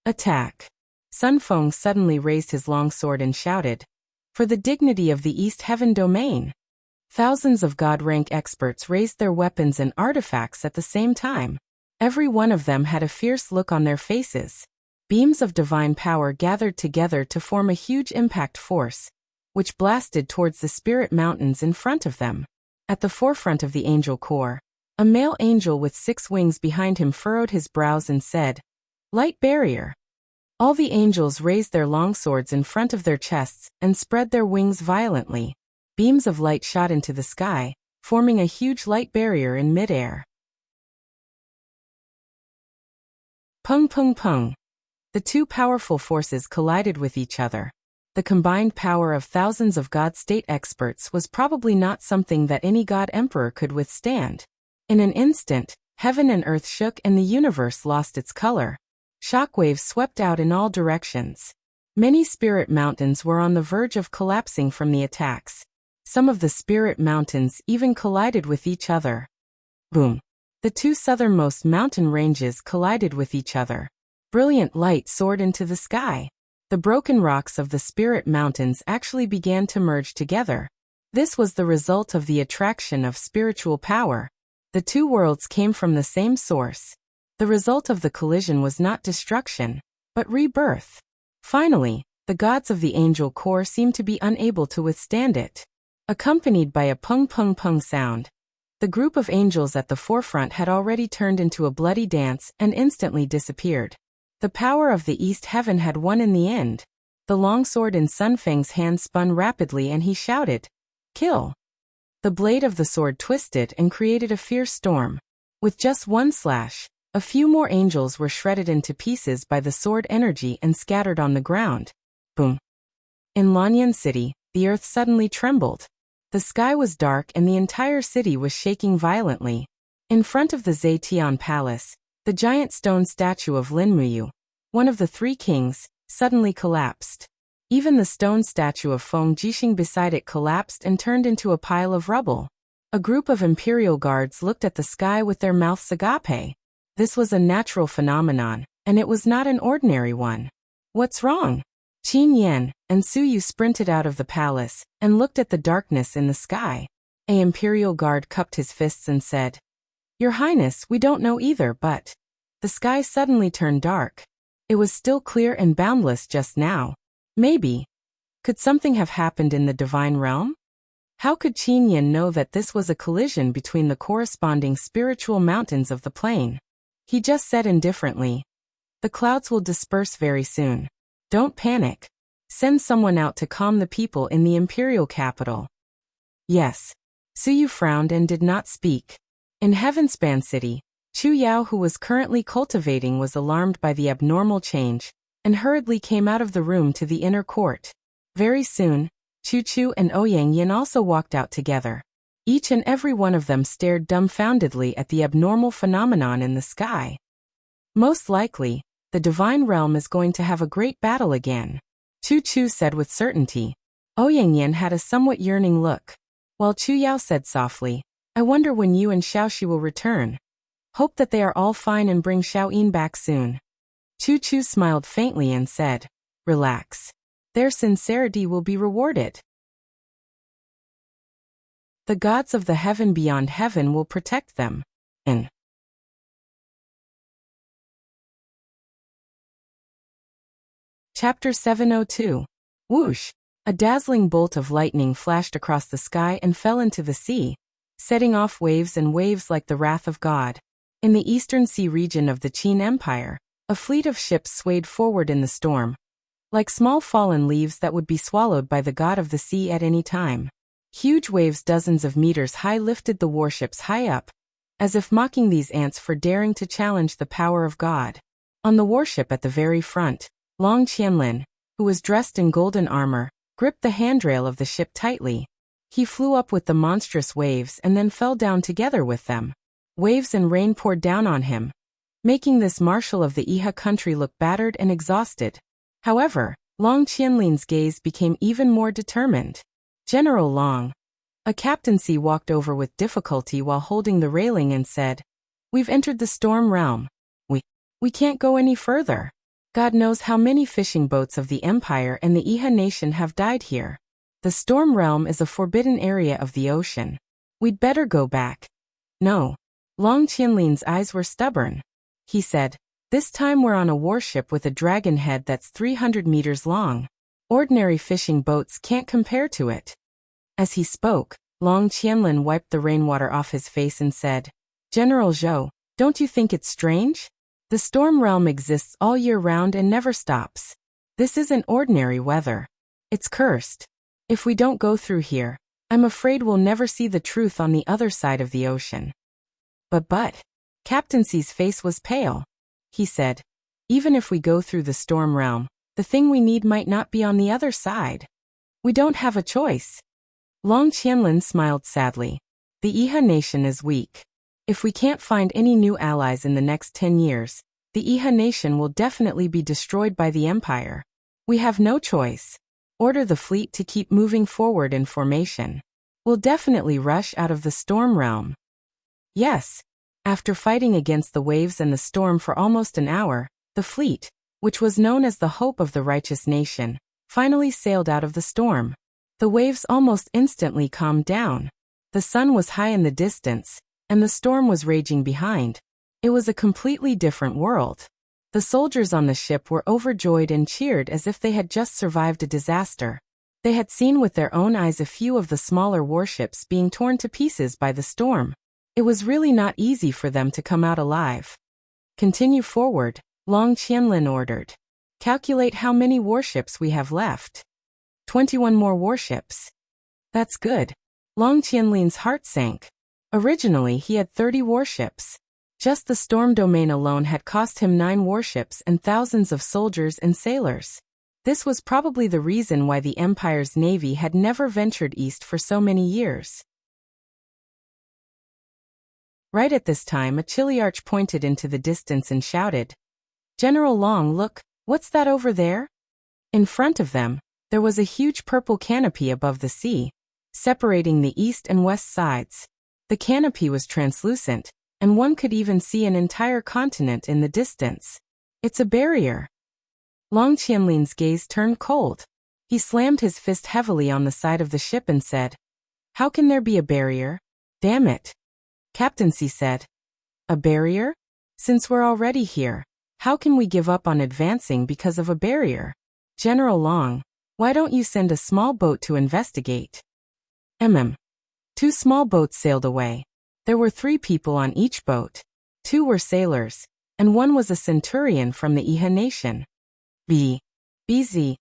Speaker 1: Attack! Sun Feng suddenly raised his long sword and shouted, "For the dignity of the East Heaven domain!" Thousands of god-rank experts raised their weapons and artifacts at the same time. Every one of them had a fierce look on their faces. Beams of divine power gathered together to form a huge impact force, which blasted towards the spirit mountains in front of them. At the forefront of the angel corps, a male angel with 6 wings behind him furrowed his brows and said, "Light barrier." All the angels raised their long swords in front of their chests and spread their wings violently. Beams of light shot into the sky, forming a huge light barrier in midair. Pung pung pung. The 2 powerful forces collided with each other. The combined power of thousands of god-state experts was probably not something that any god-emperor could withstand. In an instant, heaven and earth shook and the universe lost its color. Shockwaves swept out in all directions. Many spirit mountains were on the verge of collapsing from the attacks. Some of the spirit mountains even collided with each other. Boom! The 2 southernmost mountain ranges collided with each other. Brilliant light soared into the sky. The broken rocks of the spirit mountains actually began to merge together. This was the result of the attraction of spiritual power. The 2 worlds came from the same source. The result of the collision was not destruction, but rebirth. Finally, the gods of the angel corps seemed to be unable to withstand it. Accompanied by a pung pung pung sound, the group of angels at the forefront had already turned into a bloody dance and instantly disappeared. The power of the East Heaven had won in the end. The longsword in Sun Feng's hand spun rapidly and he shouted, "Kill!" The blade of the sword twisted and created a fierce storm. With just one slash, a few more angels were shredded into pieces by the sword energy and scattered on the ground. Boom! In Lanyan City, the earth suddenly trembled. The sky was dark and the entire city was shaking violently. In front of the Zetian Palace, the giant stone statue of Lin Muyu, one of the 3 kings, suddenly collapsed. Even the stone statue of Feng Jixing beside it collapsed and turned into a pile of rubble. A group of imperial guards looked at the sky with their mouths agape. This was a natural phenomenon, and it was not an ordinary one. "What's wrong?" Qin Yan and Su Yu sprinted out of the palace and looked at the darkness in the sky. An imperial guard cupped his fists and said, "Your Highness, we don't know either, but..." The sky suddenly turned dark. It was still clear and boundless just now. Maybe. Could something have happened in the divine realm? How could Qin Yan know that this was a collision between the corresponding spiritual mountains of the plain? He just said indifferently, "The clouds will disperse very soon. Don't panic. Send someone out to calm the people in the imperial capital." Yes. Su Yu frowned and did not speak. In Heavenspan City, Chu Yao, who was currently cultivating, was alarmed by the abnormal change, and hurriedly came out of the room to the inner court. Very soon, Chu Chu and Ouyang Yin also walked out together. Each and every one of them stared dumbfoundedly at the abnormal phenomenon in the sky. Most likely, the divine realm is going to have a great battle again, Chu Chu said with certainty. Ouyang Yin had a somewhat yearning look, while Chu Yao said softly, "I wonder when you and Xiaoxi will return. Hope that they are all fine and bring Xiaoyin back soon." Chu Chu smiled faintly and said, "Relax. Their sincerity will be rewarded. The gods of the heaven beyond heaven will protect them." In Chapter 702. Whoosh! A dazzling bolt of lightning flashed across the sky and fell into the sea, setting off waves and waves like the wrath of God. In the eastern sea region of the Qin Empire, a fleet of ships swayed forward in the storm, like small fallen leaves that would be swallowed by the god of the sea at any time. Huge waves dozens of meters high lifted the warships high up, as if mocking these ants for daring to challenge the power of God. On the warship at the very front, Long Qianlin, who was dressed in golden armor, gripped the handrail of the ship tightly. He flew up with the monstrous waves and then fell down together with them. Waves and rain poured down on him, making this marshal of the Iha country look battered and exhausted. However, Long Qianlin's gaze became even more determined. General Long. A captaincy walked over with difficulty while holding the railing and said, "We've entered the storm realm. We can't go any further. God knows how many fishing boats of the Empire and the Iha nation have died here. The storm realm is a forbidden area of the ocean. We'd better go back." "No." Long Qianlin's eyes were stubborn. He said, "This time we're on a warship with a dragon head that's 300 meters long. Ordinary fishing boats can't compare to it." As he spoke, Long Qianlin wiped the rainwater off his face and said, "General Zhou, don't you think it's strange? The storm realm exists all year round and never stops. This isn't ordinary weather. It's cursed. If we don't go through here, I'm afraid we'll never see the truth on the other side of the ocean." But, Captaincy's face was pale. He said, "Even if we go through the storm realm, the thing we need might not be on the other side. We don't have a choice." Long Qianlin smiled sadly. "The Iha nation is weak. If we can't find any new allies in the next 10 years, the Iha nation will definitely be destroyed by the Empire. We have no choice. Order the fleet to keep moving forward in formation. We'll definitely rush out of the storm realm." Yes. After fighting against the waves and the storm for almost an hour, the fleet, which was known as the hope of the righteous nation, finally sailed out of the storm. The waves almost instantly calmed down. The sun was high in the distance, and the storm was raging behind. It was a completely different world. The soldiers on the ship were overjoyed and cheered as if they had just survived a disaster. They had seen with their own eyes a few of the smaller warships being torn to pieces by the storm. It was really not easy for them to come out alive. "Continue forward," Long Qianlin ordered. "Calculate how many warships we have left." 21 more warships. That's good. Long Qianlin's heart sank. Originally he had 30 warships. Just the storm domain alone had cost him 9 warships and thousands of soldiers and sailors. This was probably the reason why the Empire's navy had never ventured east for so many years. Right at this time a Chiliarch pointed into the distance and shouted, "General Long, look, what's that over there?" In front of them, there was a huge purple canopy above the sea, separating the east and west sides. The canopy was translucent, and one could even see an entire continent in the distance. "It's a barrier." Long Qianlin's gaze turned cold. He slammed his fist heavily on the side of the ship and said, "How can there be a barrier? Damn it." Captaincy said, "A barrier? Since we're already here, how can we give up on advancing because of a barrier? General Long, why don't you send a small boat to investigate?" 2 small boats sailed away. There were 3 people on each boat. 2 were sailors, and 1 was a centurion from the Iha nation. BZ.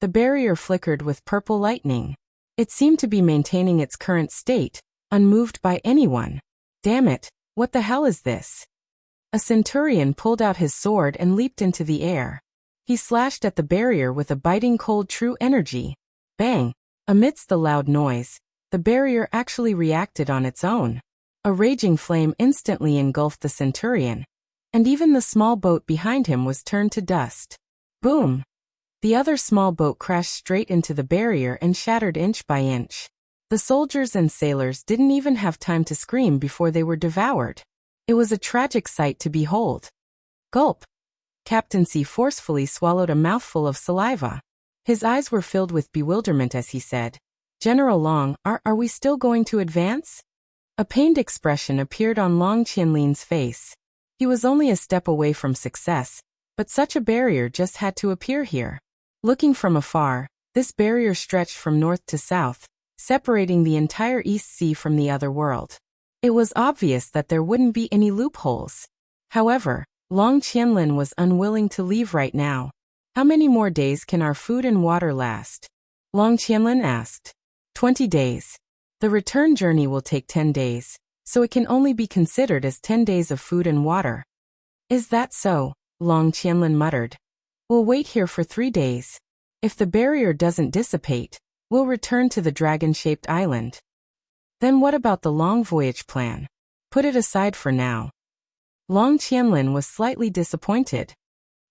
Speaker 1: The barrier flickered with purple lightning. It seemed to be maintaining its current state, unmoved by anyone. "Damn it, what the hell is this?" A centurion pulled out his sword and leaped into the air. He slashed at the barrier with a biting cold true energy. Bang! Amidst the loud noise, the barrier actually reacted on its own. A raging flame instantly engulfed the centurion, and even the small boat behind him was turned to dust. Boom! The other small boat crashed straight into the barrier and shattered inch by inch. The soldiers and sailors didn't even have time to scream before they were devoured. It was a tragic sight to behold. Gulp! Captaincy forcefully swallowed a mouthful of saliva. His eyes were filled with bewilderment as he said, "General Long, are we still going to advance?" A pained expression appeared on Long Qianlin's face. He was only a step away from success, but such a barrier just had to appear here. Looking from afar, this barrier stretched from north to south, separating the entire East Sea from the other world. It was obvious that there wouldn't be any loopholes. However, Long Qianlin was unwilling to leave right now. "How many more days can our food and water last?" Long Qianlin asked. 20 days. The return journey will take 10 days, so it can only be considered as 10 days of food and water. "Is that so?" Long Qianlin muttered. "We'll wait here for 3 days. If the barrier doesn't dissipate, We'll return to the dragon-shaped island. Then what about the long voyage plan? Put it aside for now. Long Qianlin was slightly disappointed.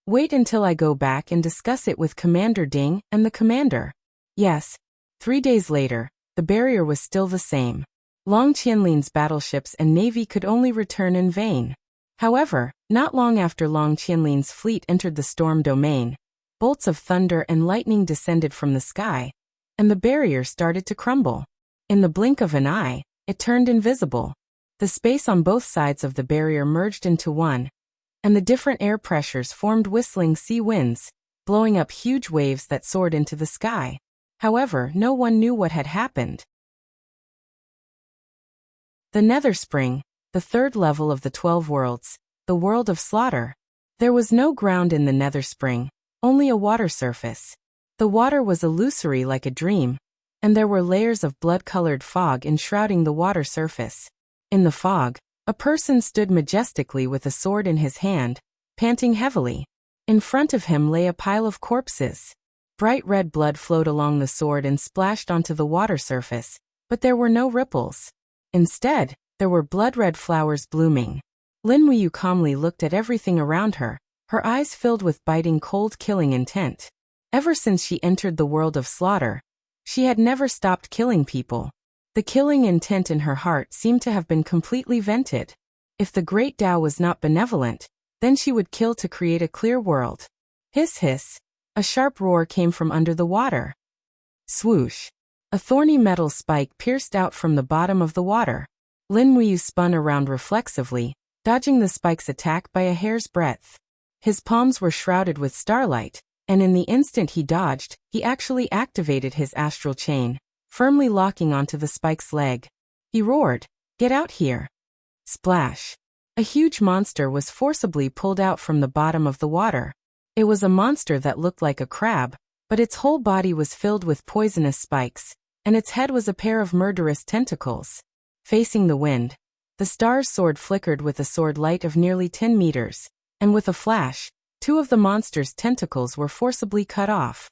Speaker 1: Wait until I go back and discuss it with Commander Ding and the commander. Yes. 3 days later, the barrier was still the same. Long Qianlin's battleships and navy could only return in vain. However, not long after Long Qianlin's fleet entered the storm domain, bolts of thunder and lightning descended from the sky, and the barrier started to crumble. In the blink of an eye, it turned invisible. The space on both sides of the barrier merged into one, and the different air pressures formed whistling sea winds, blowing up huge waves that soared into the sky. However, no one knew what had happened. The Nether Spring, the third level of the 12 worlds, the world of slaughter. There was no ground in the Nether Spring, only a water surface. The water was illusory like a dream, and there were layers of blood-colored fog enshrouding the water surface. In the fog, a person stood majestically with a sword in his hand, panting heavily. In front of him lay a pile of corpses. Bright red blood flowed along the sword and splashed onto the water surface, but there were no ripples. Instead, there were blood-red flowers blooming. Lin Muyu calmly looked at everything around her, her eyes filled with biting cold killing intent. Ever since she entered the world of slaughter, she had never stopped killing people. The killing intent in her heart seemed to have been completely vented. If the Great Tao was not benevolent, then she would kill to create a clear world. Hiss hiss. A sharp roar came from under the water. Swoosh. A thorny metal spike pierced out from the bottom of the water. Lin Muyu spun around reflexively, dodging the spike's attack by a hair's breadth. His palms were shrouded with starlight, and in the instant he dodged, he actually activated his astral chain, firmly locking onto the spike's leg. He roared, "Get out here!" Splash! A huge monster was forcibly pulled out from the bottom of the water. It was a monster that looked like a crab, but its whole body was filled with poisonous spikes, and its head was a pair of murderous tentacles. Facing the wind, the star's sword flickered with a sword light of nearly 10 meters, and with a flash, 2 of the monster's tentacles were forcibly cut off.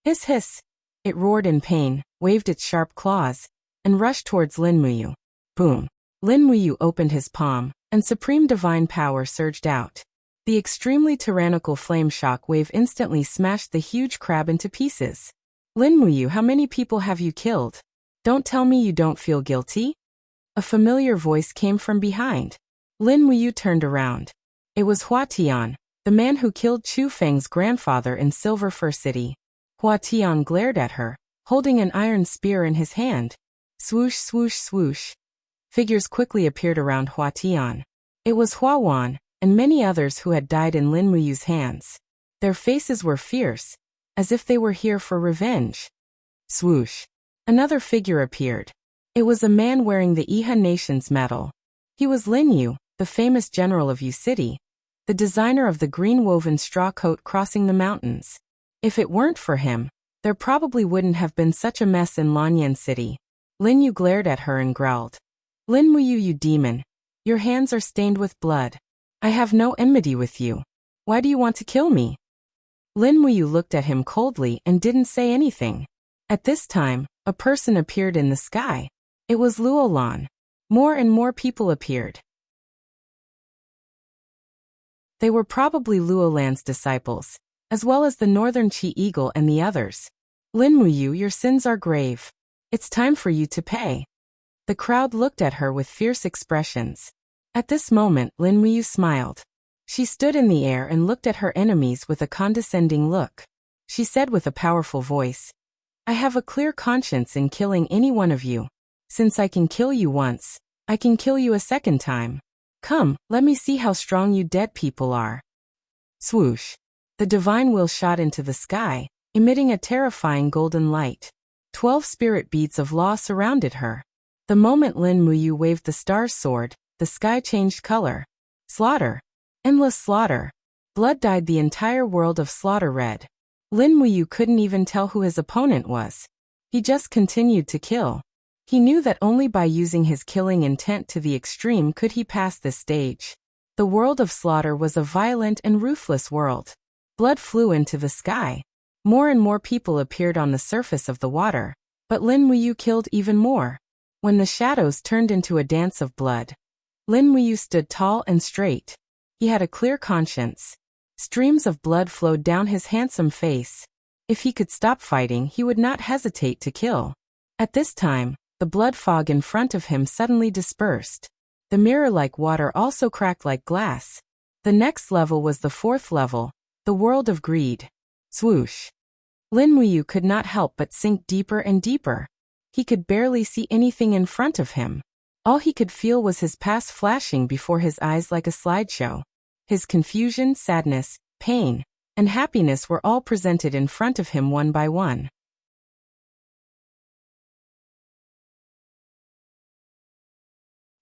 Speaker 1: Hiss hiss! It roared in pain, waved its sharp claws, and rushed towards Lin Muyu. Boom! Lin Muyu opened his palm, and supreme divine power surged out. The extremely tyrannical flame shock wave instantly smashed the huge crab into pieces. Lin Muyu, how many people have you killed? Don't tell me you don't feel guilty? A familiar voice came from behind. Lin Muyu turned around. It was Hua Tian, the man who killed Chu Feng's grandfather in Silver Fir City. Hua Tian glared at her, holding an iron spear in his hand. Swoosh swoosh swoosh. Figures quickly appeared around Hua Tian. It was Hua Wan, and many others who had died in Lin Muyu's hands. Their faces were fierce, as if they were here for revenge. Swoosh. Another figure appeared. It was a man wearing the Iha Nation's medal. He was Lin Yu, the famous general of Yu City, the designer of the green woven straw coat crossing the mountains. If it weren't for him, there probably wouldn't have been such a mess in Lanyan City. Lin Yu glared at her and growled. Lin Muyu, you demon. Your hands are stained with blood. I have no enmity with you. Why do you want to kill me? Lin Muyu looked at him coldly and didn't say anything. At this time, a person appeared in the sky. It was Luolan. More and more people appeared. They were probably Luolan's disciples, as well as the Northern Chi Eagle and the others. Lin Muyu, your sins are grave. It's time for you to pay. The crowd looked at her with fierce expressions. At this moment, Lin Muyu smiled. She stood in the air and looked at her enemies with a condescending look. She said with a powerful voice, I have a clear conscience in killing any one of you. Since I can kill you once, I can kill you a second time. Come, let me see how strong you dead people are. Swoosh. The divine will shot into the sky, emitting a terrifying golden light. 12 spirit beads of law surrounded her. The moment Lin Muyu waved the star's sword, the sky changed color. Slaughter. Endless slaughter. Blood dyed the entire world of slaughter red. Lin Muyu couldn't even tell who his opponent was. He just continued to kill. He knew that only by using his killing intent to the extreme could he pass this stage. The world of slaughter was a violent and ruthless world. Blood flew into the sky. More and more people appeared on the surface of the water, but Lin Muyu killed even more. When the shadows turned into a dance of blood, Lin Muyu stood tall and straight. He had a clear conscience. Streams of blood flowed down his handsome face. If he could stop fighting, he would not hesitate to kill. At this time, the blood fog in front of him suddenly dispersed. The mirror-like water also cracked like glass. The next level was the 4th level, the world of greed. Swoosh! Lin Muyu could not help but sink deeper and deeper. He could barely see anything in front of him. All he could feel was his past flashing before his eyes like a slideshow. His confusion, sadness, pain, and happiness were all presented in front of him one by one.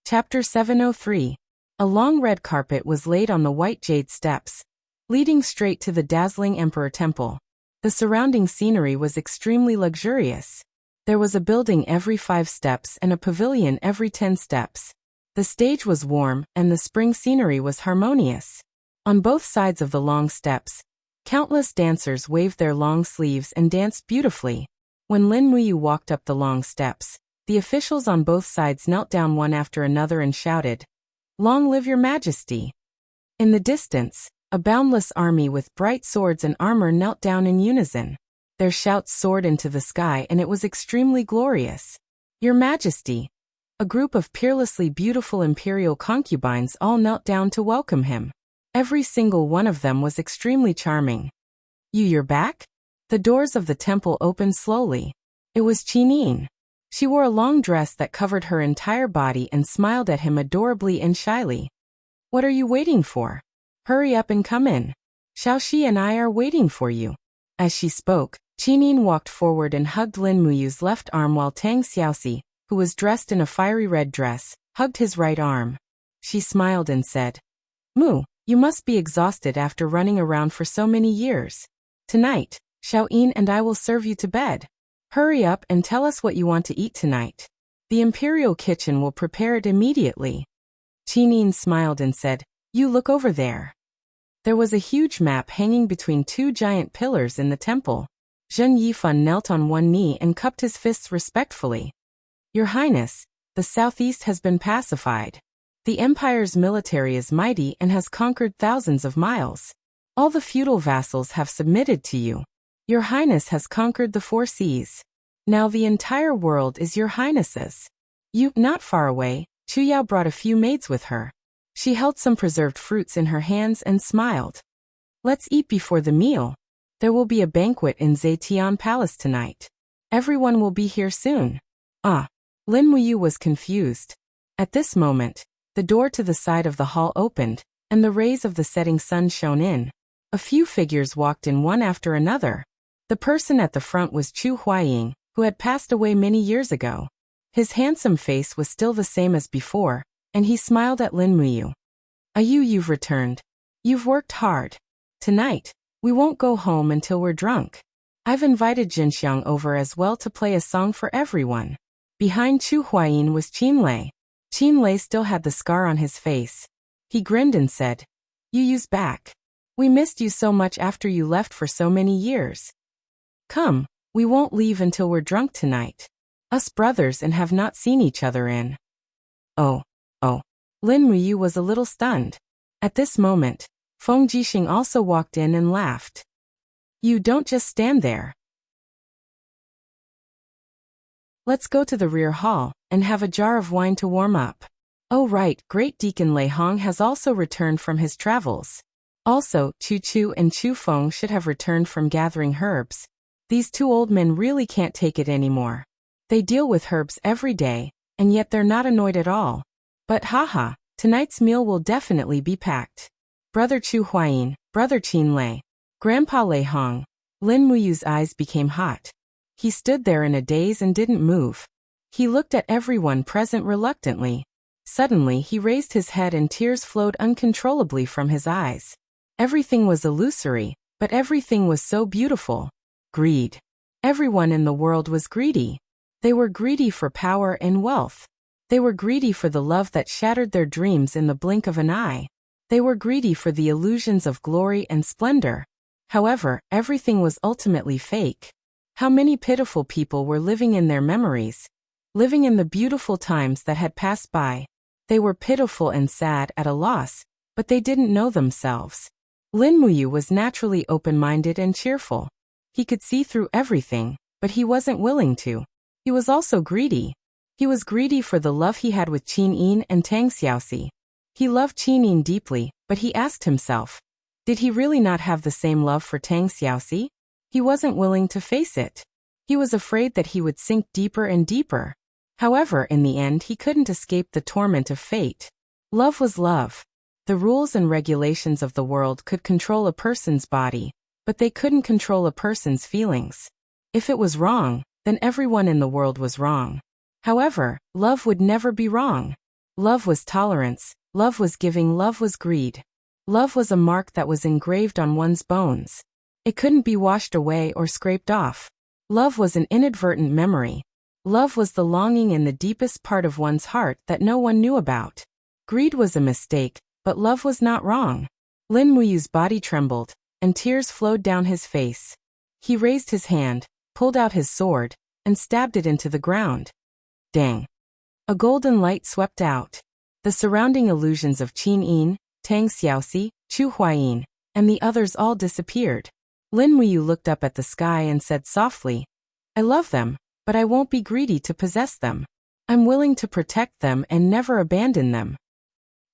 Speaker 1: Chapter 703. A long red carpet was laid on the white jade steps, leading straight to the dazzling Emperor Temple. The surrounding scenery was extremely luxurious. There was a building every 5 steps and a pavilion every 10 steps. The stage was warm, and the spring scenery was harmonious. On both sides of the long steps, countless dancers waved their long sleeves and danced beautifully. When Lin Muyu walked up the long steps, the officials on both sides knelt down one after another and shouted, "Long live your majesty!" In the distance, a boundless army with bright swords and armor knelt down in unison. Their shouts soared into the sky, and it was extremely glorious. "Your Majesty!" A group of peerlessly beautiful imperial concubines all knelt down to welcome him. Every single one of them was extremely charming. "You're back?" The doors of the temple opened slowly. It was Qinin. She wore a long dress that covered her entire body and smiled at him adorably and shyly. "What are you waiting for? Hurry up and come in. Xiaoxi and I are waiting for you." As she spoke, Qinin walked forward and hugged Lin Muyu's left arm while Tang Xiaoxi, who was dressed in a fiery red dress, hugged his right arm. She smiled and said, "Mu, you must be exhausted after running around for so many years. Tonight, Xiaoyin and I will serve you to bed. Hurry up and tell us what you want to eat tonight. The imperial kitchen will prepare it immediately." Qinin smiled and said, "You look over there." There was a huge map hanging between 2 giant pillars in the temple. Zhen Yifan knelt on one knee and cupped his fists respectfully. "Your Highness, the southeast has been pacified. The empire's military is mighty and has conquered thousands of miles. All the feudal vassals have submitted to you. Your Highness has conquered the 4 seas. Now the entire world is your Highness's." Not far away, Chu Yao brought a few maids with her. She held some preserved fruits in her hands and smiled. "Let's eat before the meal. There will be a banquet in Zetian Palace tonight. Everyone will be here soon." Lin Muyu was confused. At this moment, the door to the side of the hall opened, and the rays of the setting sun shone in. A few figures walked in one after another. The person at the front was Chu Huaying, who had passed away many years ago. His handsome face was still the same as before, and he smiled at Lin Muyu. You've returned. You've worked hard. Tonight, we won't go home until we're drunk. I've invited Jinxiang over as well to play a song for everyone." Behind Chu Huayin was Qinlei. Qinlei still had the scar on his face. He grinned and said, "Yu's back. We missed you so much after you left for so many years. Come, we won't leave until we're drunk tonight. Us brothers and have not seen each other in." Oh. Lin Muyu was a little stunned. At this moment, Feng Jixing also walked in and laughed. "You don't just stand there. Let's go to the rear hall and have a jar of wine to warm up." "Oh right, Great Deacon Lei Hong has also returned from his travels. Also, Chu Chu and Chu Feng should have returned from gathering herbs. These 2 old men really can't take it anymore. They deal with herbs every day, and yet they're not annoyed at all. But haha, tonight's meal will definitely be packed. Brother Chu Huayin, Brother Qin Lei, Grandpa Lei Hong." Lin Muyu's eyes became hot. He stood there in a daze and didn't move. He looked at everyone present reluctantly. Suddenly he raised his head and tears flowed uncontrollably from his eyes. Everything was illusory, but everything was so beautiful. Greed. Everyone in the world was greedy. They were greedy for power and wealth. They were greedy for the love that shattered their dreams in the blink of an eye. They were greedy for the illusions of glory and splendor. However, everything was ultimately fake. How many pitiful people were living in their memories, living in the beautiful times that had passed by. They were pitiful and sad at a loss, but they didn't know themselves. Lin Muyu was naturally open-minded and cheerful. He could see through everything, but he wasn't willing to. He was also greedy. He was greedy for the love he had with Qin Yin and Tang Xiaoxi. He loved Qin Yin deeply, but he asked himself, did he really not have the same love for Tang Xiaoxi? He wasn't willing to face it. He was afraid that he would sink deeper and deeper. However, in the end he couldn't escape the torment of fate. Love was love. The rules and regulations of the world could control a person's body, but they couldn't control a person's feelings. If it was wrong, then everyone in the world was wrong. However, love would never be wrong. Love was tolerance, love was giving, love was greed. Love was a mark that was engraved on one's bones. It couldn't be washed away or scraped off. Love was an inadvertent memory. Love was the longing in the deepest part of one's heart that no one knew about. Greed was a mistake, but love was not wrong. Lin Muyu's body trembled, and tears flowed down his face. He raised his hand, pulled out his sword, and stabbed it into the ground. Dang! A golden light swept out. The surrounding illusions of Qin Yin, Tang Xiaoxi, Chu Huayin, and the others all disappeared. Lin Muyu looked up at the sky and said softly, I love them, but I won't be greedy to possess them. I'm willing to protect them and never abandon them.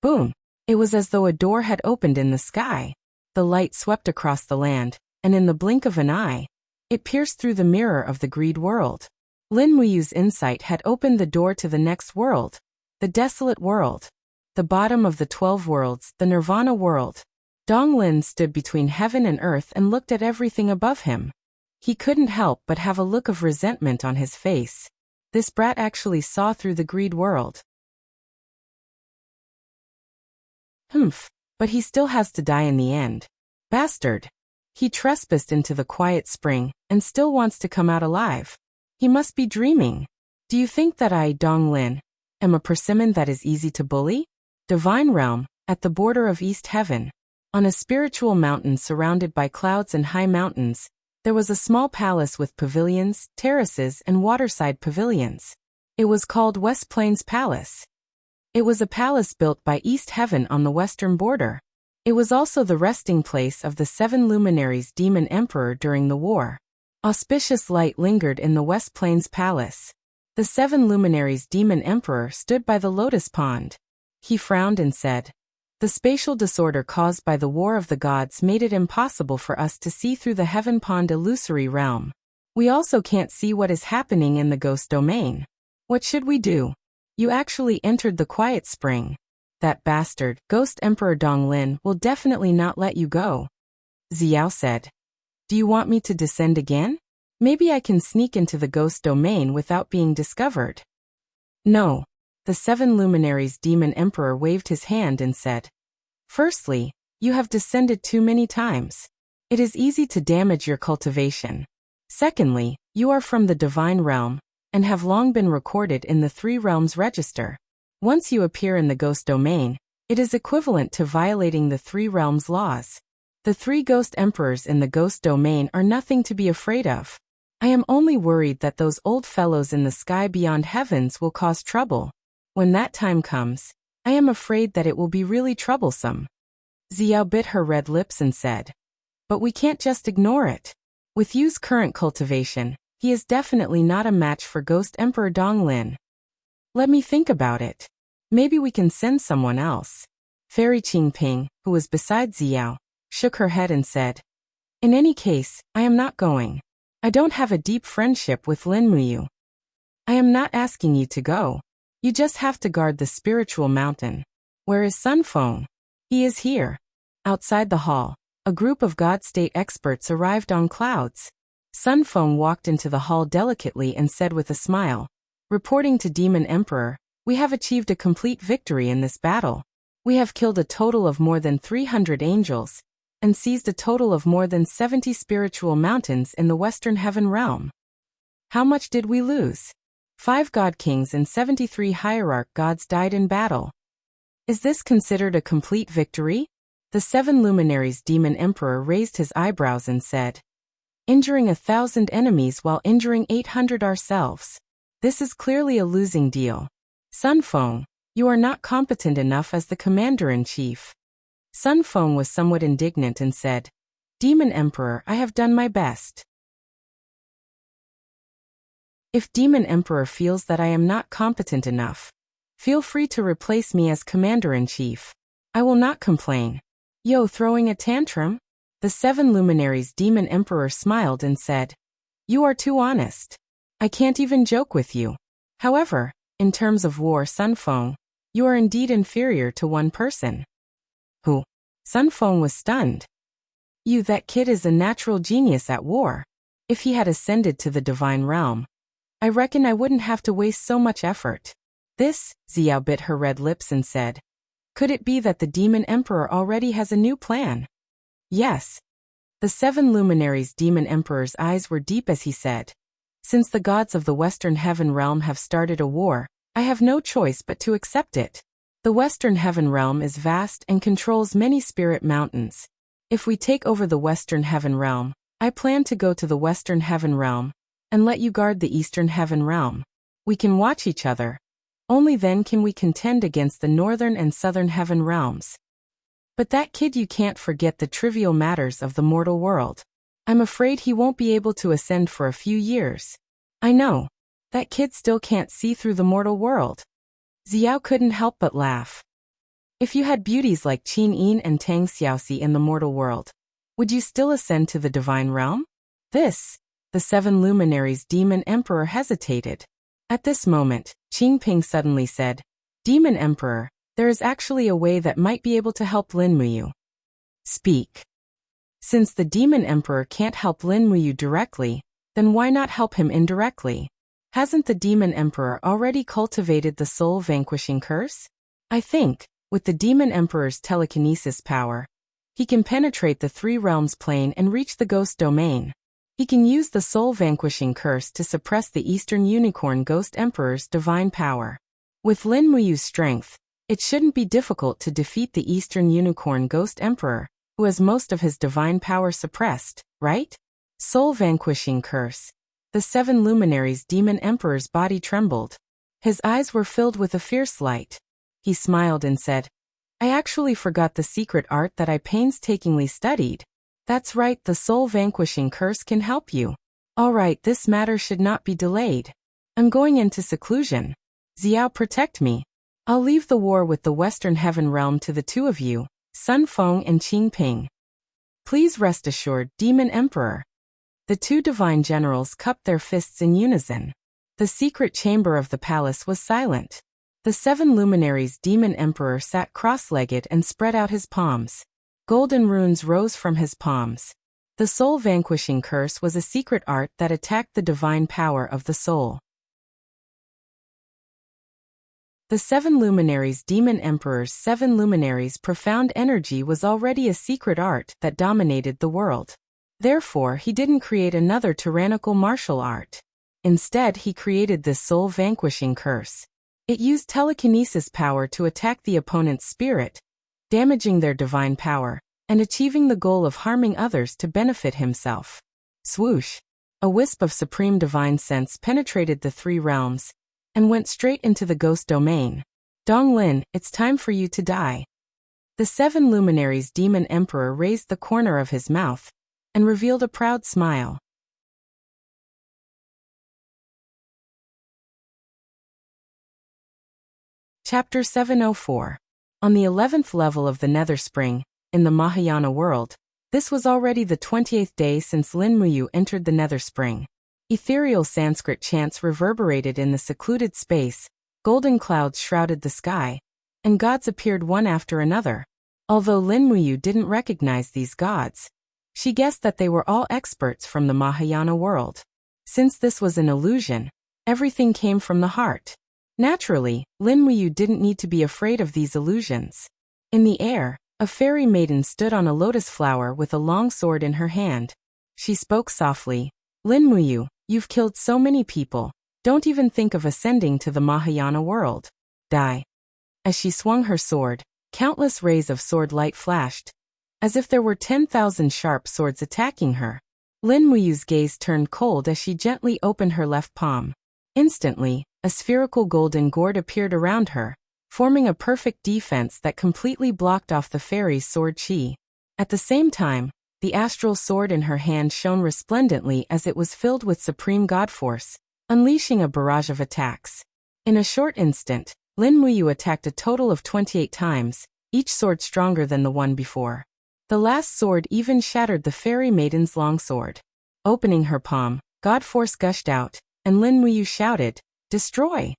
Speaker 1: Boom! It was as though a door had opened in the sky. The light swept across the land, and in the blink of an eye, it pierced through the mirror of the greed world. Lin Muyu's insight had opened the door to the next world, the desolate world. The bottom of the 12 worlds, the Nirvana world. Dong Lin stood between heaven and earth and looked at everything above him. He couldn't help but have a look of resentment on his face. This brat actually saw through the greed world. But he still has to die in the end. Bastard. He trespassed into the quiet spring, and still wants to come out alive. He must be dreaming. Do you think that I, Dong Lin, am a persimmon that is easy to bully? Divine realm, at the border of East Heaven. On a spiritual mountain surrounded by clouds and high mountains, there was a small palace with pavilions, terraces, and waterside pavilions. It was called West Plains Palace. It was a palace built by East Heaven on the western border. It was also the resting place of the 7 luminaries Demon Emperor during the war. Auspicious light lingered in the West Plains Palace. The 7 luminaries Demon Emperor stood by the lotus pond. He frowned and said, the spatial disorder caused by the War of the Gods made it impossible for us to see through the Heaven Pond illusory realm. We also can't see what is happening in the ghost domain. What should we do? You actually entered the quiet spring. That bastard, Ghost Emperor Dong Lin, will definitely not let you go. Xiao said. Do you want me to descend again? Maybe I can sneak into the ghost domain without being discovered. No. The 7 luminaries Demon Emperor waved his hand and said, firstly, you have descended too many times. It is easy to damage your cultivation. Secondly, you are from the divine realm, and have long been recorded in the 3 realms register. Once you appear in the ghost domain, it is equivalent to violating the 3 realms laws. The 3 ghost emperors in the ghost domain are nothing to be afraid of. I am only worried that those old fellows in the sky beyond heavens will cause trouble. When that time comes, I am afraid that it will be really troublesome. Xiao bit her red lips and said, but we can't just ignore it. With Yu's current cultivation, he is definitely not a match for Ghost Emperor Dong Lin. Let me think about it. Maybe we can send someone else. Fairy Qingping, who was beside Xiao, shook her head and said, in any case, I am not going. I don't have a deep friendship with Lin Muyu. I am not asking you to go. You just have to guard the spiritual mountain. Where is Sun Feng? He is here. Outside the hall, a group of God State experts arrived on clouds. Sun Feng walked into the hall delicately and said with a smile, reporting to Demon Emperor, we have achieved a complete victory in this battle. We have killed a total of more than 300 angels, and seized a total of more than 70 spiritual mountains in the Western Heaven realm. How much did we lose? 5 god kings and 73 hierarch gods died in battle. Is this considered a complete victory? The 7 luminaries demon emperor raised his eyebrows and said, "Injuring 1,000 enemies while injuring 800 ourselves. This is clearly a losing deal. Sun Feng, you are not competent enough as the commander-in-chief." Sun Feng was somewhat indignant and said, "Demon Emperor, I have done my best. If Demon Emperor feels that I am not competent enough, feel free to replace me as commander-in-chief. I will not complain." "Yo, throwing a tantrum?" The 7 luminaries demon emperor smiled and said, "You are too honest. I can't even joke with you. However, in terms of war, Sun Feng, you are indeed inferior to one person." "Who?" Sun Feng was stunned. "You, that kid is a natural genius at war. If he had ascended to the divine realm, I reckon I wouldn't have to waste so much effort." This, Xiao bit her red lips and said, "Could it be that the demon emperor already has a new plan?" "Yes." The 7 luminaries demon emperor's eyes were deep as he said, "Since the gods of the Western Heaven Realm have started a war, I have no choice but to accept it. The Western Heaven Realm is vast and controls many spirit mountains. If we take over the Western Heaven Realm, I plan to go to the Western Heaven Realm and let you guard the Eastern Heaven Realm. We can watch each other. Only then can we contend against the Northern and Southern Heaven Realms. But that kid, you can't forget the trivial matters of the mortal world. I'm afraid he won't be able to ascend for a few years." "I know. That kid still can't see through the mortal world." Xiao couldn't help but laugh. "If you had beauties like Qin Yin and Tang Xiaoxi in the mortal world, would you still ascend to the divine realm?" This, the 7 luminaries demon emperor hesitated. At this moment, Qing Ping suddenly said, "Demon Emperor, there is actually a way that might be able to help Lin Muyu." "Speak." "Since the Demon Emperor can't help Lin Muyu directly, then why not help him indirectly? Hasn't the Demon Emperor already cultivated the soul-vanquishing curse? I think, with the Demon Emperor's telekinesis power, he can penetrate the 3 realms plane and reach the ghost domain. He can use the soul-vanquishing curse to suppress the Eastern Unicorn Ghost Emperor's divine power. With Lin Muyu's strength, it shouldn't be difficult to defeat the Eastern Unicorn Ghost Emperor, who has most of his divine power suppressed, right?" Soul-vanquishing curse. The 7 luminaries demon emperor's body trembled. His eyes were filled with a fierce light. He smiled and said, "I actually forgot the secret art that I painstakingly studied. That's right, the soul-vanquishing curse can help you. All right, this matter should not be delayed. I'm going into seclusion. Xiao, protect me. I'll leave the war with the Western Heaven Realm to the 2 of you, Sun Feng and Qing Ping." "Please rest assured, Demon Emperor." The 2 divine generals cupped their fists in unison. The secret chamber of the palace was silent. The 7 luminaries demon emperor sat cross-legged and spread out his palms. Golden runes rose from his palms. The soul-vanquishing curse was a secret art that attacked the divine power of the soul. The 7 luminaries demon emperor's 7 luminaries profound energy was already a secret art that dominated the world. Therefore, he didn't create another tyrannical martial art. Instead, he created this soul-vanquishing curse. It used telekinesis power to attack the opponent's spirit, damaging their divine power, and achieving the goal of harming others to benefit himself. Swoosh! A wisp of supreme divine sense penetrated the 3 realms and went straight into the ghost domain. "Donglin, it's time for you to die." The 7 luminaries demon emperor raised the corner of his mouth and revealed a proud smile. Chapter 704. On the 11th level of the Nether Spring, in the Mahayana world, this was already the 28th day since Lin Muyu entered the Nether Spring. Ethereal Sanskrit chants reverberated in the secluded space, golden clouds shrouded the sky, and gods appeared one after another. Although Lin Muyu didn't recognize these gods, she guessed that they were all experts from the Mahayana world. Since this was an illusion, everything came from the heart. Naturally, Lin Muyu didn't need to be afraid of these illusions. In the air, a fairy maiden stood on a lotus flower with a long sword in her hand. She spoke softly, "Lin Muyu, you've killed so many people. Don't even think of ascending to the Mahayana world. Die." As she swung her sword, countless rays of sword light flashed, as if there were 10,000 sharp swords attacking her. Lin Muyu's gaze turned cold as she gently opened her left palm. Instantly, a spherical golden gourd appeared around her, forming a perfect defense that completely blocked off the fairy's sword chi. At the same time, the astral sword in her hand shone resplendently as it was filled with supreme god force, unleashing a barrage of attacks. In a short instant, Lin Muyu attacked a total of 28 times, each sword stronger than the one before. The last sword even shattered the fairy maiden's longsword. Opening her palm, god force gushed out, and Lin Muyu shouted, "Destroy!"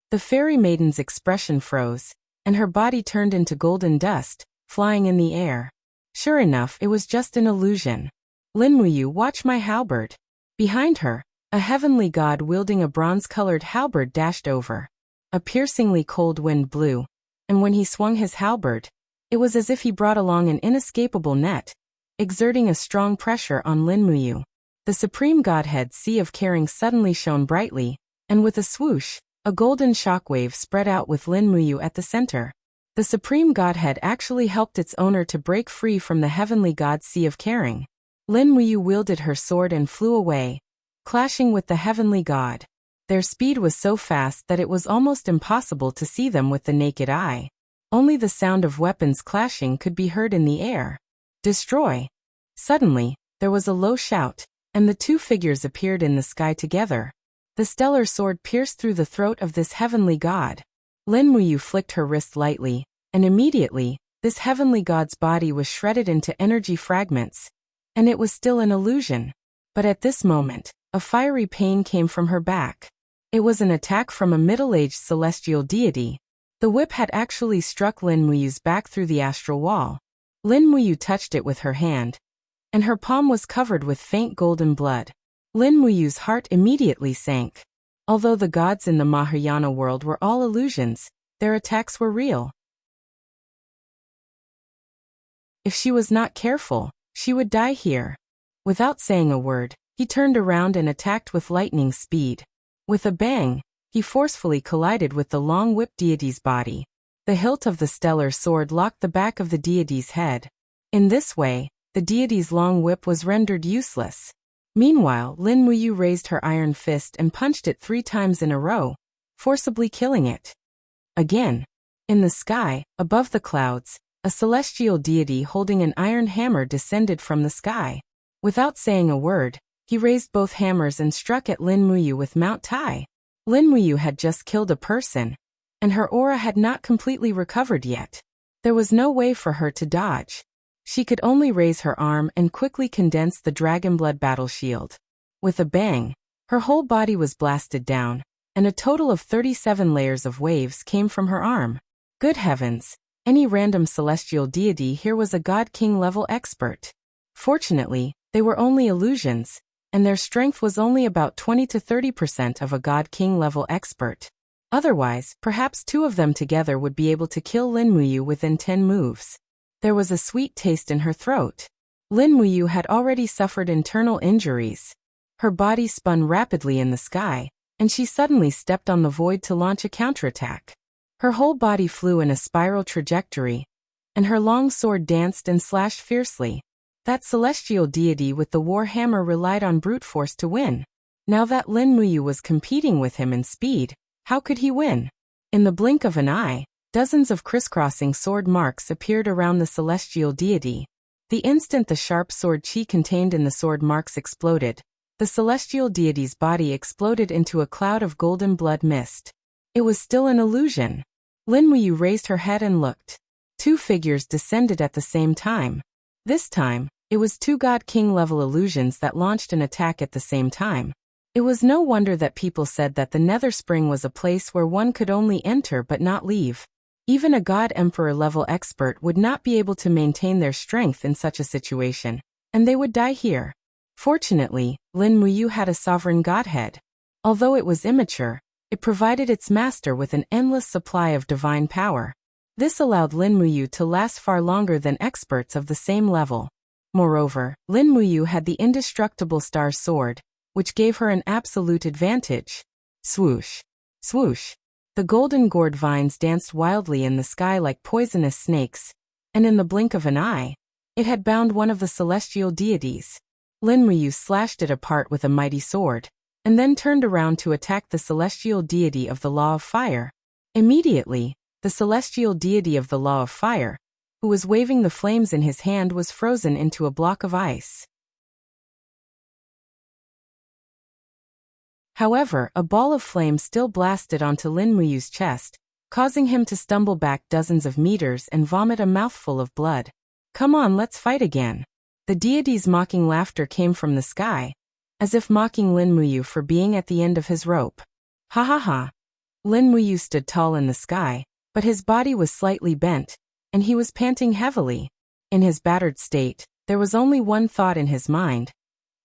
Speaker 1: The fairy maiden's expression froze, and her body turned into golden dust, flying in the air. Sure enough, it was just an illusion. "Lin Muyu, watch my halberd." Behind her, a heavenly god wielding a bronze-colored halberd dashed over. A piercingly cold wind blew, and when he swung his halberd, it was as if he brought along an inescapable net, exerting a strong pressure on Lin Muyu. The supreme godhead Sea of Caring suddenly shone brightly, and with a swoosh, a golden shockwave spread out with Lin Muyu at the center. The supreme godhead actually helped its owner to break free from the heavenly god Sea of Caring. Lin Muyu wielded her sword and flew away, clashing with the heavenly god. Their speed was so fast that it was almost impossible to see them with the naked eye. Only the sound of weapons clashing could be heard in the air. "Destroy!" Suddenly, there was a low shout, and the two figures appeared in the sky together. The stellar sword pierced through the throat of this heavenly god. Lin Muyu flicked her wrist lightly, and immediately, this heavenly god's body was shredded into energy fragments. And it was still an illusion. But at this moment, a fiery pain came from her back. It was an attack from a middle-aged celestial deity. The whip had actually struck Lin Muyu's back through the astral wall. Lin Muyu touched it with her hand, and her palm was covered with faint golden blood. Lin Muyu's heart immediately sank. Although the gods in the Mahayana world were all illusions, their attacks were real. If she was not careful, she would die here. Without saying a word, he turned around and attacked with lightning speed. With a bang, he forcefully collided with the long-whipped deity's body. The hilt of the stellar sword locked the back of the deity's head. In this way, the deity's long whip was rendered useless. Meanwhile, Lin Muyu raised her iron fist and punched it 3 times in a row, forcibly killing it. Again. In the sky, above the clouds, a celestial deity holding an iron hammer descended from the sky. Without saying a word, he raised both hammers and struck at Lin Muyu with Mount Tai. Lin Muyu had just killed a person, and her aura had not completely recovered yet. There was no way for her to dodge. She could only raise her arm and quickly condense the Dragonblood battle shield. With a bang, her whole body was blasted down, and a total of 37 layers of waves came from her arm. Good heavens, any random celestial deity here was a god-king level expert. Fortunately, they were only illusions, and their strength was only about 20 to 30% of a god-king level expert. Otherwise, perhaps 2 of them together would be able to kill Lin Muyu within 10 moves. There was a sweet taste in her throat. Lin Muyu had already suffered internal injuries. Her body spun rapidly in the sky, and she suddenly stepped on the void to launch a counterattack. Her whole body flew in a spiral trajectory, and her long sword danced and slashed fiercely. That celestial deity with the war hammer relied on brute force to win. Now that Lin Muyu was competing with him in speed, how could he win? In the blink of an eye, dozens of crisscrossing sword marks appeared around the celestial deity. The instant the sharp sword chi contained in the sword marks exploded, the celestial deity's body exploded into a cloud of golden blood mist. It was still an illusion. Lin Muyu raised her head and looked. 2 figures descended at the same time. This time, it was 2 god-king level illusions that launched an attack at the same time. It was no wonder that people said that the Nether Spring was a place where one could only enter but not leave. Even a god-emperor level expert would not be able to maintain their strength in such a situation, and they would die here. Fortunately, Lin Muyu had a sovereign godhead. Although it was immature, it provided its master with an endless supply of divine power. This allowed Lin Muyu to last far longer than experts of the same level. Moreover, Lin Muyu had the indestructible star sword, which gave her an absolute advantage. Swoosh! Swoosh! The golden gourd vines danced wildly in the sky like poisonous snakes, and in the blink of an eye, It had bound one of the celestial deities. Lin Muyu slashed it apart with a mighty sword, and then turned around to attack the celestial deity of the law of fire. Immediately, the celestial deity of the law of fire, who was waving the flames in his hand, was frozen into a block of ice. However, a ball of flame still blasted onto Lin Muyu's chest, causing him to stumble back dozens of meters and vomit a mouthful of blood. "Come on, let's fight again." The deity's mocking laughter came from the sky, as if mocking Lin Muyu for being at the end of his rope. Ha ha ha. Lin Muyu stood tall in the sky, but his body was slightly bent, and he was panting heavily. In his battered state, there was only one thought in his mind.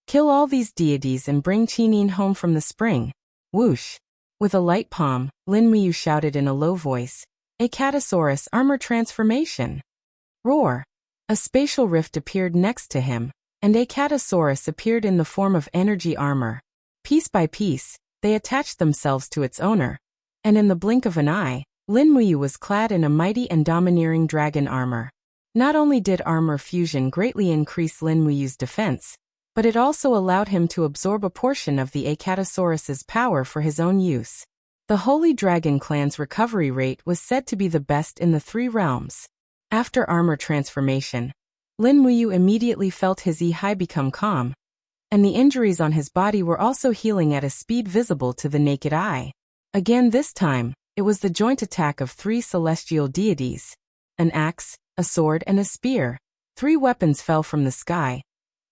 Speaker 1: Kill all these deities and bring Qinin home from the spring. Whoosh. With a light palm, Lin Muyu shouted in a low voice, "A Catasaurus armor transformation!" Roar. A spatial rift appeared next to him, and a Catasaurus appeared in the form of energy armor. Piece by piece, they attached themselves to its owner, and in the blink of an eye, Lin Muyu was clad in a mighty and domineering dragon armor. Not only did armor fusion greatly increase Lin Muyu's defense, but it also allowed him to absorb a portion of the Acatosaurus's power for his own use. The Holy Dragon clan's recovery rate was said to be the best in the 3 realms. After armor transformation, Lin Muyu immediately felt his high become calm, and the injuries on his body were also healing at a speed visible to the naked eye. Again this time, it was the joint attack of 3 celestial deities. An axe, a sword and a spear. 3 weapons fell from the sky,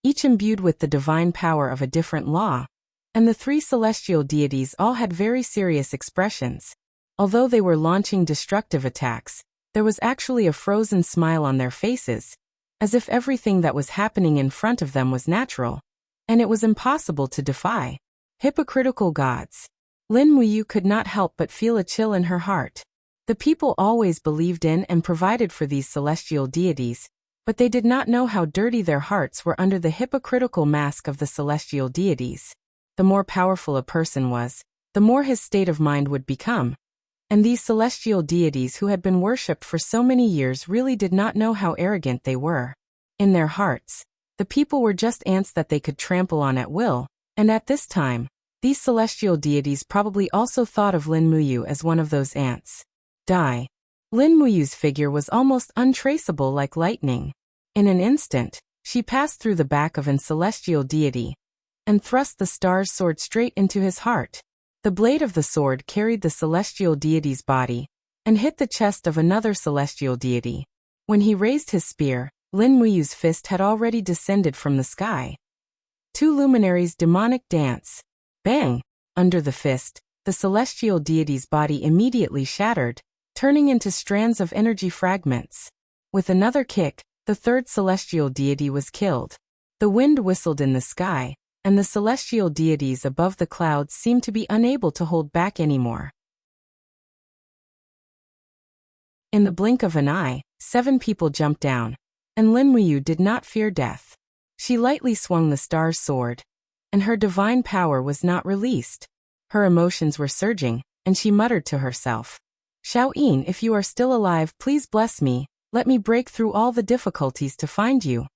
Speaker 1: each imbued with the divine power of a different law, and the 3 celestial deities all had very serious expressions. Although they were launching destructive attacks, there was actually a frozen smile on their faces, as if everything that was happening in front of them was natural, and it was impossible to defy. Hypocritical gods. Lin Muyu could not help but feel a chill in her heart. The people always believed in and provided for these celestial deities, but they did not know how dirty their hearts were under the hypocritical mask of the celestial deities. The more powerful a person was, the more his state of mind would become. And these celestial deities who had been worshipped for so many years really did not know how arrogant they were. In their hearts, the people were just ants that they could trample on at will, and at this time, these celestial deities probably also thought of Lin Muyu as one of those ants. Die. Lin Muyu's figure was almost untraceable like lightning. In an instant, she passed through the back of an celestial deity, and thrust the star's sword straight into his heart. The blade of the sword carried the celestial deity's body, and hit the chest of another celestial deity. When he raised his spear, Lin Muyu's fist had already descended from the sky. 2 luminaries' demonic dance. Bang! Under the fist, the celestial deity's body immediately shattered, turning into strands of energy fragments. With another kick, the 3rd celestial deity was killed. The wind whistled in the sky, and the celestial deities above the clouds seemed to be unable to hold back anymore. In the blink of an eye, 7 people jumped down, and Lin Muyu did not fear death. She lightly swung the star's sword, and her divine power was not released. Her emotions were surging, and she muttered to herself, "Xiaoyin, if you are still alive, please bless me, let me break through all the difficulties to find you.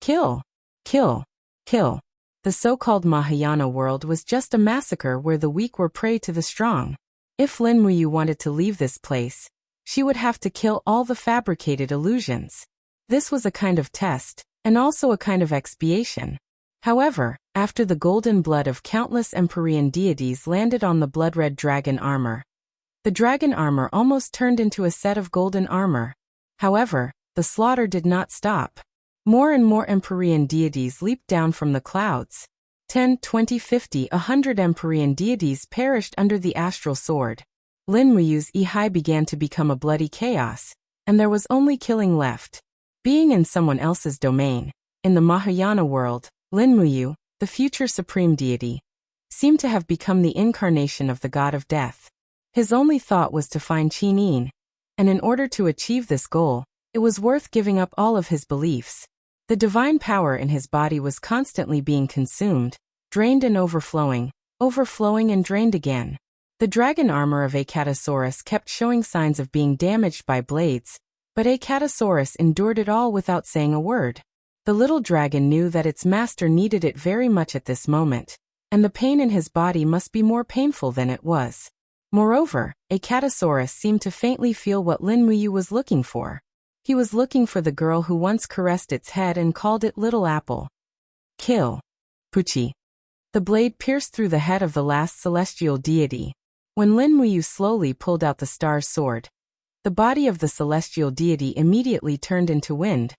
Speaker 1: Kill, kill, kill." The so-called Mahayana world was just a massacre where the weak were prey to the strong. If Lin Muyu wanted to leave this place, she would have to kill all the fabricated illusions. This was a kind of test, and also a kind of expiation. However, after the golden blood of countless Empyrean deities landed on the blood-red dragon armor, the dragon armor almost turned into a set of golden armor. However, the slaughter did not stop. More and more Empyrean deities leaped down from the clouds. 10, 20, 50, 100 Empyrean deities perished under the astral sword. Lin Muyu's high began to become a bloody chaos, and there was only killing left. Being in someone else's domain, in the Mahayana world, Lin Muyu, the future supreme deity, seemed to have become the incarnation of the god of death. His only thought was to find Qinin, and in order to achieve this goal, it was worth giving up all of his beliefs. The divine power in his body was constantly being consumed, drained and overflowing and drained again. The dragon armor of Acatosaurus kept showing signs of being damaged by blades, but Acatosaurus endured it all without saying a word. The little dragon knew that its master needed it very much at this moment, and the pain in his body must be more painful than it was. Moreover, a Catasaurus seemed to faintly feel what Lin Muyu was looking for. He was looking for the girl who once caressed its head and called it Little Apple. Kill. Puchi. The blade pierced through the head of the last celestial deity. When Lin Muyu slowly pulled out the star's sword, the body of the celestial deity immediately turned into wind,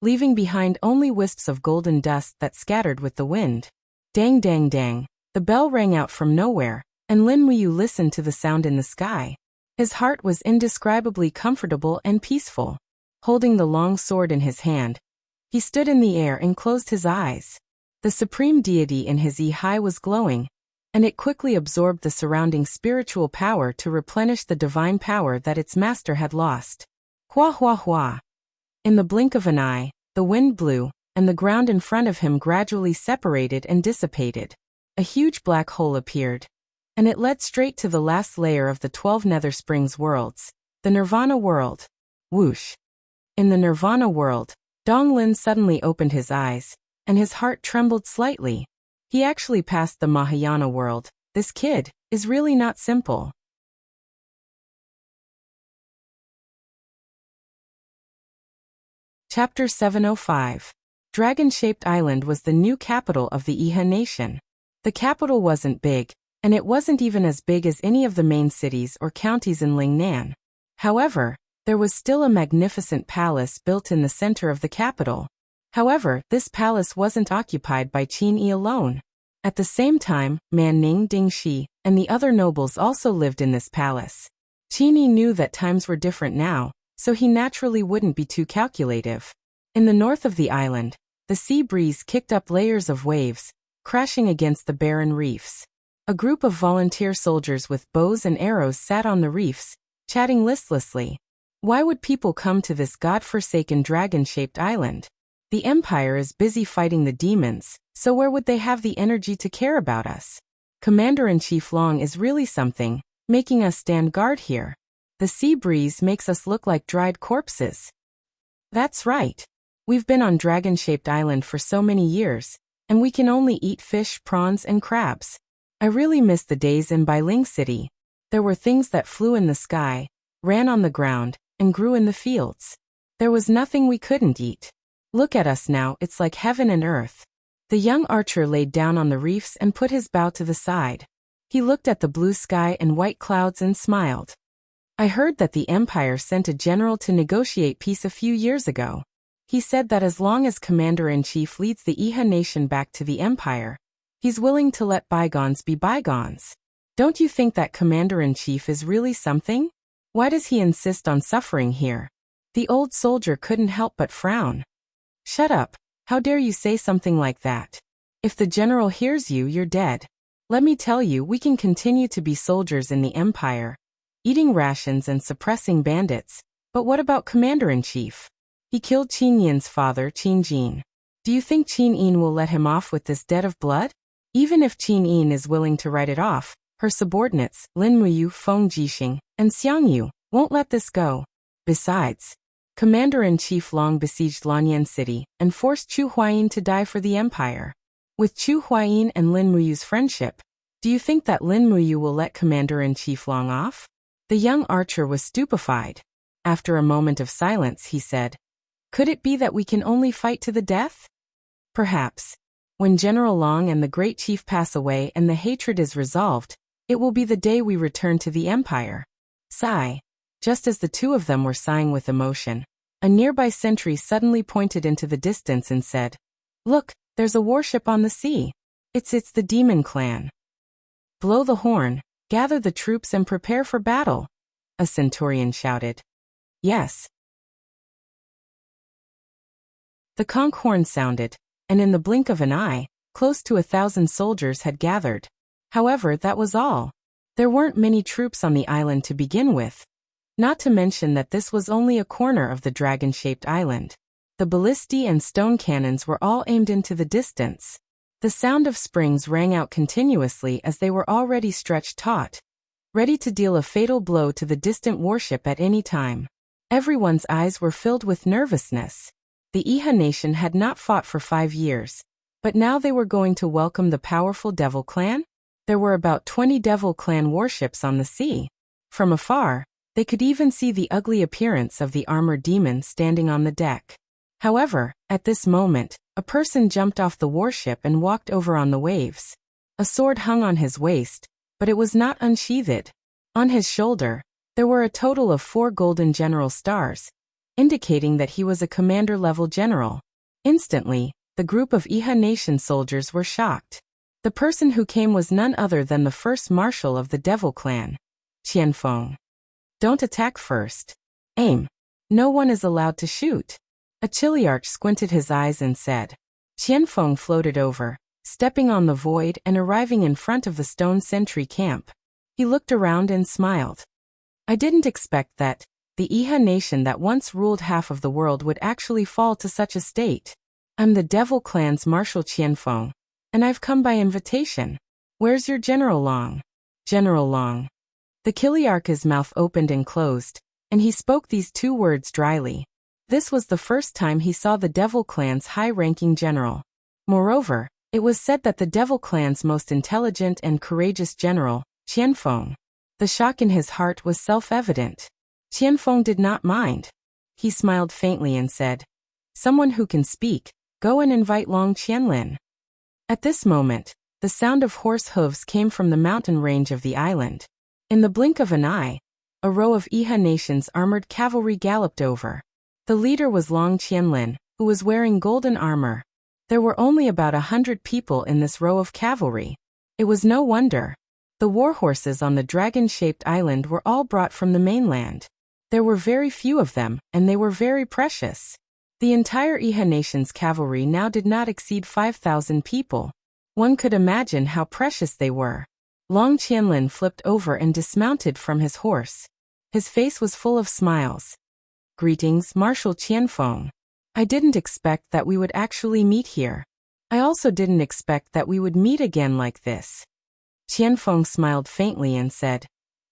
Speaker 1: leaving behind only wisps of golden dust that scattered with the wind. Dang dang dang. The bell rang out from nowhere, and Lin Muyu listened to the sound in the sky. His heart was indescribably comfortable and peaceful. Holding the long sword in his hand, he stood in the air and closed his eyes. The supreme deity in his eye was glowing, and it quickly absorbed the surrounding spiritual power to replenish the divine power that its master had lost. Hua hua hua. In the blink of an eye, the wind blew, and the ground in front of him gradually separated and dissipated. A huge black hole appeared, and it led straight to the last layer of the 12 Nether Springs worlds, the Nirvana world. Whoosh. In the Nirvana world, Dong Lin suddenly opened his eyes, and his heart trembled slightly. He actually passed the Mahayana world. This kid is really not simple. Chapter 705. Dragon-shaped island was the new capital of the Iha nation. The capital wasn't big, and it wasn't even as big as any of the main cities or counties in Lingnan. However, there was still a magnificent palace built in the center of the capital. However, this palace wasn't occupied by Qin Yi alone. At the same time, Man Ning Dingxi and the other nobles also lived in this palace. Qin Yi knew that times were different now, so he naturally wouldn't be too calculative. In the north of the island, the sea breeze kicked up layers of waves, crashing against the barren reefs. A group of volunteer soldiers with bows and arrows sat on the reefs, chatting listlessly. Why would people come to this god-forsaken dragon-shaped island? The Empire is busy fighting the demons, so where would they have the energy to care about us? Commander-in-Chief Long is really something, making us stand guard here. The sea breeze makes us look like dried corpses. That's right. We've been on dragon-shaped island for so many years, and we can only eat fish, prawns, and crabs. I really miss the days in Bailing City. There were things that flew in the sky, ran on the ground, and grew in the fields. There was nothing we couldn't eat. Look at us now, it's like heaven and earth. The young archer laid down on the reefs and put his bow to the side. He looked at the blue sky and white clouds and smiled. I heard that the Empire sent a general to negotiate peace a few years ago. He said that as long as Commander-in-Chief leads the Iha nation back to the Empire, he's willing to let bygones be bygones. Don't you think that Commander-in-Chief is really something? Why does he insist on suffering here? The old soldier couldn't help but frown. Shut up. How dare you say something like that? If the general hears you, you're dead. Let me tell you, we can continue to be soldiers in the Empire, eating rations and suppressing bandits. But what about Commander-in-Chief? He killed Qin Yin's father, Qin Jin. Do you think Qin Yin will let him off with this debt of blood? Even if Qin Yin is willing to write it off, her subordinates, Lin Muyu, Feng Jixing, and Xiang Yu, won't let this go. Besides, Commander-in-Chief Long besieged Lanyan City and forced Chu Huayin to die for the Empire. With Chu Huayin and Lin Muyu's friendship, do you think that Lin Muyu will let Commander-in-Chief Long off? The young archer was stupefied. After a moment of silence, he said, "Could it be that we can only fight to the death? Perhaps. When General Long and the great chief pass away and the hatred is resolved, it will be the day we return to the Empire." Sigh. Just as the two of them were sighing with emotion, a nearby sentry suddenly pointed into the distance and said, "Look, there's a warship on the sea. It's the demon clan. Blow the horn, gather the troops and prepare for battle," a centurion shouted. Yes. The conch horn sounded, and in the blink of an eye, close to 1,000 soldiers had gathered. However, that was all. There weren't many troops on the island to begin with. Not to mention that this was only a corner of the dragon-shaped island. The ballistae and stone cannons were all aimed into the distance. The sound of springs rang out continuously as they were already stretched taut, ready to deal a fatal blow to the distant warship at any time. Everyone's eyes were filled with nervousness. The Iha nation had not fought for 5 years, but now they were going to welcome the powerful Devil Clan? There were about 20 Devil Clan warships on the sea. From afar, they could even see the ugly appearance of the armored demon standing on the deck. However, at this moment, a person jumped off the warship and walked over on the waves. A sword hung on his waist, but it was not unsheathed. On his shoulder, there were a total of 4 golden general stars, indicating that he was a commander-level general. Instantly, the group of Iha Nation soldiers were shocked. The person who came was none other than the first marshal of the Devil Clan, Qianfeng. Don't attack first. Aim. No one is allowed to shoot. A Chiliarch squinted his eyes and said. Qianfeng floated over, stepping on the void and arriving in front of the stone sentry camp. He looked around and smiled. I didn't expect that the Iha nation that once ruled half of the world would actually fall to such a state. I'm the Devil Clan's Marshal Qianfeng, and I've come by invitation. Where's your General Long? General Long. The Chiliarch's mouth opened and closed, and he spoke these 2 words dryly. This was the first time he saw the Devil Clan's high-ranking general. Moreover, it was said that the Devil Clan's most intelligent and courageous general, Qianfeng. The shock in his heart was self-evident. Qianfeng did not mind. He smiled faintly and said, Someone who can speak, go and invite Long Qianlin. At this moment, the sound of horse hooves came from the mountain range of the island. In the blink of an eye, a row of Iha Nation's armored cavalry galloped over. The leader was Long Qianlin, who was wearing golden armor. There were only about 100 people in this row of cavalry. It was no wonder. The warhorses on the dragon-shaped island were all brought from the mainland. There were very few of them, and they were very precious. The entire Iha Nation's cavalry now did not exceed 5,000 people. One could imagine how precious they were. Long Qianlin flipped over and dismounted from his horse. His face was full of smiles. Greetings, Marshal Qianfeng. I didn't expect that we would actually meet here. I also didn't expect that we would meet again like this. Qianfeng smiled faintly and said,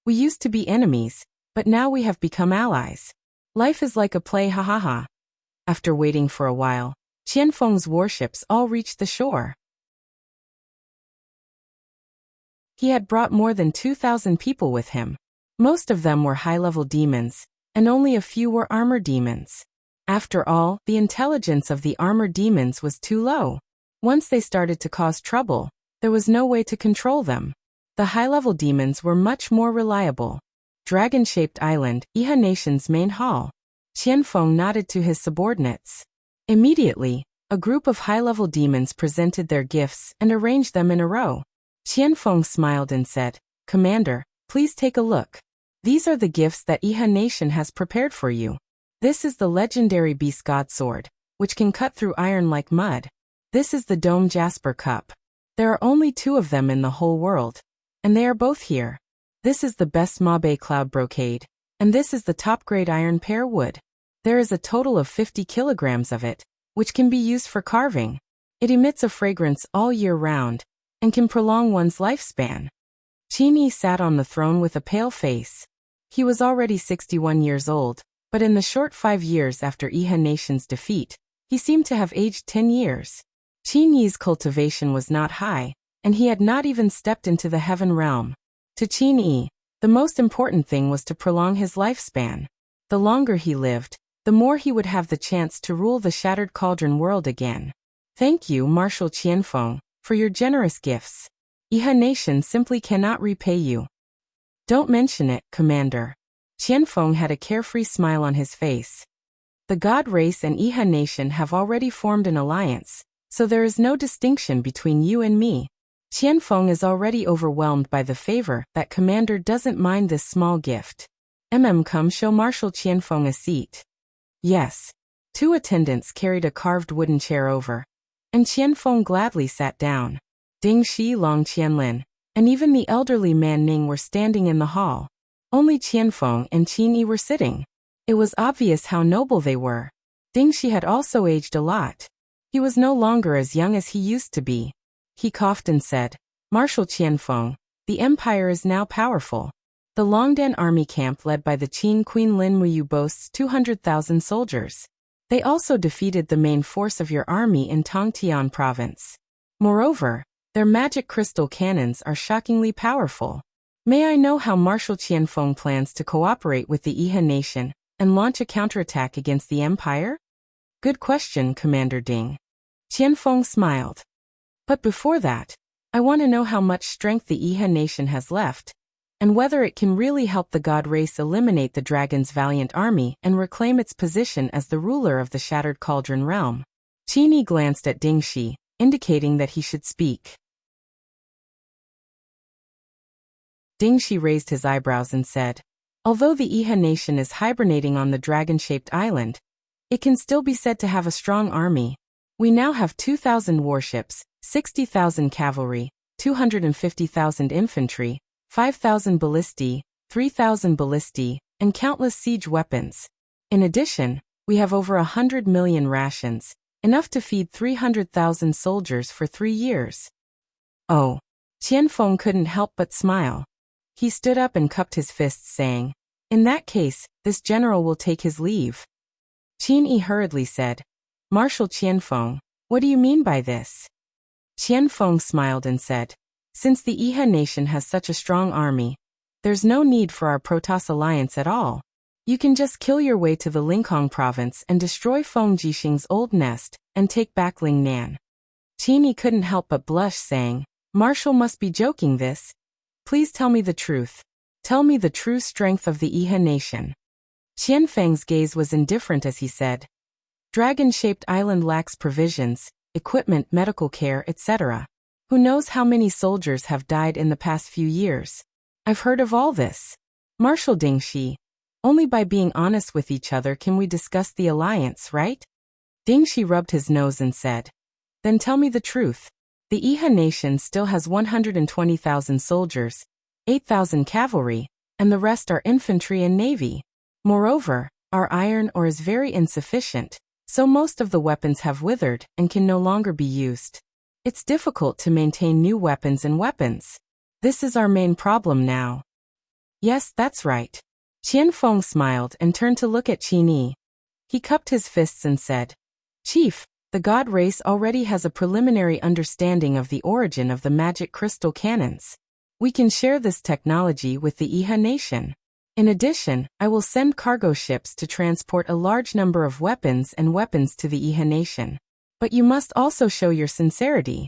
Speaker 1: We used to be enemies, but now we have become allies. Life is like a play, ha ha ha. After waiting for a while, Qianfeng's warships all reached the shore. He had brought more than 2,000 people with him. Most of them were high-level demons, and only a few were armor demons. After all, the intelligence of the armor demons was too low. Once they started to cause trouble, there was no way to control them. The high-level demons were much more reliable. Dragon-shaped island, Iha Nation's main hall. Qianfeng nodded to his subordinates. Immediately, a group of high-level demons presented their gifts and arranged them in a row. Qianfeng smiled and said, Commander, please take a look. These are the gifts that Iha Nation has prepared for you. This is the legendary Beast God Sword, which can cut through iron like mud. This is the Dome Jasper Cup. There are only 2 of them in the whole world, and they are both here. This is the best Mabe Cloud Brocade, and this is the top-grade iron pear wood. There is a total of 50 kilograms of it, which can be used for carving. It emits a fragrance all year round, and can prolong one's lifespan. Qin Yi sat on the throne with a pale face. He was already 61 years old, but in the short 5 years after Iha Nation's defeat, he seemed to have aged 10 years. Qin Yi's cultivation was not high, and he had not even stepped into the heaven realm. To Qin Yi, the most important thing was to prolong his lifespan. The longer he lived, the more he would have the chance to rule the Shattered Cauldron world again. Thank you, Marshal Qianfeng, for your generous gifts. Iha Nation simply cannot repay you. Don't mention it, Commander. Qianfeng had a carefree smile on his face. The God race and Iha Nation have already formed an alliance, so there is no distinction between you and me. Qianfeng is already overwhelmed by the favor that Commander doesn't mind this small gift. Come show Marshal Qianfeng a seat. Yes. 2 attendants carried a carved wooden chair over, and Qianfeng gladly sat down. Ding Shi, Long Qianlin, and even the elderly man Ning were standing in the hall. Only Qianfeng and Qin Yi were sitting. It was obvious how noble they were. Ding Shi had also aged a lot. He was no longer as young as he used to be. He coughed and said, Marshal Qianfeng, the empire is now powerful. The Longdan army camp led by the Qin Queen Lin Muyu boasts 200,000 soldiers. They also defeated the main force of your army in Tongtian province. Moreover, their magic crystal cannons are shockingly powerful. May I know how Marshal Qianfeng plans to cooperate with the Iha nation and launch a counterattack against the empire? Good question, Commander Ding. Qianfeng smiled. But before that, I want to know how much strength the Iha nation has left, and whether it can really help the god race eliminate the dragon's valiant army and reclaim its position as the ruler of the Shattered Cauldron realm. Qini glanced at Ding Shi, indicating that he should speak. Ding Shi raised his eyebrows and said, although the Iha nation is hibernating on the dragon-shaped island, it can still be said to have a strong army. We now have 2,000 warships, 60,000 cavalry, 250,000 infantry, 5,000 ballistae, 3,000 ballistae, and countless siege weapons. In addition, we have over 100 million rations, enough to feed 300,000 soldiers for 3 years. Oh. Qianfeng couldn't help but smile. He stood up and cupped his fists, saying, in that case, this general will take his leave. Qin Yi hurriedly said, Marshal Qianfeng, what do you mean by this? Qianfeng smiled and said, since the Iha nation has such a strong army, there's no need for our Protoss alliance at all. You can just kill your way to the Linkhong province and destroy Feng Jixing's old nest and take back Lingnan. Qin Yi couldn't help but blush, saying, Marshal must be joking this. Please tell me the truth. Tell me the true strength of the Iha nation. Qianfeng's gaze was indifferent as he said, dragon-shaped island lacks provisions, equipment, medical care, etc. Who knows how many soldiers have died in the past few years? I've heard of all this. Marshal Ding Shi, only by being honest with each other can we discuss the alliance, right? Ding Shi rubbed his nose and said, then tell me the truth. The Iha nation still has 120,000 soldiers, 8,000 cavalry, and the rest are infantry and navy. Moreover, our iron ore is very insufficient, so most of the weapons have withered and can no longer be used. It's difficult to maintain new weapons and weapons. This is our main problem now. Yes, that's right. Qianfeng smiled and turned to look at Qin Yi. He cupped his fists and said, Chief, the god race already has a preliminary understanding of the origin of the magic crystal cannons. We can share this technology with the Iha nation. In addition, I will send cargo ships to transport a large number of weapons to the Iha nation. But you must also show your sincerity.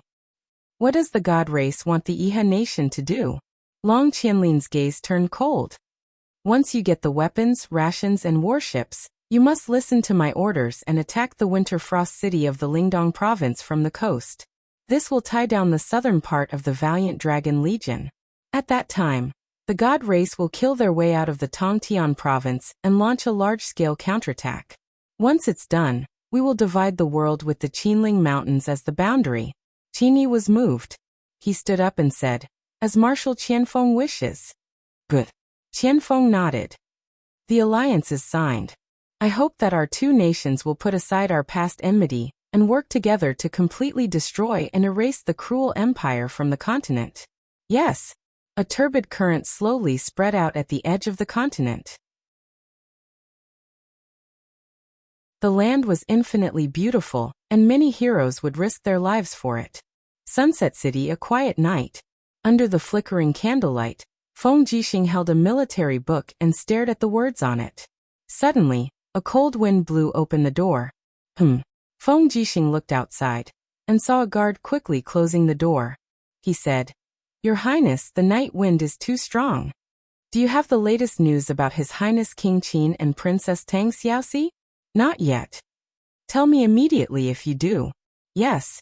Speaker 1: What does the god race want the Iha nation to do? Long Qianlin's gaze turned cold. Once you get the weapons, rations, and warships, you must listen to my orders and attack the Winter Frost city of the Lingdong province from the coast. This will tie down the southern part of the valiant Dragon Legion. At that time, the god race will kill their way out of the Tongtian province and launch a large-scale counterattack. Once it's done, we will divide the world with the Qinling Mountains as the boundary. Qin Yi was moved. He stood up and said, as Marshal Qianfeng wishes. Good. Qianfeng nodded. The alliance is signed. I hope that our two nations will put aside our past enmity and work together to completely destroy and erase the cruel empire from the continent. Yes. A turbid current slowly spread out at the edge of the continent. The land was infinitely beautiful, and many heroes would risk their lives for it. Sunset City, a quiet night. Under the flickering candlelight, Feng Jixing held a military book and stared at the words on it. Suddenly, a cold wind blew open the door. Feng Jixing looked outside and saw a guard quickly closing the door. He said, Your Highness, the night wind is too strong. Do you have the latest news about His Highness King Qin and Princess Tang Xiaoxi? Not yet. Tell me immediately if you do. Yes.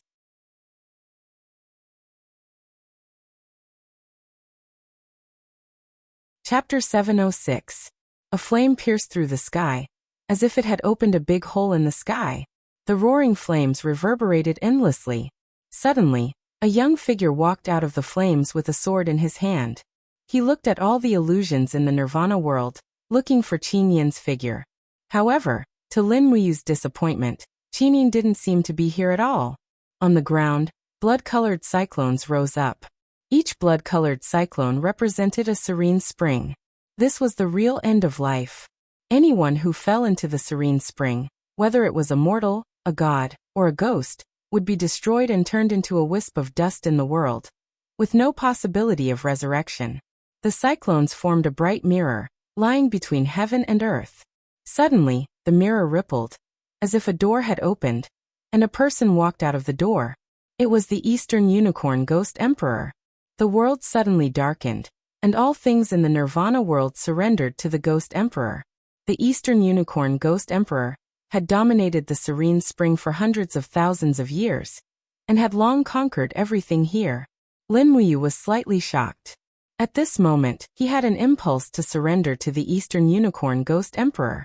Speaker 1: Chapter 706. A flame pierced through the sky, as if it had opened a big hole in the sky. The roaring flames reverberated endlessly. Suddenly, a young figure walked out of the flames with a sword in his hand. He looked at all the illusions in the Nirvana world, looking for Qin Yin's figure. However, to Lin Muyu's disappointment, Qin Yin didn't seem to be here at all. On the ground, blood-colored cyclones rose up. Each blood-colored cyclone represented a serene spring. This was the real end of life. Anyone who fell into the serene spring whether it was a mortal, a god, or a ghost, would be destroyed and turned into a wisp of dust in the world, with no possibility of resurrection. The cyclones formed a bright mirror, lying between heaven and earth. Suddenly, the mirror rippled, as if a door had opened, and a person walked out of the door. It was the Eastern Unicorn Ghost Emperor. The world suddenly darkened, and all things in the Nirvana world surrendered to the Ghost Emperor. The Eastern Unicorn Ghost Emperor had dominated the serene spring for hundreds of thousands of years, and had long conquered everything here. Lin Muyu was slightly shocked. At this moment, he had an impulse to surrender to the Eastern Unicorn Ghost Emperor.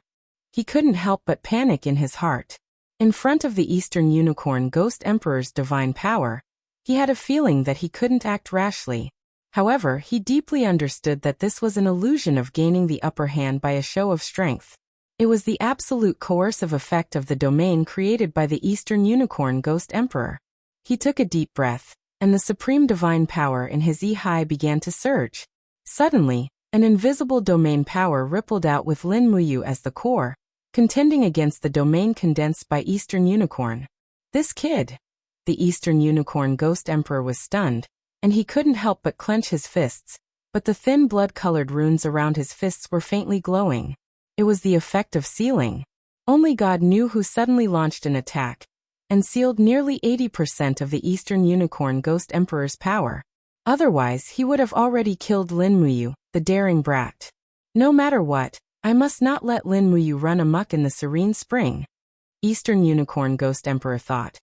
Speaker 1: He couldn't help but panic in his heart. In front of the Eastern Unicorn Ghost Emperor's divine power, he had a feeling that he couldn't act rashly. However, he deeply understood that this was an illusion of gaining the upper hand by a show of strength. It was the absolute coercive effect of the domain created by the Eastern Unicorn Ghost Emperor. He took a deep breath, and the supreme divine power in his Yi began to surge. Suddenly, an invisible domain power rippled out with Lin Muyu as the core, contending against the domain condensed by Eastern Unicorn. This kid! The Eastern Unicorn Ghost Emperor was stunned, and he couldn't help but clench his fists, but the thin blood-colored runes around his fists were faintly glowing. It was the effect of sealing. Only God knew who suddenly launched an attack, and sealed nearly 80% of the Eastern Unicorn Ghost Emperor's power. Otherwise, he would have already killed Lin Muyu, the daring brat. No matter what, I must not let Lin Muyu run amok in the serene spring. Eastern Unicorn Ghost Emperor thought.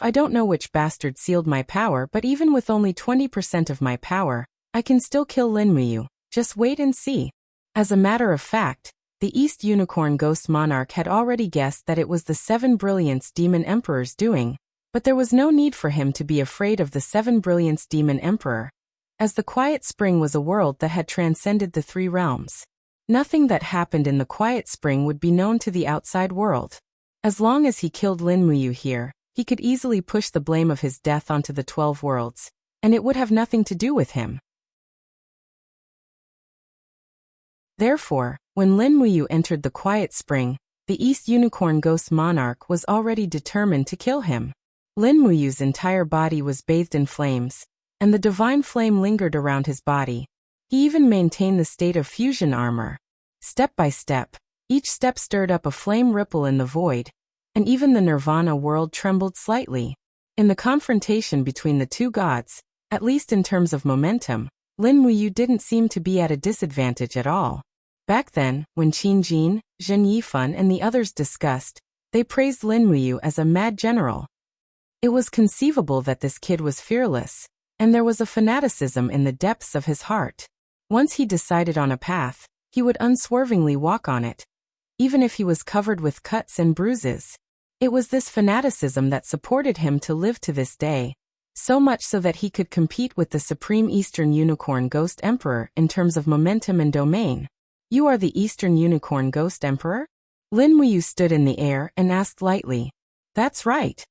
Speaker 1: I don't know which bastard sealed my power, but even with only 20% of my power, I can still kill Lin Muyu. Just wait and see. As a matter of fact, the East Unicorn Ghost Monarch had already guessed that it was the Seven Brilliance Demon Emperor's doing, but there was no need for him to be afraid of the Seven Brilliance Demon Emperor, as the Quiet Spring was a world that had transcended the three realms. Nothing that happened in the Quiet Spring would be known to the outside world. As long as he killed Lin Muyu here, he could easily push the blame of his death onto the 12 worlds, and it would have nothing to do with him. Therefore, when Lin Muyu entered the Quiet Spring, the East Unicorn Ghost Monarch was already determined to kill him. Lin Muyu's entire body was bathed in flames, and the divine flame lingered around his body. He even maintained the state of fusion armor. Step by step, each step stirred up a flame ripple in the void, and even the Nirvana world trembled slightly. In the confrontation between the two gods, at least in terms of momentum, Lin Muyu didn't seem to be at a disadvantage at all. Back then, when Qin Jin, Zhen Yifan and the others discussed, they praised Lin Muyu as a mad general. It was conceivable that this kid was fearless, and there was a fanaticism in the depths of his heart. Once he decided on a path, he would unswervingly walk on it, even if he was covered with cuts and bruises. It was this fanaticism that supported him to live to this day, so much so that he could compete with the Supreme Eastern Unicorn Ghost Emperor in terms of momentum and domain. You are the Eastern Unicorn Ghost Emperor? Lin Muyu stood in the air and asked lightly. That's right.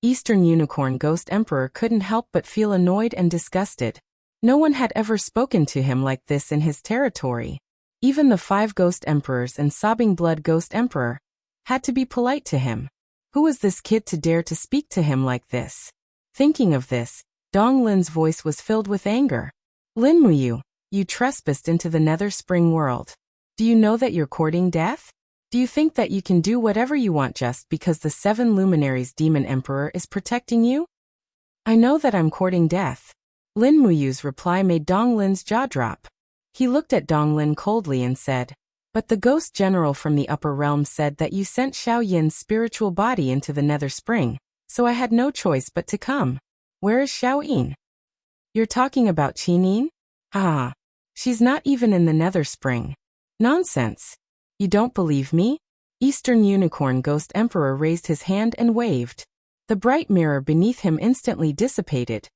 Speaker 1: Eastern Unicorn Ghost Emperor couldn't help but feel annoyed and disgusted. No one had ever spoken to him like this in his territory. Even the 5 Ghost Emperors and Sobbing Blood Ghost Emperor had to be polite to him. Who was this kid to dare to speak to him like this? Thinking of this, Dong Lin's voice was filled with anger. Lin Muyu, you trespassed into the Nether Spring world. Do you know that you're courting death? Do you think that you can do whatever you want just because the 7 Luminaries Demon Emperor is protecting you? I know that I'm courting death. Lin Muyu's reply made Dong Lin's jaw drop. He looked at Dong Lin coldly and said, but the ghost general from the upper realm said that you sent Xiao Yin's spiritual body into the Nether Spring, so I had no choice but to come. Where is Xiao Yin? You're talking about Qin Yin? Ah, she's not even in the Nether Spring. Nonsense. You don't believe me? Eastern Unicorn Ghost Emperor raised his hand and waved. The bright mirror beneath him instantly dissipated,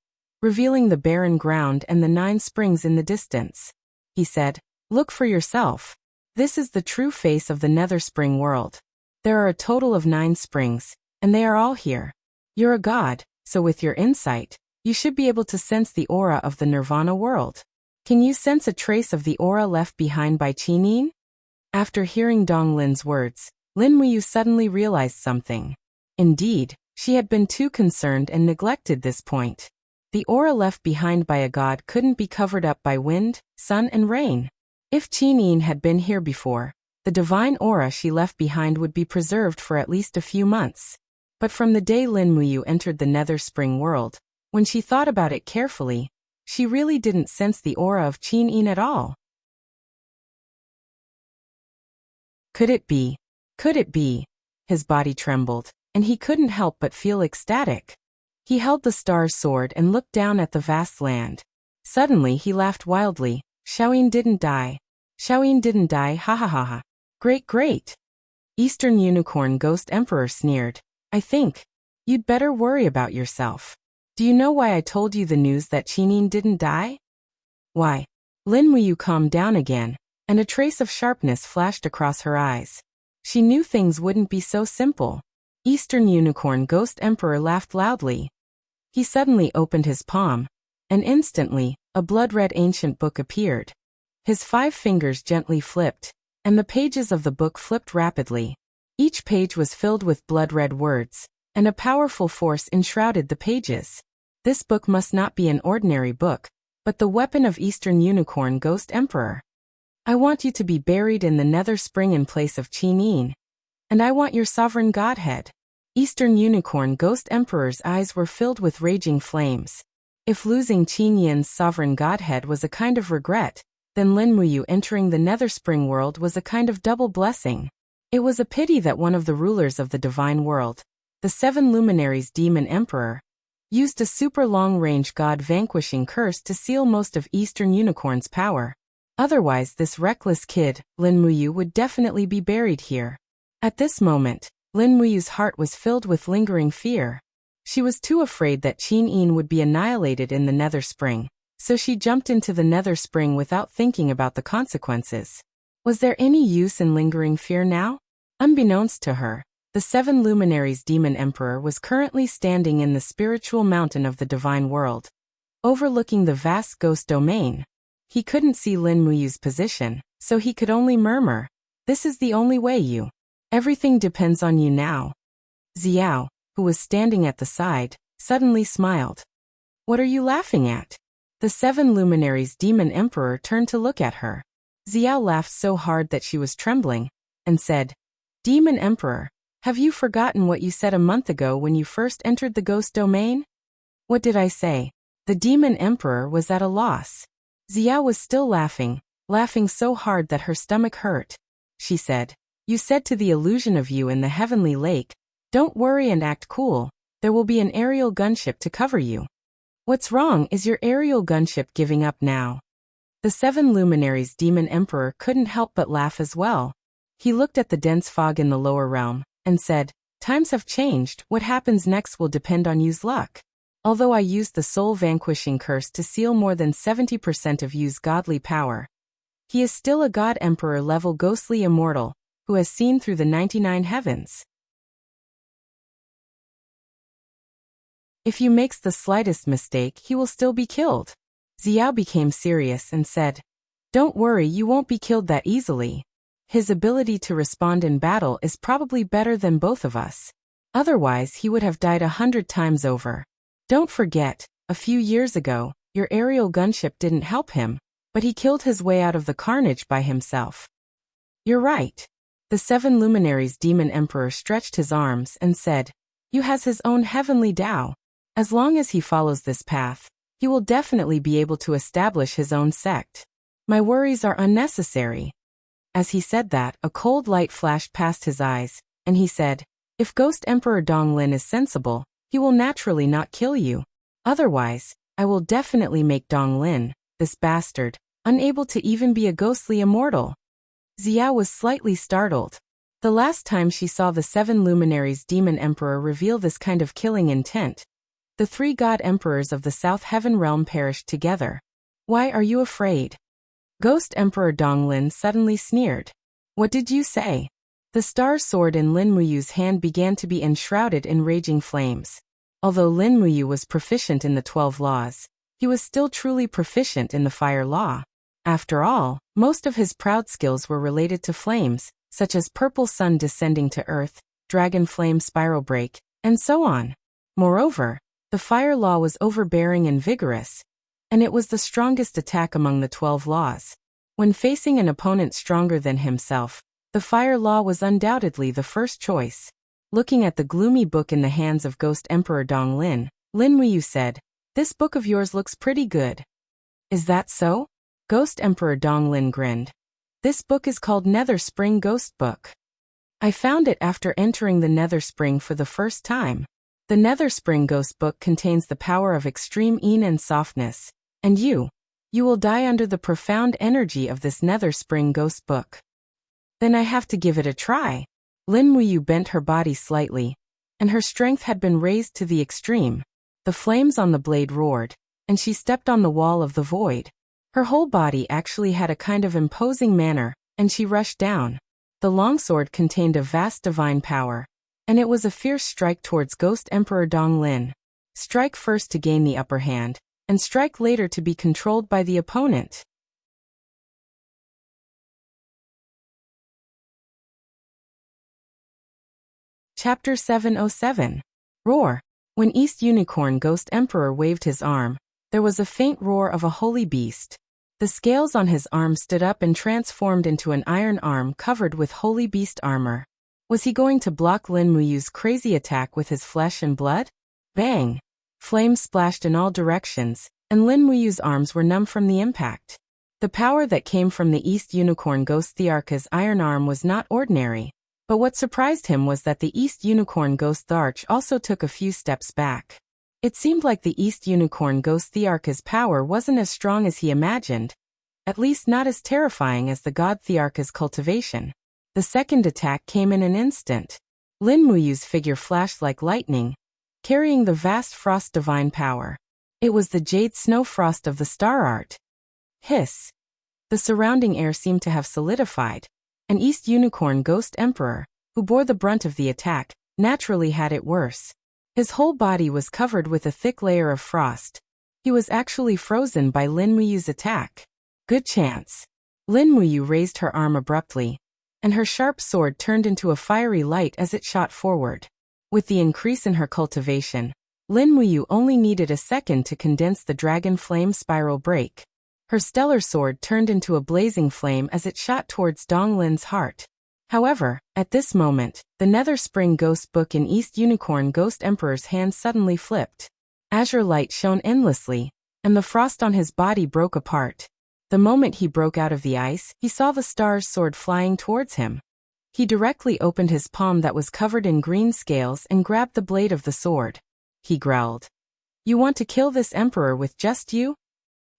Speaker 1: revealing the barren ground and the 9 springs in the distance. He said, look for yourself. This is the true face of the Nether Spring world. There are a total of 9 springs, and they are all here. You're a god, so with your insight, you should be able to sense the aura of the Nirvana world. Can you sense a trace of the aura left behind by Qin Yin? After hearing Dong Lin's words, Lin Muyu suddenly realized something. Indeed, she had been too concerned and neglected this point. The aura left behind by a god couldn't be covered up by wind, sun and rain. If Qin Yin had been here before, the divine aura she left behind would be preserved for at least a few months. But from the day Lin Muyu entered the Nether Spring world, when she thought about it carefully, she really didn't sense the aura of Qin Yin at all. Could it be? Could it be? His body trembled, and he couldn't help but feel ecstatic. He held the star's sword and looked down at the vast land. Suddenly he laughed wildly. Xiaoyin didn't die. Xiaoyin didn't die, ha ha ha ha. Great, great. Eastern Unicorn Ghost Emperor sneered. I think you'd better worry about yourself. Do you know why I told you the news that Qin Yin didn't die? Why? Lin Muyu calmed down again, and a trace of sharpness flashed across her eyes. She knew things wouldn't be so simple. Eastern Unicorn Ghost Emperor laughed loudly. He suddenly opened his palm, and instantly, a blood-red ancient book appeared. His 5 fingers gently flipped, and the pages of the book flipped rapidly. Each page was filled with blood-red words, and a powerful force enshrouded the pages. This book must not be an ordinary book, but the weapon of Eastern Unicorn Ghost Emperor. I want you to be buried in the Nether Spring in place of Qin Yin, and I want your sovereign godhead. Eastern Unicorn Ghost Emperor's eyes were filled with raging flames. If losing Qin Yin's sovereign godhead was a kind of regret, then Lin Muyu entering the Nether Spring world was a kind of double blessing. It was a pity that one of the rulers of the divine world, the 7 luminaries Demon Emperor, used a super long-range god-vanquishing curse to seal most of Eastern Unicorn's power. Otherwise this reckless kid, Lin Muyu, would definitely be buried here. At this moment, Lin Muyu's heart was filled with lingering fear. She was too afraid that Qin Yin would be annihilated in the Nether Spring, so she jumped into the Nether Spring without thinking about the consequences. Was there any use in lingering fear now? Unbeknownst to her, the 7 luminaries Demon Emperor was currently standing in the spiritual mountain of the divine world, overlooking the vast ghost domain. He couldn't see Lin Muyu's position, so he could only murmur, "This is the only way you. Everything depends on you now." Xiao, who was standing at the side, suddenly smiled. "What are you laughing at?" The 7 luminaries Demon Emperor turned to look at her. Xiao laughed so hard that she was trembling, and said, "Demon Emperor, have you forgotten what you said a month ago when you first entered the ghost domain?" "What did I say?" The Demon Emperor was at a loss. Xiao was still laughing so hard that her stomach hurt. She said, "You said to the illusion of you in the heavenly lake, 'Don't worry and act cool, there will be an aerial gunship to cover you.' What's wrong? Is your aerial gunship giving up now?" The 7 luminaries Demon Emperor couldn't help but laugh as well. He looked at the dense fog in the lower realm, and said, "Times have changed, what happens next will depend on you's luck. Although I used the soul vanquishing curse to seal more than 70% of you's godly power, he is still a god emperor level ghostly immortal, who has seen through the 99 heavens. If you makes the slightest mistake, he will still be killed." Xiao became serious and said, "Don't worry, you won't be killed that easily. His ability to respond in battle is probably better than both of us. Otherwise he would have died 100 times over. Don't forget, a few years ago, your aerial gunship didn't help him, but he killed his way out of the carnage by himself." "You're right." The 7 luminaries Demon Emperor stretched his arms and said, "You has his own heavenly Tao. As long as he follows this path, he will definitely be able to establish his own sect. My worries are unnecessary." As he said that, a cold light flashed past his eyes, and he said, "If Ghost Emperor Donglin is sensible, he will naturally not kill you. Otherwise, I will definitely make Donglin, this bastard, unable to even be a ghostly immortal." Xiao was slightly startled. The last time she saw the 7 luminaries Demon Emperor reveal this kind of killing intent, the 3 god emperors of the South Heaven realm perished together. "Why are you afraid?" Ghost Emperor Donglin suddenly sneered. "What did you say?" The star sword in Lin Muyu's hand began to be enshrouded in raging flames. Although Lin Muyu was proficient in the 12 laws, he was still truly proficient in the fire law. After all, most of his proud skills were related to flames, such as purple sun descending to earth, dragon flame spiral break, and so on. Moreover, the fire law was overbearing and vigorous, and it was the strongest attack among the 12 laws. When facing an opponent stronger than himself, the fire law was undoubtedly the first choice. Looking at the gloomy book in the hands of Ghost Emperor Donglin, Lin Muyu said, "This book of yours looks pretty good." "Is that so?" Ghost Emperor Donglin grinned. "This book is called Nether Spring Ghost Book. I found it after entering the Nether Spring for the first time. The Nether Spring Ghost Book contains the power of extreme een and softness, and you will die under the profound energy of this Nether Spring Ghost Book." "Then I have to give it a try." Lin Muyu bent her body slightly, and her strength had been raised to the extreme. The flames on the blade roared, and she stepped on the wall of the void. Her whole body actually had a kind of imposing manner, and she rushed down. The longsword contained a vast divine power, and it was a fierce strike towards Ghost Emperor Donglin. Strike first to gain the upper hand, and strike later to be controlled by the opponent. Chapter 707. Roar. When East Unicorn Ghost Emperor waved his arm, there was a faint roar of a holy beast. The scales on his arm stood up and transformed into an iron arm covered with holy beast armor. Was he going to block Lin Muyu's crazy attack with his flesh and blood? Bang! Flames splashed in all directions, and Lin Muyu's arms were numb from the impact. The power that came from the East Unicorn Ghost Thearch's iron arm was not ordinary. But what surprised him was that the East Unicorn Ghost Thearch also took a few steps back. It seemed like the East Unicorn Ghost Thearch's power wasn't as strong as he imagined, at least not as terrifying as the God Thearch's cultivation. The second attack came in an instant. Lin Muyu's figure flashed like lightning, carrying the vast frost divine power. It was the jade snow frost of the star art. Hiss! The surrounding air seemed to have solidified. An East Unicorn Ghost Emperor, who bore the brunt of the attack, naturally had it worse. His whole body was covered with a thick layer of frost. He was actually frozen by Lin Muyu's attack. Good chance. Lin Muyu raised her arm abruptly, and her sharp sword turned into a fiery light as it shot forward. With the increase in her cultivation, Lin Muyu only needed a second to condense the dragon flame spiral break. Her stellar sword turned into a blazing flame as it shot towards Donglin's heart. However, at this moment, the Nether Spring Ghost Book in East Unicorn Ghost Emperor's hand suddenly flipped. Azure light shone endlessly, and the frost on his body broke apart. The moment he broke out of the ice, he saw the star's sword flying towards him. He directly opened his palm that was covered in green scales and grabbed the blade of the sword. He growled, "You want to kill this emperor with just you?"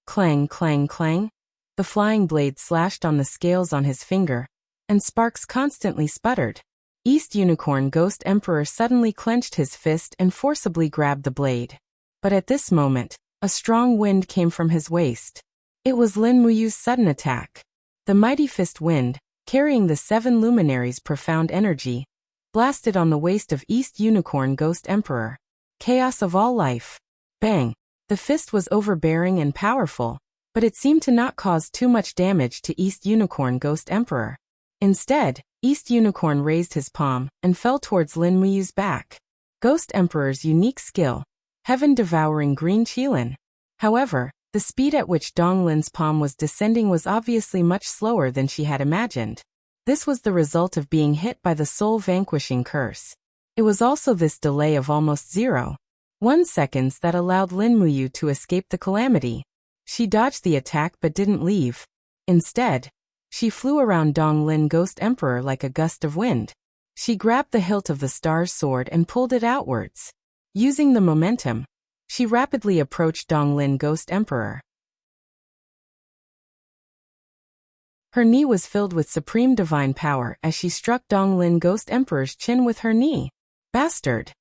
Speaker 1: Clang, clang, clang. The flying blade slashed on the scales on his finger, and sparks constantly sputtered. East Unicorn Ghost Emperor suddenly clenched his fist and forcibly grabbed the blade. But at this moment, a strong wind came from his waist. It was Lin Muyu's sudden attack. The mighty fist wind, carrying the 7 luminaries' profound energy, blasted on the waist of East Unicorn Ghost Emperor. Chaos of all life. Bang! The fist was overbearing and powerful, but it seemed to not cause too much damage to East Unicorn Ghost Emperor. Instead, East Unicorn raised his palm and fell towards Lin Muyu's back. Ghost Emperor's unique skill, heaven-devouring green Qilin. However, the speed at which Donglin's palm was descending was obviously much slower than she had imagined. This was the result of being hit by the soul-vanquishing curse. It was also this delay of almost 0.1 seconds that allowed Lin Muyu to escape the calamity. She dodged the attack but didn't leave. Instead, she flew around Donglin Ghost Emperor like a gust of wind. She grabbed the hilt of the star's sword and pulled it outwards. Using the momentum, she rapidly approached Donglin Ghost Emperor. Her knee was filled with supreme divine power as she struck Donglin Ghost Emperor's chin with her knee. Bastard!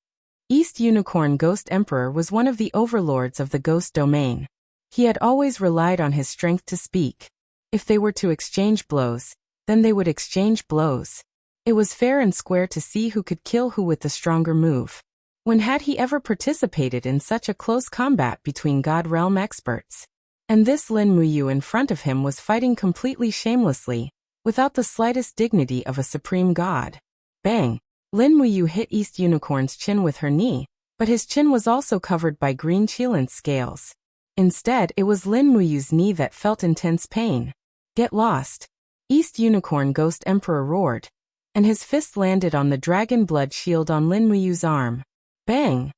Speaker 1: East Unicorn Ghost Emperor was one of the overlords of the ghost domain. He had always relied on his strength to speak. If they were to exchange blows, then they would exchange blows. It was fair and square to see who could kill who with the stronger move. When had he ever participated in such a close combat between God Realm experts? And this Lin Muyu in front of him was fighting completely shamelessly, without the slightest dignity of a supreme god. Bang! Lin Muyu hit East Unicorn's chin with her knee, but his chin was also covered by green Qilin scales. Instead, it was Lin Muyu's knee that felt intense pain. Get lost! East Unicorn Ghost Emperor roared, and his fist landed on the dragon blood shield on Lin Muyu's arm. Bang!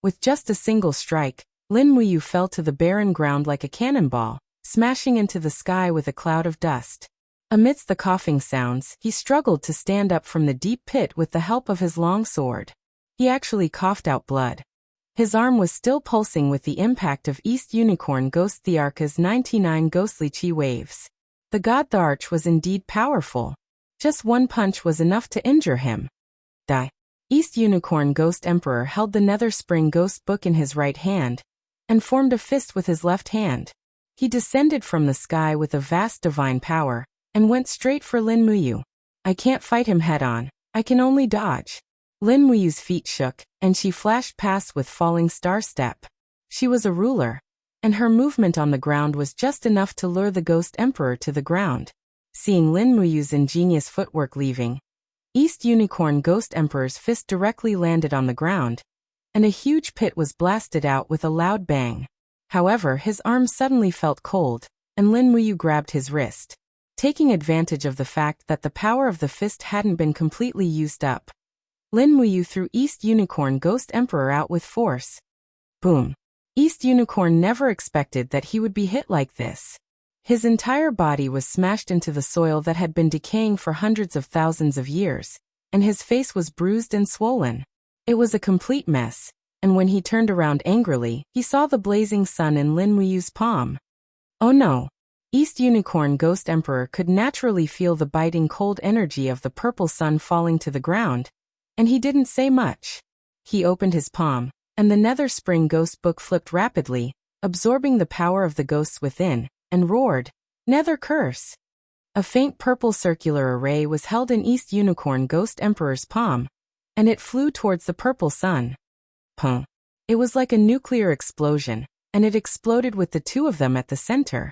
Speaker 1: With just a single strike, Lin Muyu fell to the barren ground like a cannonball, smashing into the sky with a cloud of dust. Amidst the coughing sounds, he struggled to stand up from the deep pit with the help of his long sword. He actually coughed out blood. His arm was still pulsing with the impact of East Unicorn Ghost Tharka's 99 ghostly chi waves. The god Tharch was indeed powerful. Just one punch was enough to injure him. Die. East Unicorn Ghost Emperor held the Nether Spring Ghost Book in his right hand, and formed a fist with his left hand. He descended from the sky with a vast divine power, and went straight for Lin Muyu. I can't fight him head-on, I can only dodge. Lin Muyu's feet shook, and she flashed past with falling star step. She was a ruler, and her movement on the ground was just enough to lure the Ghost Emperor to the ground. Seeing Lin Muyu's ingenious footwork leaving, East Unicorn Ghost Emperor's fist directly landed on the ground, and a huge pit was blasted out with a loud bang. However, his arm suddenly felt cold, and Lin Muyu grabbed his wrist. Taking advantage of the fact that the power of the fist hadn't been completely used up, Lin Muyu threw East Unicorn Ghost Emperor out with force. Boom! East Unicorn never expected that he would be hit like this. His entire body was smashed into the soil that had been decaying for hundreds of thousands of years, and his face was bruised and swollen. It was a complete mess, and when he turned around angrily, he saw the blazing sun in Lin Muyu's palm. Oh no! East Unicorn Ghost Emperor could naturally feel the biting cold energy of the purple sun falling to the ground, and he didn't say much. He opened his palm, and the Nether Spring Ghost Book flipped rapidly, absorbing the power of the ghosts within, and roared, "Nether Curse!" A faint purple circular array was held in East Unicorn Ghost Emperor's palm, and it flew towards the purple sun. Pum! It was like a nuclear explosion, and it exploded with the two of them at the center.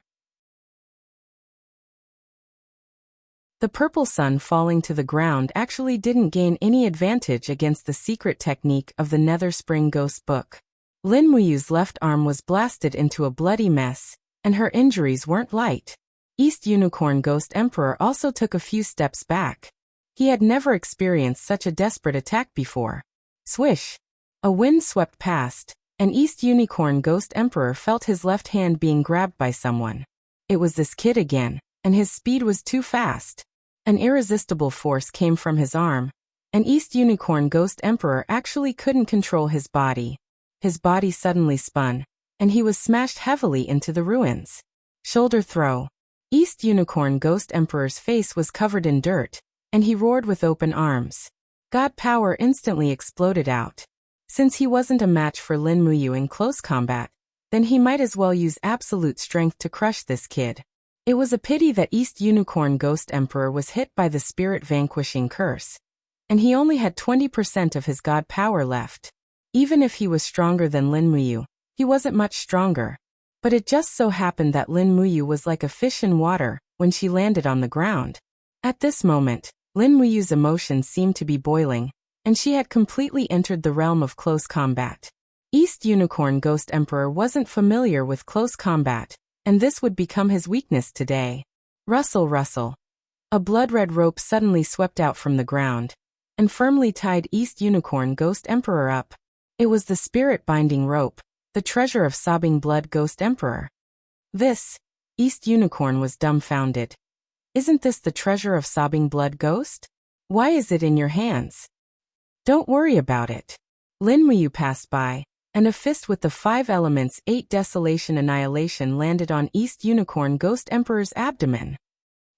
Speaker 1: The purple sun falling to the ground actually didn't gain any advantage against the secret technique of the Nether Spring Ghost Book. Lin Muyu's left arm was blasted into a bloody mess, and her injuries weren't light. East Unicorn Ghost Emperor also took a few steps back. He had never experienced such a desperate attack before. Swish! A wind swept past, and East Unicorn Ghost Emperor felt his left hand being grabbed by someone. It was this kid again, and his speed was too fast. An irresistible force came from his arm, and East Unicorn Ghost Emperor actually couldn't control his body. His body suddenly spun, and he was smashed heavily into the ruins. Shoulder throw. East Unicorn Ghost Emperor's face was covered in dirt, and he roared with open arms. God power instantly exploded out. Since he wasn't a match for Lin Muyu in close combat, then he might as well use absolute strength to crush this kid. It was a pity that East Unicorn Ghost Emperor was hit by the spirit vanquishing curse, and he only had 20% of his god power left. Even if he was stronger than Lin Muyu, he wasn't much stronger. But it just so happened that Lin Muyu was like a fish in water when she landed on the ground. At this moment, Lin Muyu's emotions seemed to be boiling, and she had completely entered the realm of close combat. East Unicorn Ghost Emperor wasn't familiar with close combat, and this would become his weakness today. Rustle, rustle. A blood-red rope suddenly swept out from the ground, and firmly tied East Unicorn Ghost Emperor up. It was the spirit-binding rope, the treasure of Sobbing Blood Ghost Emperor. This, East Unicorn was dumbfounded. Isn't this the treasure of Sobbing Blood Ghost? Why is it in your hands? Don't worry about it. Lin Muyu passed by, and a fist with the 5 elements 8 Desolation Annihilation landed on East Unicorn Ghost Emperor's abdomen.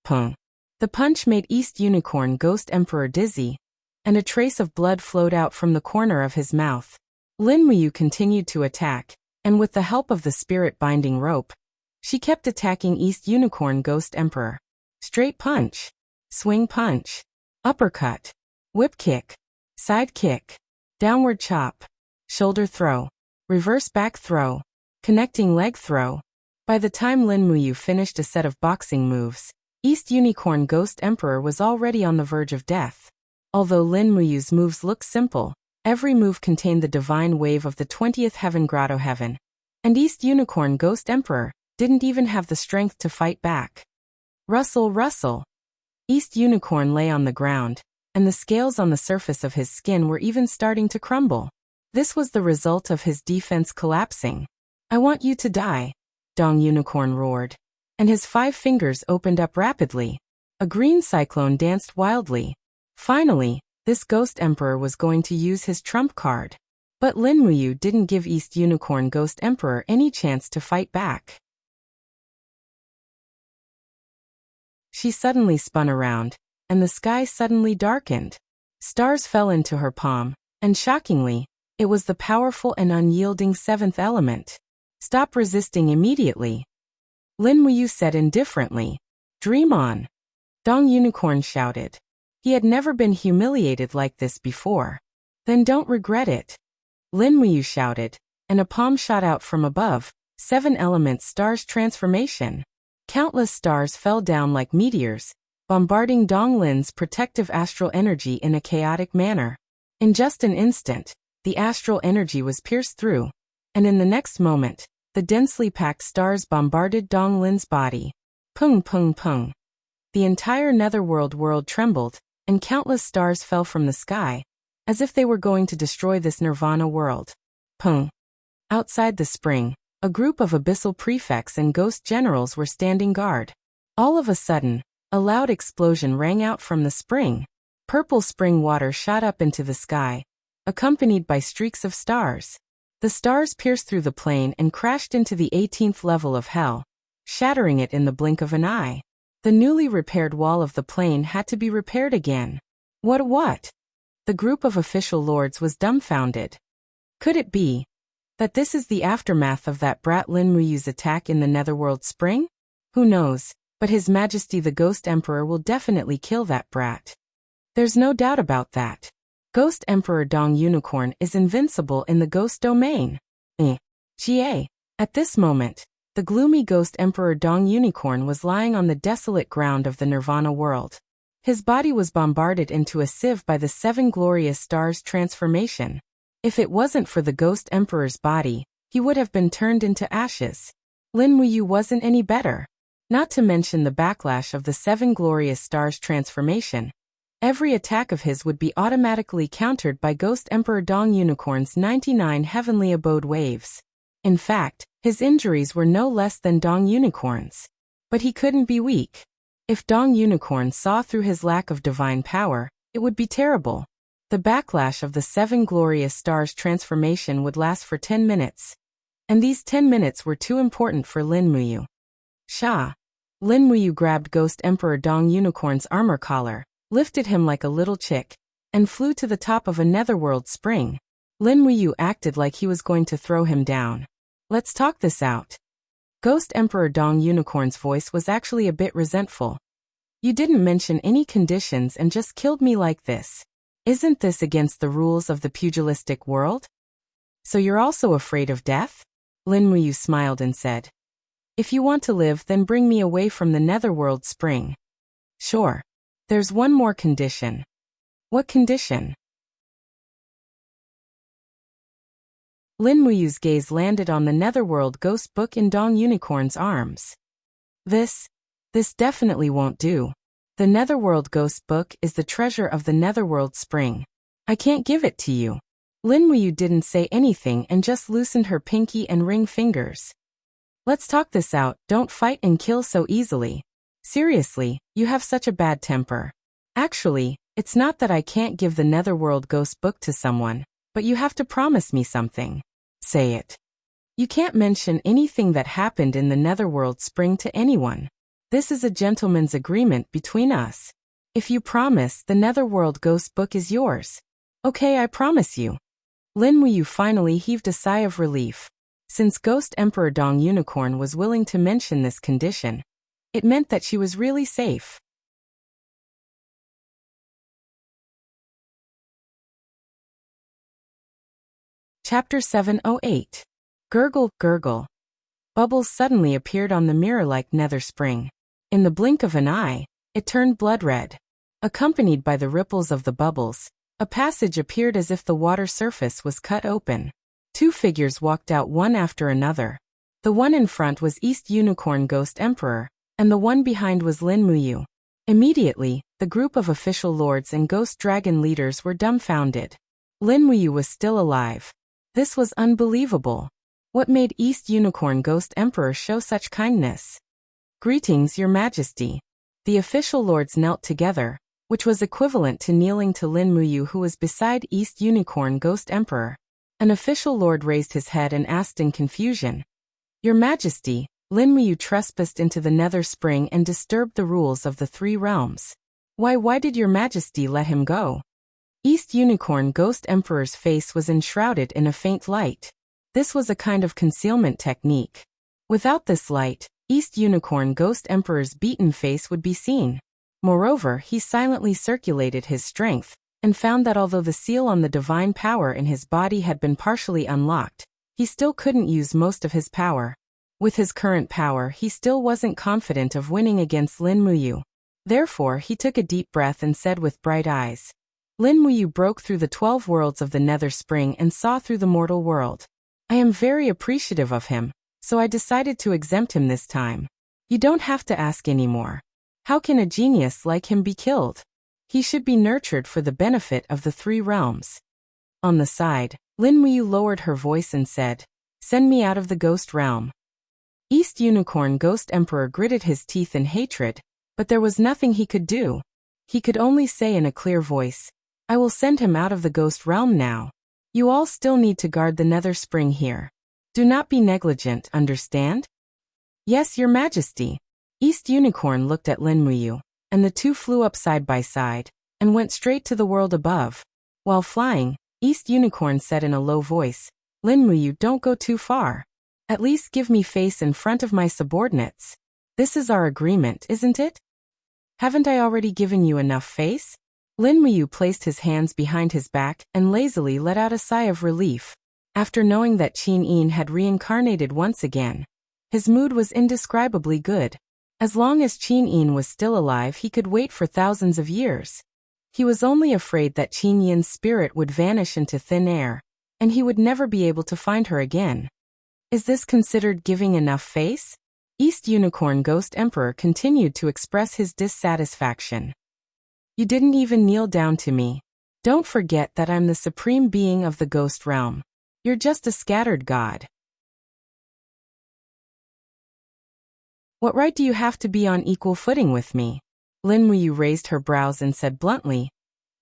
Speaker 1: Pung. The punch made East Unicorn Ghost Emperor dizzy, and a trace of blood flowed out from the corner of his mouth. Lin Muyu continued to attack, and with the help of the spirit-binding rope, she kept attacking East Unicorn Ghost Emperor. Straight punch, swing punch, uppercut, whip kick, side kick, downward chop, shoulder throw, reverse back throw, connecting leg throw. By the time Lin Muyu finished a set of boxing moves, East Unicorn Ghost Emperor was already on the verge of death. Although Lin Muyu's moves looked simple, every move contained the divine wave of the 20th heaven grotto heaven. And East Unicorn Ghost Emperor didn't even have the strength to fight back. Rustle, rustle. East Unicorn lay on the ground, and the scales on the surface of his skin were even starting to crumble. This was the result of his defense collapsing. I want you to die, Dong Unicorn roared. And his 5 fingers opened up rapidly. A green cyclone danced wildly. Finally, this Ghost Emperor was going to use his trump card. But Lin Muyu didn't give East Unicorn Ghost Emperor any chance to fight back. She suddenly spun around, and the sky suddenly darkened. Stars fell into her palm, and shockingly, it was the powerful and unyielding 7th element. Stop resisting immediately, Lin Muyu said indifferently. Dream on, Dong Unicorn shouted. He had never been humiliated like this before. Then don't regret it, Lin Muyu shouted, and a palm shot out from above. 7 elements stars transformation. Countless stars fell down like meteors, bombarding Dong Lin's protective astral energy in a chaotic manner. In just an instant, the astral energy was pierced through, and in the next moment, the densely packed stars bombarded Dong Lin's body. Pung pung pung. The entire netherworld world trembled, and countless stars fell from the sky, as if they were going to destroy this nirvana world. Pung. Outside the spring, a group of abyssal prefects and ghost generals were standing guard. All of a sudden, a loud explosion rang out from the spring. Purple spring water shot up into the sky, accompanied by streaks of stars. The stars pierced through the plane and crashed into the 18th level of hell, shattering it in the blink of an eye. The newly repaired wall of the plane had to be repaired again. What? The group of official lords was dumbfounded. Could it be that this is the aftermath of that brat Lin Muyu's attack in the netherworld spring? Who knows, but His Majesty the Ghost Emperor will definitely kill that brat. There's no doubt about that. Ghost Emperor Dong Unicorn is invincible in the ghost domain. Ga. At this moment, the gloomy Ghost Emperor Dong Unicorn was lying on the desolate ground of the Nirvana world. His body was bombarded into a sieve by the 7 glorious stars transformation. If it wasn't for the Ghost Emperor's body, he would have been turned into ashes. Lin Muyu wasn't any better. Not to mention the backlash of the 7 glorious stars transformation. Every attack of his would be automatically countered by Ghost Emperor Dong Unicorn's 99 heavenly abode waves. In fact, his injuries were no less than Dong Unicorn's. But he couldn't be weak. If Dong Unicorn saw through his lack of divine power, it would be terrible. The backlash of the 7 glorious stars transformation would last for 10 minutes. And these 10 minutes were too important for Lin Muyu. Sha. Lin Muyu grabbed Ghost Emperor Dong Unicorn's armor collar, lifted him like a little chick, and flew to the top of a netherworld spring. Lin Muyu acted like he was going to throw him down. Let's talk this out. Ghost Emperor Dong Unicorn's voice was actually a bit resentful. You didn't mention any conditions and just killed me like this. Isn't this against the rules of the pugilistic world? So you're also afraid of death? Lin Muyu smiled and said. If you want to live, then bring me away from the netherworld spring. Sure. There's one more condition. What condition? Lin Muyu's gaze landed on the netherworld ghost book in Dong Unicorn's arms. This definitely won't do. The netherworld ghost book is the treasure of the netherworld spring. I can't give it to you. Lin Muyu didn't say anything and just loosened her pinky and ring fingers. Let's talk this out, don't fight and kill so easily. Seriously, you have such a bad temper. Actually, it's not that I can't give the netherworld ghost book to someone, but you have to promise me something. Say it. You can't mention anything that happened in the netherworld spring to anyone. This is a gentleman's agreement between us. If you promise, the netherworld ghost book is yours. Okay, I promise you. Lin Muyu finally heaved a sigh of relief. Since Ghost Emperor Dong Unicorn was willing to mention this condition, it meant that she was really safe. Chapter 708. Gurgle, gurgle. Bubbles suddenly appeared on the mirror like nether spring. In the blink of an eye, it turned blood red. Accompanied by the ripples of the bubbles, a passage appeared as if the water surface was cut open. Two figures walked out one after another. The one in front was East Unicorn Ghost Emperor, and the one behind was Lin Muyu. Immediately, the group of official lords and ghost dragon leaders were dumbfounded. Lin Muyu was still alive. This was unbelievable. What made East Unicorn Ghost Emperor show such kindness? Greetings, Your Majesty. The official lords knelt together, which was equivalent to kneeling to Lin Muyu, who was beside East Unicorn Ghost Emperor. An official lord raised his head and asked in confusion, Your Majesty, Lin Muyu trespassed into the Nether Spring and disturbed the rules of the three realms. Why did Your Majesty let him go? East Unicorn Ghost Emperor's face was enshrouded in a faint light. This was a kind of concealment technique. Without this light, East Unicorn Ghost Emperor's beaten face would be seen. Moreover, he silently circulated his strength, and found that although the seal on the divine power in his body had been partially unlocked, he still couldn't use most of his power. With his current power, he still wasn't confident of winning against Lin Muyu. Therefore, he took a deep breath and said with bright eyes, Lin Muyu broke through the 12 worlds of the Nether Spring and saw through the mortal world. I am very appreciative of him, so I decided to exempt him this time. You don't have to ask anymore. How can a genius like him be killed? He should be nurtured for the benefit of the three realms. On the side, Lin Muyu lowered her voice and said, Send me out of the ghost realm. East Unicorn Ghost Emperor gritted his teeth in hatred, but there was nothing he could do. He could only say in a clear voice, I will send him out of the ghost realm now. You all still need to guard the Nether Spring here. Do not be negligent, understand? Yes, Your Majesty. East Unicorn looked at Lin Muyu, and the two flew up side by side, and went straight to the world above. While flying, East Unicorn said in a low voice, Lin Muyu, don't go too far. At least give me face in front of my subordinates. This is our agreement, isn't it? Haven't I already given you enough face? Lin Muyu placed his hands behind his back and lazily let out a sigh of relief. After knowing that Qin Yin had reincarnated once again, his mood was indescribably good. As long as Qin Yin was still alive, he could wait for thousands of years. He was only afraid that Qin Yin's spirit would vanish into thin air, and he would never be able to find her again. Is this considered giving enough face? East Unicorn Ghost Emperor continued to express his dissatisfaction. You didn't even kneel down to me. Don't forget that I'm the supreme being of the ghost realm. You're just a scattered god. What right do you have to be on equal footing with me? Lin Muyu raised her brows and said bluntly,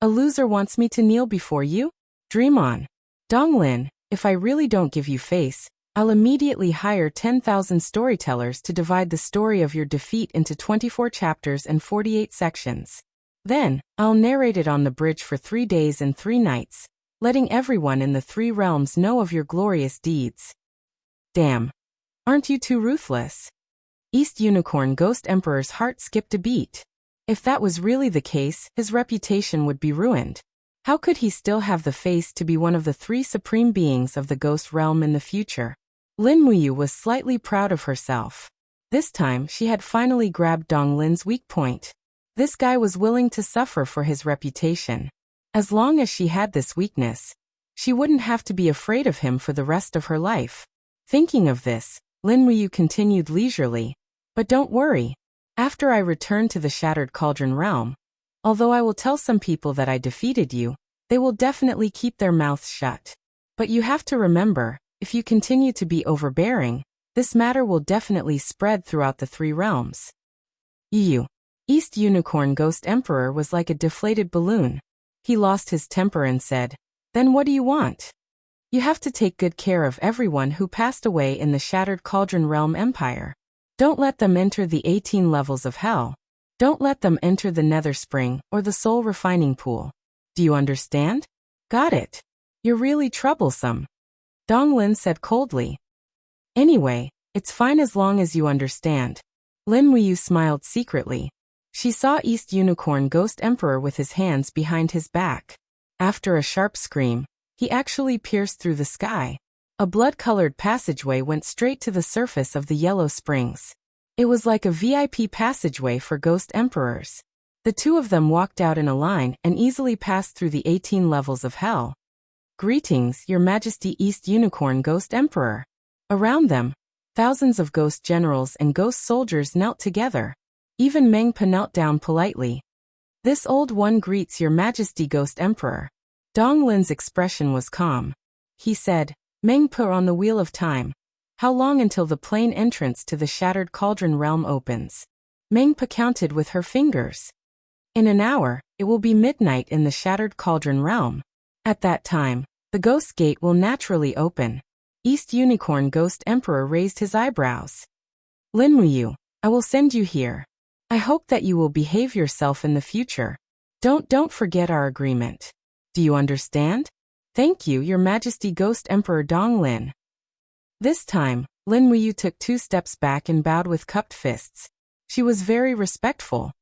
Speaker 1: A loser wants me to kneel before you? Dream on. Donglin, if I really don't give you face, I'll immediately hire 10,000 storytellers to divide the story of your defeat into 24 chapters and 48 sections. Then, I'll narrate it on the bridge for 3 days and 3 nights, letting everyone in the three realms know of your glorious deeds. Damn. Aren't you too ruthless? East Unicorn Ghost Emperor's heart skipped a beat. If that was really the case, his reputation would be ruined. How could he still have the face to be one of the 3 supreme beings of the ghost realm in the future? Lin Muyu was slightly proud of herself. This time, she had finally grabbed Dong Lin's weak point. This guy was willing to suffer for his reputation. As long as she had this weakness, she wouldn't have to be afraid of him for the rest of her life. Thinking of this, Lin Muyu continued leisurely, But don't worry. After I return to the Shattered Cauldron realm, although I will tell some people that I defeated you, they will definitely keep their mouths shut. But you have to remember, if you continue to be overbearing, this matter will definitely spread throughout the 3 realms. You. East Unicorn Ghost Emperor was like a deflated balloon. He lost his temper and said, Then what do you want? You have to take good care of everyone who passed away in the Shattered Cauldron Realm Empire. Don't let them enter the 18 levels of hell. Don't let them enter the Nether Spring or the Soul Refining Pool. Do you understand? Got it. You're really troublesome. Donglin said coldly. Anyway, it's fine as long as you understand. Lin Muyu smiled secretly. She saw East Unicorn Ghost Emperor with his hands behind his back. After a sharp scream, he actually pierced through the sky. A blood-colored passageway went straight to the surface of the Yellow Springs. It was like a VIP passageway for ghost emperors. The two of them walked out in a line and easily passed through the 18 levels of hell. Greetings, Your Majesty East Unicorn Ghost Emperor. Around them, thousands of ghost generals and ghost soldiers knelt together. Even Mengpa knelt down politely. This old one greets Your Majesty Ghost Emperor. Donglin's expression was calm. He said, Mengpa on the wheel of time. How long until the plain entrance to the Shattered Cauldron realm opens? Mengpa counted with her fingers. In an hour, it will be midnight in the Shattered Cauldron realm. At that time, the Ghost Gate will naturally open. East Unicorn Ghost Emperor raised his eyebrows. Lin Muyu, I will send you here. I hope that you will behave yourself in the future. Don't forget our agreement. Do you understand? Thank you, Your Majesty Ghost Emperor Donglin. This time, Lin Muyu took 2 steps back and bowed with cupped fists. She was very respectful.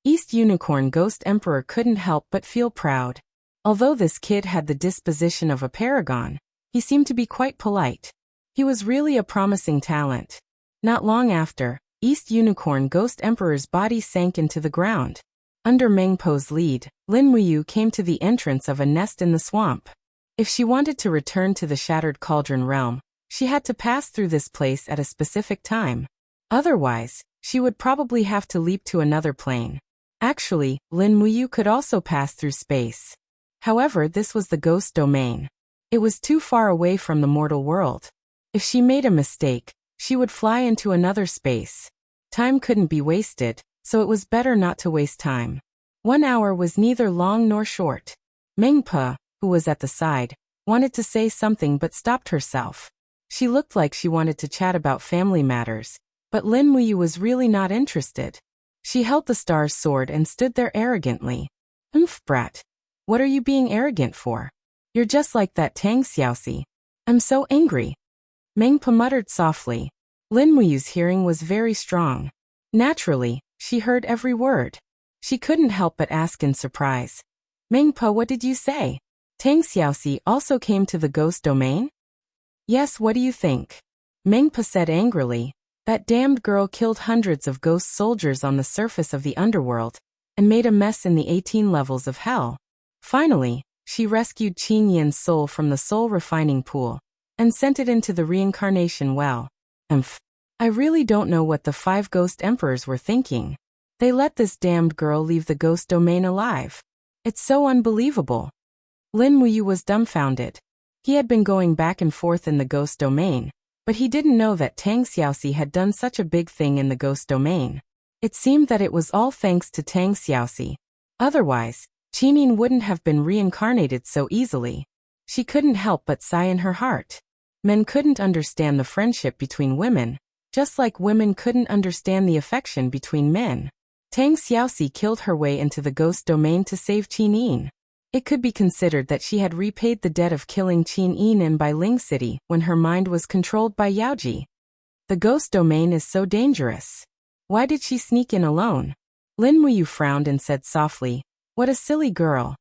Speaker 1: East Unicorn Ghost Emperor couldn't help but feel proud. Although this kid had the disposition of a paragon, he seemed to be quite polite. He was really a promising talent. Not long after, East Unicorn Ghost Emperor's body sank into the ground. Under Mengpo's lead, Lin Muyu came to the entrance of a nest in the swamp. If she wanted to return to the Shattered Cauldron realm, she had to pass through this place at a specific time. Otherwise, she would probably have to leap to another plane. Actually, Lin Muyu could also pass through space. However, this was the ghost domain. It was too far away from the mortal world. If she made a mistake, she would fly into another space. Time couldn't be wasted, so it was better not to waste time. 1 hour was neither long nor short. Mengpa, who was at the side, wanted to say something but stopped herself. She looked like she wanted to chat about family matters, but Lin Muyu was really not interested. She held the star's sword and stood there arrogantly. Brat. What are you being arrogant for? You're just like that Tang Xiaoxi. I'm so angry. Mengpa muttered softly. Lin Muyu's hearing was very strong. Naturally, she heard every word. She couldn't help but ask in surprise. Mengpa, what did you say? Tang Xiaoxi also came to the ghost domain? Yes, what do you think? Mengpa said angrily. That damned girl killed hundreds of ghost soldiers on the surface of the underworld, and made a mess in the 18 levels of hell. Finally, she rescued Qin Yin's soul from the soul refining pool, and sent it into the reincarnation well. I really don't know what the 5 ghost emperors were thinking. They let this damned girl leave the ghost domain alive. It's so unbelievable. Lin Muyu was dumbfounded. He had been going back and forth in the ghost domain, but he didn't know that Tang Xiaoxi had done such a big thing in the ghost domain. It seemed that it was all thanks to Tang Xiaoxi. Otherwise, Qinin wouldn't have been reincarnated so easily. She couldn't help but sigh in her heart. Men couldn't understand the friendship between women, just like women couldn't understand the affection between men. Tang Xiaoxi killed her way into the ghost domain to save Qinin. It could be considered that she had repaid the debt of killing Qinin in Bailing City when her mind was controlled by Yaoji. The ghost domain is so dangerous. Why did she sneak in alone? Lin Muyu frowned and said softly, what a silly girl.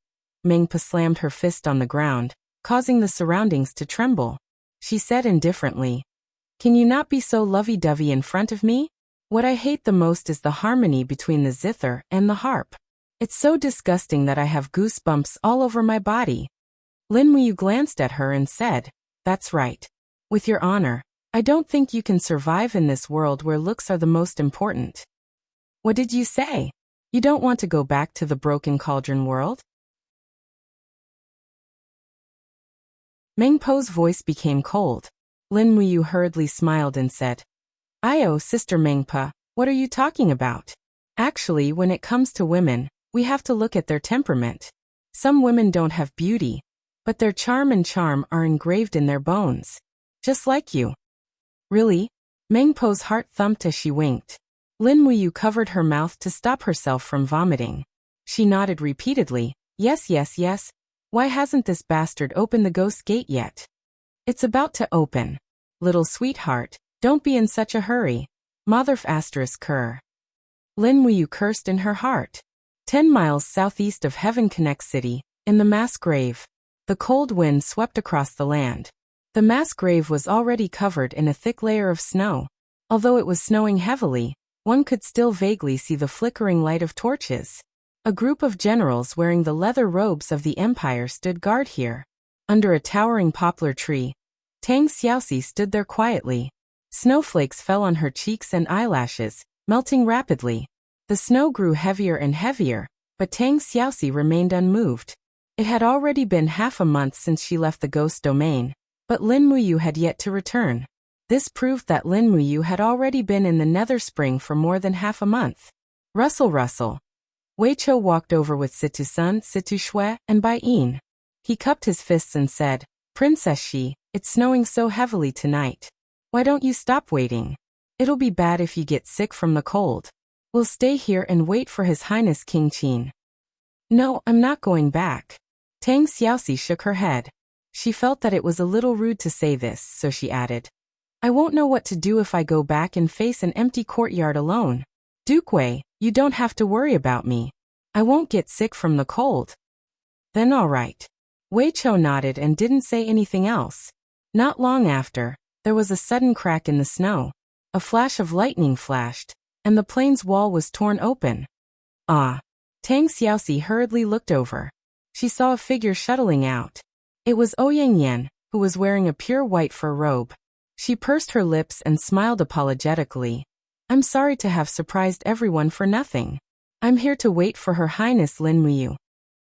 Speaker 1: Mengpa slammed her fist on the ground, causing the surroundings to tremble. She said indifferently, can you not be so lovey-dovey in front of me? What I hate the most is the harmony between the zither and the harp. It's so disgusting that I have goosebumps all over my body. Lin Muyu glanced at her and said, that's right. With your honor, I don't think you can survive in this world where looks are the most important. What did you say? You don't want to go back to the broken cauldron world? Mengpo's voice became cold. Lin Muyu hurriedly smiled and said, Io, Sister Mengpa, what are you talking about? Actually, when it comes to women, we have to look at their temperament. Some women don't have beauty, but their charm and charm are engraved in their bones. Just like you. Really? Mengpo's heart thumped as she winked. Lin Muyu covered her mouth to stop herself from vomiting. She nodded repeatedly, yes, yes, yes. Why hasn't this bastard opened the ghost gate yet? It's about to open. Little sweetheart, don't be in such a hurry. Motherf asterisk cur. Lin Muyu cursed in her heart. 10 miles southeast of Heaven Connect City, in the mass grave, the cold wind swept across the land. The mass grave was already covered in a thick layer of snow. Although it was snowing heavily, one could still vaguely see the flickering light of torches. A group of generals wearing the leather robes of the empire stood guard here. Under a towering poplar tree, Tang Xiaoxi stood there quietly. Snowflakes fell on her cheeks and eyelashes, melting rapidly. The snow grew heavier and heavier, but Tang Xiaoxi remained unmoved. It had already been half a month since she left the ghost domain, but Lin Muyu had yet to return. This proved that Lin Muyu had already been in the Nether Spring for more than half a month. Rustle rustle. Wei Chou walked over with Situ Sun, Situ Shui, and Bai Yin. He cupped his fists and said, "Princess Shi, it's snowing so heavily tonight. Why don't you stop waiting? It'll be bad if you get sick from the cold. We'll stay here and wait for His Highness King Qin." "No, I'm not going back." Tang Xiaoxi shook her head. She felt that it was a little rude to say this, so she added, "I won't know what to do if I go back and face an empty courtyard alone. Duke Wei, you don't have to worry about me. I won't get sick from the cold." "Then all right." Wei Chou nodded and didn't say anything else. Not long after, there was a sudden crack in the snow. A flash of lightning flashed, and the plane's wall was torn open. Ah! Tang Xiaoxi hurriedly looked over. She saw a figure shuttling out. It was Ouyang, who was wearing a pure white fur robe. She pursed her lips and smiled apologetically. "I'm sorry to have surprised everyone for nothing. I'm here to wait for Her Highness Lin Muyu."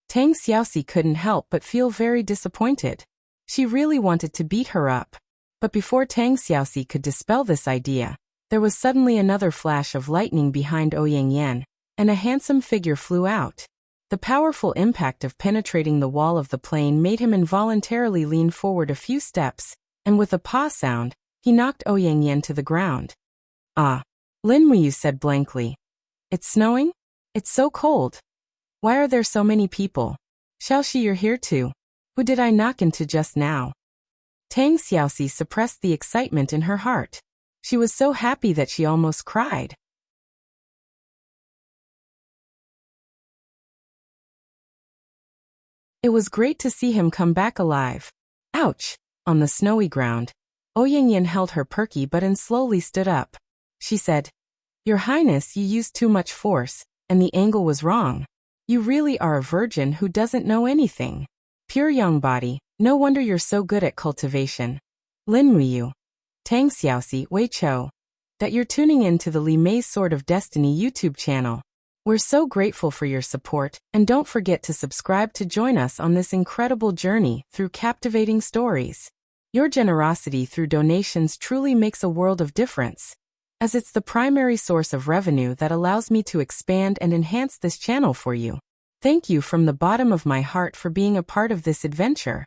Speaker 1: Tang Xiaoxi couldn't help but feel very disappointed. She really wanted to beat her up. But before Tang Xiaoxi could dispel this idea, there was suddenly another flash of lightning behind Ouyang, and a handsome figure flew out. The powerful impact of penetrating the wall of the plane made him involuntarily lean forward a few steps, and with a paw sound, he knocked Ouyang to the ground. "Ah," Lin Muyu said blankly. "It's snowing? It's so cold. Why are there so many people? Xiaoxi, you're here too. Who did I knock into just now?" Tang Xiaoxi suppressed the excitement in her heart. She was so happy that she almost cried. It was great to see him come back alive. Ouch! On the snowy ground, Ouyang held her perky butt and slowly stood up. She said, "Your Highness, you used too much force, and the angle was wrong. You really are a virgin who doesn't know anything. Pure young body, no wonder you're so good at cultivation." Lin Muyu, Tang Xiaoxi, Wei Chou, that you're tuning in to the Li Mei's Sword of Destiny YouTube channel. We're so grateful for your support, and don't forget to subscribe to join us on this incredible journey through captivating stories. Your generosity through donations truly makes a world of difference, as it's the primary source of revenue that allows me to expand and enhance this channel for you. Thank you from the bottom of my heart for being a part of this adventure.